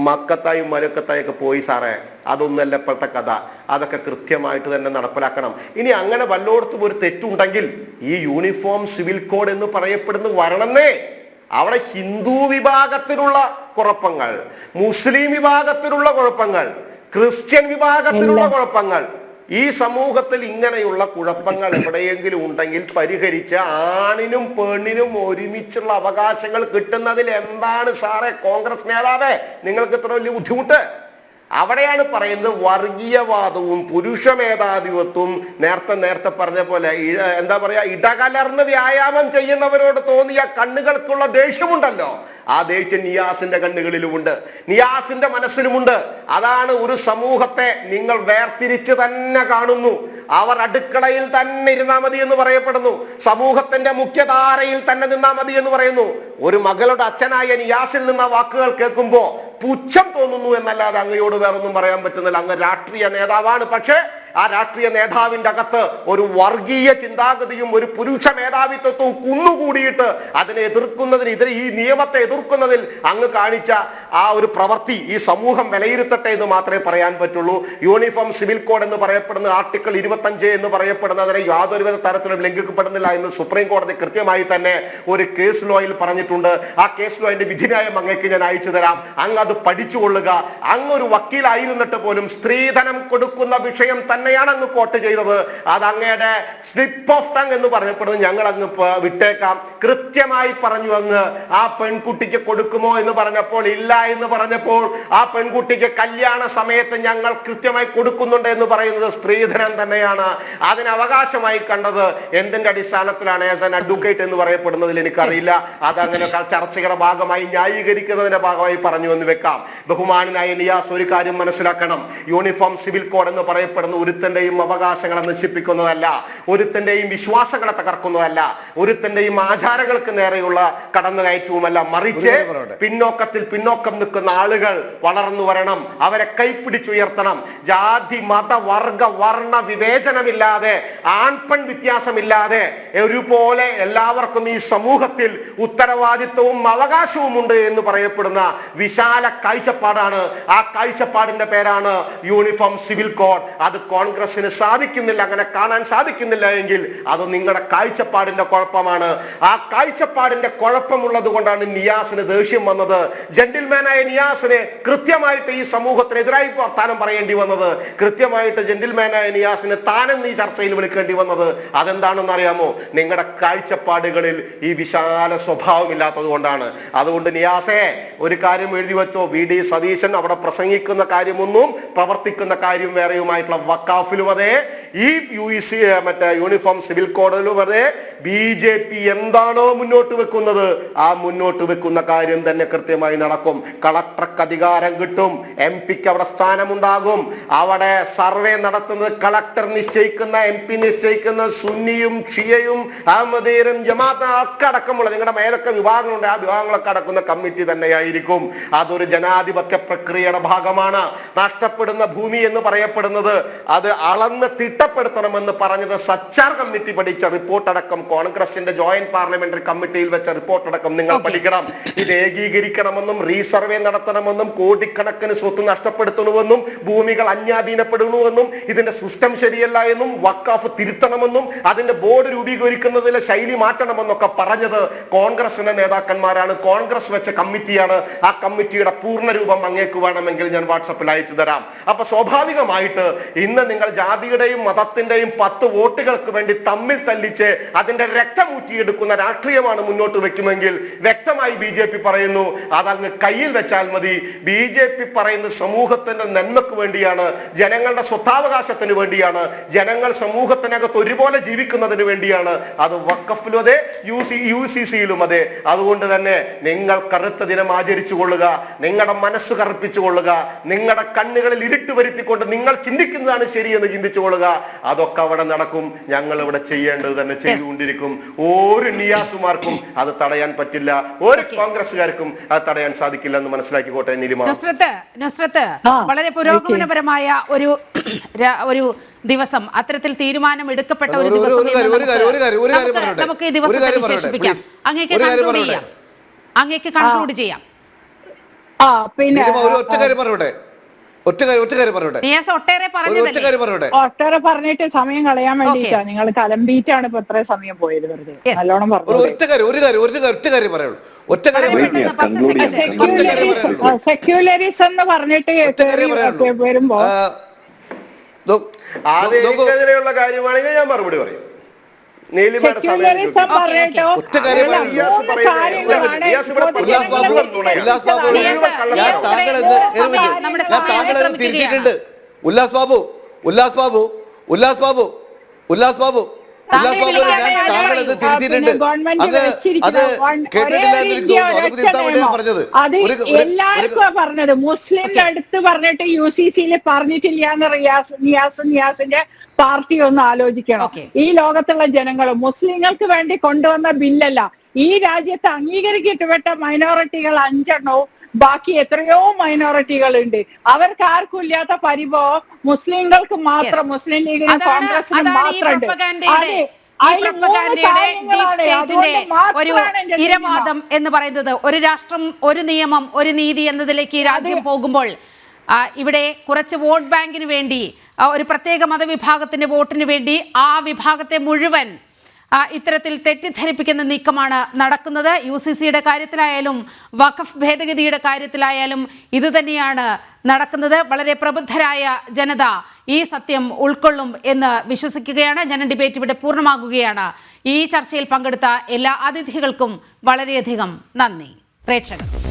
മക്കത്തായും മരുക്കത്തായൊക്കെ പോയി സാറേ. അതൊന്നല്ല ഇപ്പോഴത്തെ കഥ. അതൊക്കെ കൃത്യമായിട്ട് തന്നെ നടപ്പിലാക്കണം. ഇനി അങ്ങനെ വല്ലോടത്തും ഒരു തെറ്റുണ്ടെങ്കിൽ ഈ യൂണിഫോം സിവിൽ കോഡ് എന്ന് പറയപ്പെടുന്നത് വരണമെന്നേ. അവിടെ ഹിന്ദു വിഭാഗത്തിലുള്ള കുഴപ്പങ്ങൾ, മുസ്ലിം വിഭാഗത്തിലുള്ള കുഴപ്പങ്ങൾ, ക്രിസ്ത്യൻ വിഭാഗത്തിലുള്ള കുഴപ്പങ്ങൾ, ഈ സമൂഹത്തിൽ ഇങ്ങനെയുള്ള കുഴപ്പങ്ങൾ എവിടെയെങ്കിലും ഉണ്ടെങ്കിൽ പരിഹരിച്ച് ആണിനും പെണ്ണിനും ഒരുമിച്ചുള്ള അവകാശങ്ങൾ കിട്ടുന്നതിൽ എന്താണ് സാറേ കോൺഗ്രസ് നേതാവേ നിങ്ങൾക്ക് ഇത്ര വലിയ ബുദ്ധിമുട്ട്? അവിടെയാണ് പറയുന്നത് വർഗീയവാദവും പുരുഷ മേധാധിപത്യവും നേരത്തെ പറഞ്ഞ പോലെ എന്താ പറയാ, ഇടകലർന്ന് വ്യായാമം ചെയ്യുന്നവരോട് തോന്നിയ കണ്ണുകൾക്കുള്ള ദേഷ്യമുണ്ടല്ലോ, ആ ദേഷ്യം നിയാസിന്റെ കണ്ണുകളിലുമുണ്ട്, നിയാസിന്റെ മനസ്സിലുമുണ്ട്. അതാണ് ഒരു സമൂഹത്തെ നിങ്ങൾ വേർതിരിച്ച് തന്നെ കാണുന്നു. അവർ അടുക്കളയിൽ തന്നെ ഇരുന്നാൽ മതി എന്ന് പറയപ്പെടുന്നു. സമൂഹത്തിന്റെ മുഖ്യധാരയിൽ തന്നെ നിന്നാൽ മതി എന്ന് പറയുന്നു. ഒരു മകളുടെ അച്ഛനായ നിയാസിൽ നിന്ന് വാക്കുകൾ കേൾക്കുമ്പോ പുച്ഛം തോന്നുന്നു എന്നല്ലാതെ അങ്ങയോട് വേറൊന്നും പറയാൻ പറ്റുന്നില്ല. അങ്ങ് രാഷ്ട്രീയ നേതാവാണ്. പക്ഷേ ആ രാഷ്ട്രീയ നേതാവിന്റെ അകത്ത് ഒരു വർഗീയ ചിന്താഗതിയും ഒരു പുരുഷ മേധാവിത്വവും കുന്നുകൂടിയിട്ട് അതിനെ എതിർക്കുന്നതിന് ഈ നിയമത്തെ എതിർക്കുന്നതിൽ അങ്ങ് കാണിച്ച ആ ഒരു പ്രവൃത്തി ഈ സമൂഹം വിലയിരുത്തട്ടെ എന്ന് മാത്രമേ പറയാൻ പറ്റുള്ളൂ. യൂണിഫോം സിവിൽ കോഡ് എന്ന് പറയപ്പെടുന്ന ആർട്ടിക്കിൾ 25 എന്ന് പറയപ്പെടുന്നതിനെ യാതൊരുവിധ തരത്തിലും ലംഘിക്കപ്പെടുന്നില്ല എന്ന് സുപ്രീം കോടതി കൃത്യമായി തന്നെ ഒരു കേസ് ലോയിൽ പറഞ്ഞിട്ടുണ്ട്. ആ കേസ് ലോയിന്റെ വിധിന്യായം അങ്ങേക്ക് ഞാൻ അയച്ചു തരാം. അങ്ങ് അത് പഠിച്ചുകൊള്ളുക. അങ്ങ് ഒരു വക്കീലായിരുന്നിട്ട് പോലും സ്ത്രീധനം കൊടുക്കുന്ന വിഷയം തന്നെ തന്നെയാണ് അങ്ങ് കോട്ട് ചെയ്തത്. അത് അങ്ങയുടെ സ്ലിപ്പ് ഓഫ് ടങ് എന്ന് പറയപ്പെടുന്നത് ഞങ്ങൾ അങ്ങ് വിട്ടേക്കാം. കൃത്യമായി പറഞ്ഞു അങ്ങ് ആ പെൺകുട്ടിക്ക് കൊടുക്കുമോ എന്ന് പറഞ്ഞപ്പോൾ ഇല്ല എന്ന് പറഞ്ഞപ്പോൾ ആ പെൺകുട്ടിക്ക് കല്യാണ സമയത്ത് ഞങ്ങൾ കൃത്യമായി കൊടുക്കുന്നുണ്ട് എന്ന് പറയുന്നത് സ്ത്രീധനം തന്നെയാണ്. അതിന് അവകാശമായി കണ്ടത് എന്തിന്റെ അടിസ്ഥാനത്തിലാണ് ആസ് ആൻ അഡ്വക്കേറ്റ് എന്ന് പറയപ്പെടുന്നതിൽ എനിക്കറിയില്ല. അതങ്ങനെ ചർച്ചയുടെ ഭാഗമായി ന്യായീകരിക്കുന്നതിന്റെ ഭാഗമായി പറഞ്ഞു എന്ന് വെക്കാം. ബഹുമാനായ നിയാസ് ഒരു കാര്യം മനസ്സിലാക്കണം. യൂണിഫോം സിവിൽ കോഡ് എന്ന് പറയപ്പെടുന്ന ഒരുത്തന്റെയും അവകാശങ്ങളെ നശിപ്പിക്കുന്നതല്ല, ഒരുത്തന്റെയും വിശ്വാസങ്ങളെ തകർക്കുന്നതല്ല, ഒരുത്തന്റെയും ആചാരങ്ങൾക്ക് നേരെയുള്ള കടന്നുകയറ്റവുമല്ല. മറിച്ച് പിന്നോക്കം നിൽക്കുന്ന ആളുകൾ വളർന്നു വരണം, അവരെ കൈപ്പിടിച്ചുയർത്തണം. ജാതി മത വർഗ വർണ്ണ വിവേചനമില്ലാതെ ആൺപെൺ വ്യത്യാസമില്ലാതെ ഒരുപോലെ എല്ലാവർക്കും ഈ സമൂഹത്തിൽ ഉത്തരവാദിത്വവും അവകാശവും ഉണ്ട് എന്ന് പറയപ്പെടുന്ന വിശാല കാഴ്ചപ്പാടാണ്. ആ കാഴ്ചപ്പാടിന്റെ പേരാണ് യൂണിഫോം സിവിൽ കോഡ്. അത് കോൺഗ്രസിന് സാധിക്കുന്നില്ല, അങ്ങനെ കാണാൻ സാധിക്കുന്നില്ല എങ്കിൽ അത് നിങ്ങളുടെ കാഴ്ചപ്പാടിന്റെ കുഴപ്പമാണ്. ആ കാഴ്ചപ്പാടിന്റെ കുഴപ്പമുള്ളത് കൊണ്ടാണ് നിയാസിന് ദേഷ്യം വന്നത്. ജെന്റിൽമാനായ നിയാസിന് കൃത്യമായിട്ട് ഈ സമൂഹത്തിനെതിരായി വർത്താനം പറയേണ്ടി വന്നത്, കൃത്യമായിട്ട് ജെന്റിൽമാനായ നിയാസിന് താനെന്ന് ഈ ചർച്ചയിൽ വിളിക്കേണ്ടി വന്നത് അതെന്താണെന്ന് അറിയാമോ? നിങ്ങളുടെ കാഴ്ചപ്പാടുകളിൽ ഈ വിശാല സ്വഭാവമില്ലാത്തത് കൊണ്ടാണ്. അതുകൊണ്ട് നിയാസെ ഒരു കാര്യം എഴുതി വെച്ചോ, VD സതീശൻ അവിടെ പ്രസംഗിക്കുന്ന കാര്യമൊന്നും പ്രവർത്തിക്കുന്ന കാര്യം വേറെയുമായിട്ടുള്ള വഖാഫിലും അതെ, ഈ യൂണിഫോം സിവിൽ കോഡിലും അതെ, BJP എന്താണോ മുന്നോട്ട് വെക്കുന്നത് ആ മുന്നോട്ട് വെക്കുന്ന കാര്യം തന്നെ കൃത്യമായി നടക്കും. കളക്ടർക്ക് അധികാരം കിട്ടും, MP-ക്ക് അവിടെ സ്ഥാനമുണ്ടാകും. അവിടെ സർവേ നടത്തുന്നത് കളക്ടർ നിശ്ചയിക്കുന്ന, MP നിശ്ചയിക്കുന്ന സുന്നിയും ഷിയയും അഹമ്മദീരും ജമാഅത്ത് ഒക്കെ അടക്കമുള്ള നിങ്ങളുടെ ഏതൊക്കെ വിഭാഗങ്ങളുണ്ട് ആ വിഭാഗങ്ങളൊക്കെ അടക്കുന്ന കമ്മിറ്റി തന്നെയായിരിക്കും. അതൊരു ജനാധിപത്യ പ്രക്രിയയുടെ ഭാഗമാണ്. നഷ്ടപ്പെടുന്ന ഭൂമി എന്ന് പറയപ്പെടുന്നത് അത് അളന്ന് തിട്ടപ്പെടുത്തണമെന്ന് പറഞ്ഞത് സച്ചാർ കമ്മിറ്റി പഠിച്ച റിപ്പോർട്ട് അടക്കം, കോൺഗ്രസിന്റെ ജോയിന്റ് പാർലമെന്ററി കമ്മിറ്റിയിൽ വെച്ച റിപ്പോർട്ട് അടക്കം നിങ്ങൾ പഠിക്കണം. ഇത് ഏകീകരിക്കണമെന്നും റീസർവേ നടത്തണമെന്നും കോടിക്കണക്കിന് സ്വത്ത് നഷ്ടപ്പെടുത്തണമെന്നും ഭൂമികൾ അന്യാധീനപ്പെടുന്നുവെന്നും ഇതിന്റെ സിസ്റ്റം ശരിയല്ല എന്നും വഖഫ് തിരുത്തണമെന്നും അതിന്റെ ബോർഡ് രൂപീകരിക്കുന്നതിലെ ശൈലി മാറ്റണമെന്നൊക്കെ പറഞ്ഞത് കോൺഗ്രസിന്റെ നേതാക്കന്മാരാണ്. കോൺഗ്രസ് വെച്ച കമ്മിറ്റിയാണ്. ആ കമ്മിറ്റിയുടെ പൂർണ്ണ രൂപം അങ്ങേക്ക് വേണമെങ്കിൽ ഞാൻ വാട്സപ്പിൽ അയച്ചു തരാം. അപ്പൊ സ്വാഭാവികമായിട്ട് ഇന്ന് നിങ്ങൾ ജാതിയുടെയും മതത്തിന്റെയും 10 വോട്ടുകൾക്ക് വേണ്ടി തമ്മിൽ തല്ലിച്ച് അതിന്റെ രക്തമൂറ്റിയെടുക്കുന്ന രാഷ്ട്രീയമാണ് മുന്നോട്ട് വെക്കുമെങ്കിൽ വ്യക്തമായി BJP പറയുന്നു അതങ്ങ് കയ്യിൽ വെച്ചാൽ മതി. BJP പറയുന്നത് സമൂഹത്തിന്റെ നന്മക്ക് വേണ്ടിയാണ്, ജനങ്ങളുടെ സ്വത്താവകാശത്തിന് വേണ്ടിയാണ്, ജനങ്ങൾ സമൂഹത്തിനകത്ത് ഒരുപോലെ ജീവിക്കുന്നതിന് വേണ്ടിയാണ്. അത് വഖഫിലും അതെ, UCCയിലും അതെ. അതുകൊണ്ട് തന്നെ നിങ്ങൾ കറുത്ത ദിനം ആചരിച്ചു കൊള്ളുക, നിങ്ങളുടെ മനസ്സ് കറുപ്പിച്ചു കൊള്ളുക, നിങ്ങളുടെ കണ്ണുകളിൽ ഇരുട്ട് വരുത്തിക്കൊണ്ട് നിങ്ങൾ ചിന്തിക്കുന്നതാണ് ശരിയെന്ന് ചിന്തിച്ചു കൊള്ളുക. അതൊക്കെ അവിടെ നടക്കും. ഞങ്ങൾ ഇവിടെ ചെയ്യേണ്ടത് തന്നെ ചെയ്തുകൊണ്ടിരിക്കും. ഒരു നിയാസുമാർക്കും അത് തടയാൻ പറ്റില്ല, ഒരു കോൺഗ്രസ്സുകാർക്കും അത് തടയാൻ സാധിക്കില്ല എന്ന് മനസ്സിലാക്കിക്കോട്ടെ. നുസ്രത്ത്, വളരെ പുരോഗമനപരമായ ഒരു ദിവസം, അത്തരത്തിൽ തീരുമാനം എടുക്കപ്പെട്ട ഒരു ദിവസം നമുക്ക് ഈ ദിവസത്തെ വിശേഷിപ്പിക്കാം. അങ്ങേക്ക് കൺക്ലൂഡ് ചെയ്യാം. പിന്നെ ഒട്ടേറെ പറഞ്ഞിട്ട് സമയം കളയാൻ വേണ്ടിട്ടാ. നിങ്ങൾ കലമ്പീറ്റാണ് ഇപ്പൊ ഇത്ര സമയം പോയത്. വെറുതെ നല്ലോണം പറഞ്ഞു. സെക്യുലറിസം എന്ന് പറഞ്ഞിട്ട് വരുമ്പോ അതിനെതിരെയുള്ള കാര്യമാണെങ്കിൽ ഞാൻ മറുപടി പറയും. എല്ലാവർക്കും പറഞ്ഞത് മുസ്ലിംന്റെ അടുത്ത് പറഞ്ഞിട്ട് UCCയിൽ പറഞ്ഞിട്ടില്ല എന്ന് നിയാസിന്റെ പാർട്ടി ഒന്ന് ആലോചിക്കണം. ഈ ലോകത്തുള്ള ജനങ്ങൾ മുസ്ലിങ്ങൾക്ക് വേണ്ടി കൊണ്ടുവന്ന ബില്ലല്ല. ഈ രാജ്യത്ത് അംഗീകരിക്കപ്പെട്ട മൈനോറിറ്റികൾ 5 എണ്ണവും ബാക്കി എത്രയോ മൈനോറിറ്റികൾ ഉണ്ട്. അവർക്ക് ആർക്കും ഇല്ലാത്ത പരിഭവം മുസ്ലിങ്ങൾക്ക് മാത്രം, മുസ്ലിം ലീഗിനും കോൺഗ്രസിനും മാത്രമുണ്ട്. ഒരു ഇരവാദം എന്ന് പറയുന്നത്, ഒരു രാഷ്ട്രം, ഒരു നിയമം, ഒരു നീതി എന്നതിലേക്ക് ഈ രാജ്യം പോകുമ്പോൾ ഇവിടെ കുറച്ച് വോട്ട് ബാങ്കിന് വേണ്ടി, ഒരു പ്രത്യേക മതവിഭാഗത്തിന്റെ വോട്ടിന് വേണ്ടി ആ വിഭാഗത്തെ മുഴുവൻ ഇത്തരത്തിൽ തെറ്റിദ്ധരിപ്പിക്കുന്ന നീക്കമാണ് നടക്കുന്നത്. UCCയുടെ കാര്യത്തിലായാലും വഖഫ് ഭേദഗതിയുടെ കാര്യത്തിലായാലും ഇത് തന്നെയാണ് നടക്കുന്നത്. വളരെ പ്രബുദ്ധരായ ജനത ഈ സത്യം ഉൾക്കൊള്ളും എന്ന് വിശ്വസിക്കുകയാണ്. ജനൻ ഡിബേറ്റ് ഇവിടെ പൂർണ്ണമാകുകയാണ്. ഈ ചർച്ചയിൽ പങ്കെടുത്ത എല്ലാ അതിഥികൾക്കും വളരെയധികം നന്ദി. പ്രേക്ഷകർ